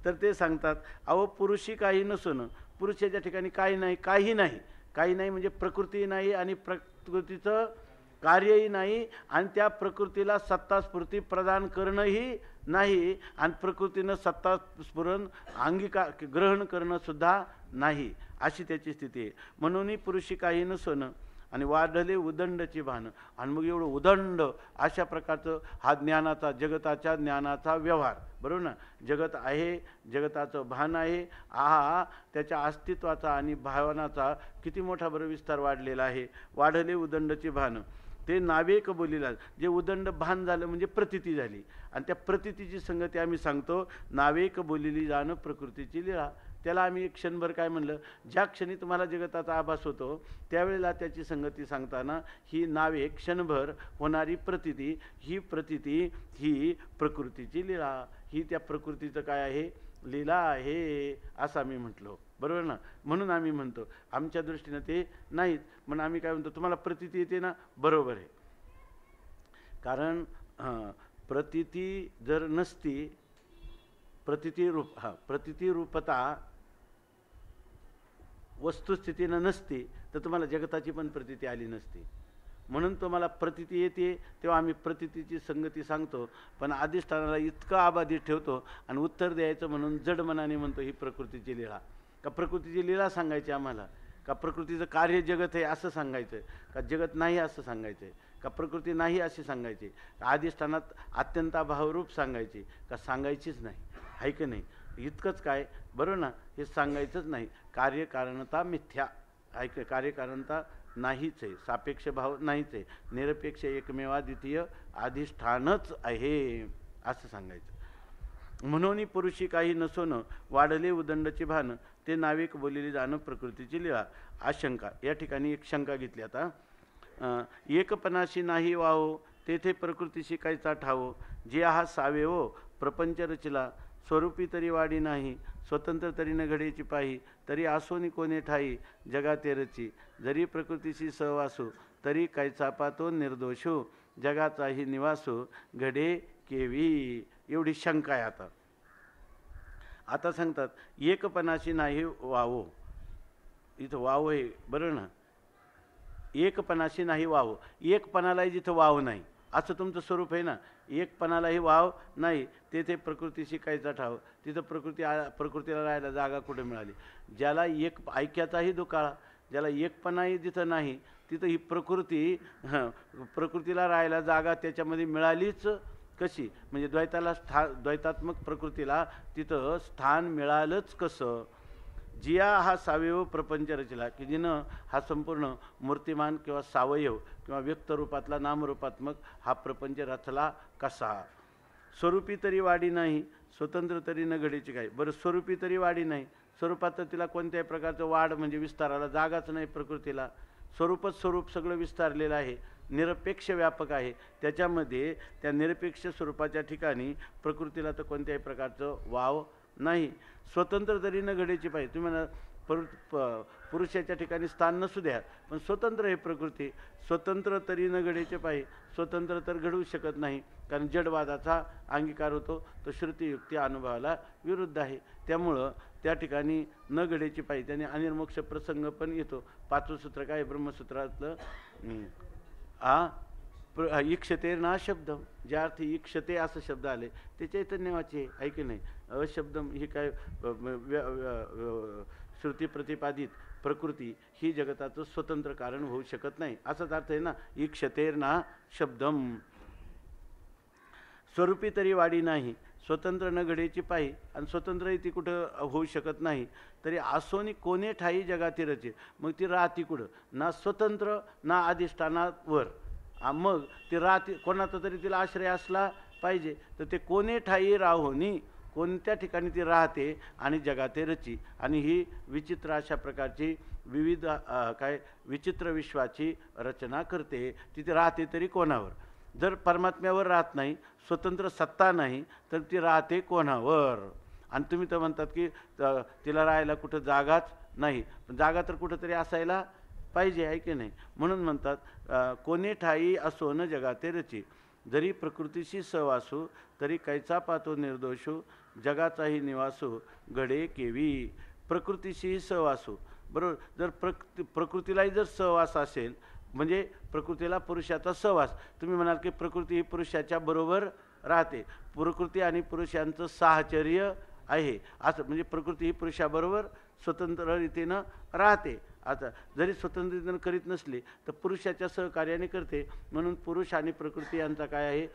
तर ते सांगतात अहो पुरुषी काही नसोन, पुरुषाच्या ठिकाणी काही नाही, काही नाही, काही नाही म्हणजे प्रकृती नाही आणि प्रकृतीचं कार्यही नाही आणि त्या प्रकृतीला सत्तास्फूर्ती प्रदान करणंही नाही आणि प्रकृतीनं सत्तास्फुरण ग्रहण करणं सुद्धा नाही, अशी त्याची स्थिती आहे. म्हणून पुरुषी काही नसोन आणि वाढले उदंडची भान. आणि मग एवढं उदंड अशा प्रकारचं हा ज्ञानाचा, जगताच्या ज्ञानाचा व्यवहार, बरोबर ना. जगत आहे, जगताचं भान आहे, हा त्याच्या अस्तित्वाचा आणि भावनाचा किती मोठा बरं विस्तार वाढलेला आहे. वाढले उदंडची भान ते नावेक बोलीला, जे उदंड भान झालं म्हणजे प्रतीती झाली आणि त्या प्रतीतीची संगती आम्ही सांगतो नावेक बोलिली जाणं प्रकृतीची लीळा. त्याला आम्ही एक क्षणभर काय म्हणलं, ज्या क्षणी तुम्हाला जगताचा आभास होतो त्यावेळेला त्याची संगती सांगताना ही नावे क्षणभर होणारी प्रतीती, ही प्रतीती ही प्रकृतीची लीळा, ही त्या प्रकृतीचं काय आहे, लीला आहे, असं आम्ही म्हटलो, बरोबर ना. म्हणून आम्ही म्हणतो आमच्या दृष्टीनं ते नाहीत, म्हणून आम्ही काय म्हणतो तुम्हाला प्रतीती येते ना, बरोबर आहे. कारण प्रतीती जर नसती, प्रतीती रूपता वस्तुस्थितीनं नसती तर तुम्हाला जगताची पण प्रतीती आली नसती. म्हणून तुम्हाला प्रतीती येते तेव्हा आम्ही प्रतीतीची संगती सांगतो, पण अधिष्ठानाला इतकं आबाधित ठेवतो आणि उत्तर द्यायचं म्हणून जड मनाने म्हणतो ही प्रकृतीची लीळा. का प्रकृतीची लीळा सांगायची आम्हाला? का प्रकृतीचं कार्य जगत आहे असं सांगायचं? का जगत नाही असं सांगायचं? का प्रकृती नाही अशी सांगायची? का अधिष्ठानात अत्यंताभावरूप सांगायची? का सांगायचीच नाही? आहे की नाही? इतकंच काय, बरोबर ना. हे सांगायचंच नाही. कार्यकारणता मिथ्या, ऐक, कार्यकारणता नाहीच आहे, सापेक्ष भाव नाहीच आहे, निरपेक्ष एकमेवाद्वितीय अधिष्ठानच आहे असं सांगायचं. म्हणून पुरुषी काही नसोन वाढले उदंडची भान ते नाविक बोलिली जाणं प्रकृतीची लीळा. आशंका, या ठिकाणी एक शंका घेतली आता. एकपणाशी नाही वाहो तेथे प्रकृतीशी कायचा ठावो, जे हा सावे हो प्रपंच रचिला स्वरूपी तरी वाडी नाही, स्वतंत्र तरी न घडेची पाही, तरी आसोनी कोणे ठाई जगा तेरची, जरी प्रकृतीशी सहवासू तरी कायचा पातो निर्दोषो, जगाचाही निवासो घडे केवी. एवढी शंका आहे आता. आता सांगतात एकपणाशी नाही वावो, इथं वाव आहे बरं ना. एकपणाशी नाही वाव, एकपणालाही जिथं वाव नाही असं तुमचं स्वरूप आहे ना. एकपणालाही वाव नाही, तेथे प्रकृतीशी कायचा ठाव, तिथं प्रकृतीला राहायला जागा कुठे मिळाली? ज्याला एक ऐक्याचाही दुकाळा, ज्याला एकपणाही जिथं नाही तिथं ही प्रकृतीला राहायला जागा त्याच्यामध्ये मिळालीच कशी? म्हणजे द्वैतात्मक प्रकृतीला तिथं स्थान मिळालंच कसं? जिया हा सावयव प्रपंच रचला, की जिनं हा संपूर्ण मूर्तिमान किंवा सावयव किंवा व्यक्तरूपातला नामरूपात्मक हा प्रपंच रचला कसा? स्वरूपी तरी वाडी नाही, स्वतंत्र तरी न घडीची काय. बरं, स्वरूपी तरी वाडी नाही, स्वरूपात तर तिला कोणत्याही प्रकारचं वाढ म्हणजे विस्ताराला जागाच नाही प्रकृतीला. स्वरूपच स्वरूप सगळं विस्तारलेलं आहे, निरपेक्ष व्यापक आहे. त्याच्यामध्ये त्या निरपेक्ष स्वरूपाच्या ठिकाणी प्रकृतीला तर कोणत्याही प्रकारचं वाव नाही. स्वतंत्र तरी न घडेची पाहिजे. तुम्ही म्हणा पुरुषाच्या ठिकाणी स्थान नसू द्या, पण स्वतंत्र हे प्रकृती. स्वतंत्र तरी न घडेचे पाहिजे. स्वतंत्र तर घडवू शकत नाही, कारण जडवादाचा अंगीकार होतो, तो श्रुतियुक्ती अनुभवाला विरुद्ध आहे. त्यामुळं त्या ठिकाणी न घडेची पाहिजे. त्याने अनिर्मोक्ष प्रसंग पण येतो. 5वं सूत्र काय ब्रह्मसूत्रातलं इक्षते ना शब्दम, ज्या अर्थी इक्षते असं शब्द आले ते चैतन्यवाचे आहे की नाही. अशब्दम ही काय श्रुती प्रतिपादित प्रकृती ही जगताचं स्वतंत्र कारण होऊ शकत नाही, असाच अर्थ आहे ना. इक्षतेर ना शब्दम, स्वरूपी तरी वाढी नाही, स्वतंत्र न घडेची पायी, आणि स्वतंत्रही ती कुठं होऊ शकत नाही. तरी आसोनी कोणे ठाई जगाती रचे, मग ती राहती कुठं? ना स्वतंत्र ना अधिष्ठानावर. मग ती राहती कोणाचा तरी तिला आश्रय असला पाहिजे. तर ते कोणे ठाई राहोनी, कोणत्या ठिकाणी ती राहते आणि जगाते रची. आणि ही विचित्र अशा प्रकारची विविध काय विचित्र विश्वाची रचना करते. तिथे राहते तरी कोणावर? जर परमात्म्यावर राहत नाही, स्वतंत्र सत्ता नाही, तर ती राहते कोणावर? आणि तुम्ही तर म्हणतात की तिला राहायला कुठं जागाच नाही, पण जागा तर कुठंतरी असायला पाहिजे, आहे की नाही. म्हणून म्हणतात कोणे ठाई असो न जगाते रची, जरी प्रकृतीशी सहवासू तरी कैचा पातो निर्दोषू, जगाचाही निवासू घडे केवी. प्रकृतीशी सहवासू, बरोबर. जर प्रकृतीलाही जर सहवास असेल, म्हणजे प्रकृतीला पुरुषाचा सहवास. तुम्ही म्हणाल की प्रकृती ही पुरुषाच्या बरोबर राहते, प्रकृती आणि पुरुषांचं साहचर्य आहे असं, म्हणजे प्रकृती ही पुरुषाबरोबर स्वतंत्र रीतीनं राहते. आता जरी स्वतंत्र रीतीनं करीत नसली तर पुरुषाच्या सहकार्याने करते. म्हणून पुरुष आणि प्रकृती यांचा काय आहे?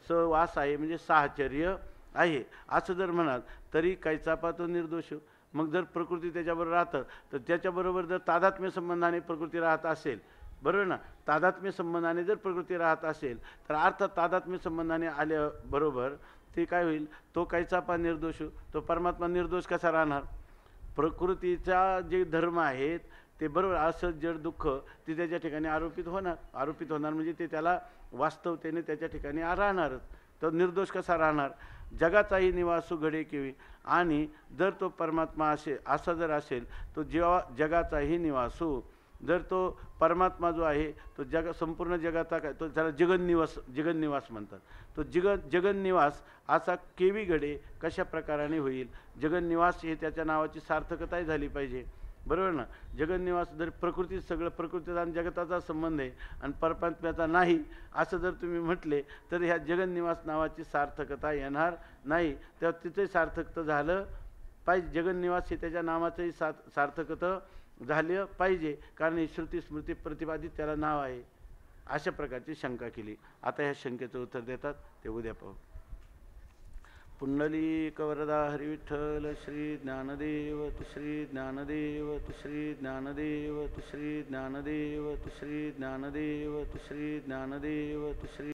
सहवास आहे, म्हणजे साहचर्य आहे. असं जर म्हणाल तरी कैचा पातो निर्दोष. मग जर प्रकृती त्याच्याबरोबर राहतं, तर त्याच्याबरोबर जर तादात्म्य संबंधाने प्रकृती राहत असेल, बरोबर ना, तादात्म्य संबंधाने जर प्रकृती राहत असेल, तर अर्थात तादात्म्य संबंधाने आल्याबरोबर ते काय होईल? तो कैचा पा निर्दोष, तो परमात्मा निर्दोष कसा राहणार? प्रकृतीचा जे धर्म आहेत ते बरोबर असं जड दुःख ते त्याच्या ठिकाणी आरोपित होणार म्हणजे ते त्याला वास्तवतेने त्याच्या ठिकाणी राहणारच. तो निर्दोष कसा राहणार? जगाचाही निवासू घडे केवी. आणि जर तो परमात्मा असा जर असेल, तो जगाचाही निवासू, जर तो परमात्मा जो आहे तो संपूर्ण जगाचा काय, तो त्याला जगन्निवास म्हणतात. तो जगन्निवास असा केवी घडे, कशा प्रकाराने होईल? जगन्निवास हे त्याच्या नावाची सार्थकताही झाली पाहिजे, बरोबर ना. जगन्निवास जर प्रकृतीत सगळं प्रकृतीचा आणि जगताचा संबंध आहे आणि परमात्म्याचा नाही असं जर तुम्ही म्हटले, तर ह्या जगन्निवास नावाची सार्थकता येणार नाही. तेव्हा तिथंही सार्थकता झालं पाहिजे. जगन्निवास हे त्याच्या नावाचंही सार्थकता झालं पाहिजे, कारण ही श्रुती स्मृती प्रतिपादित त्याला नाव आहे. अशा प्रकारची शंका केली. आता ह्या शंकेचं उत्तर देतात ते उद्या पाहू. पुंडलीक वरदा हरिविठ्ठल श्री ज्ञानदेव तु श्री ज्ञानदेव तु श्री ज्ञानदेव तु श्री ज्ञानदेव तु श्री ज्ञानदेव तु श्री ज्ञानदेव तु श्री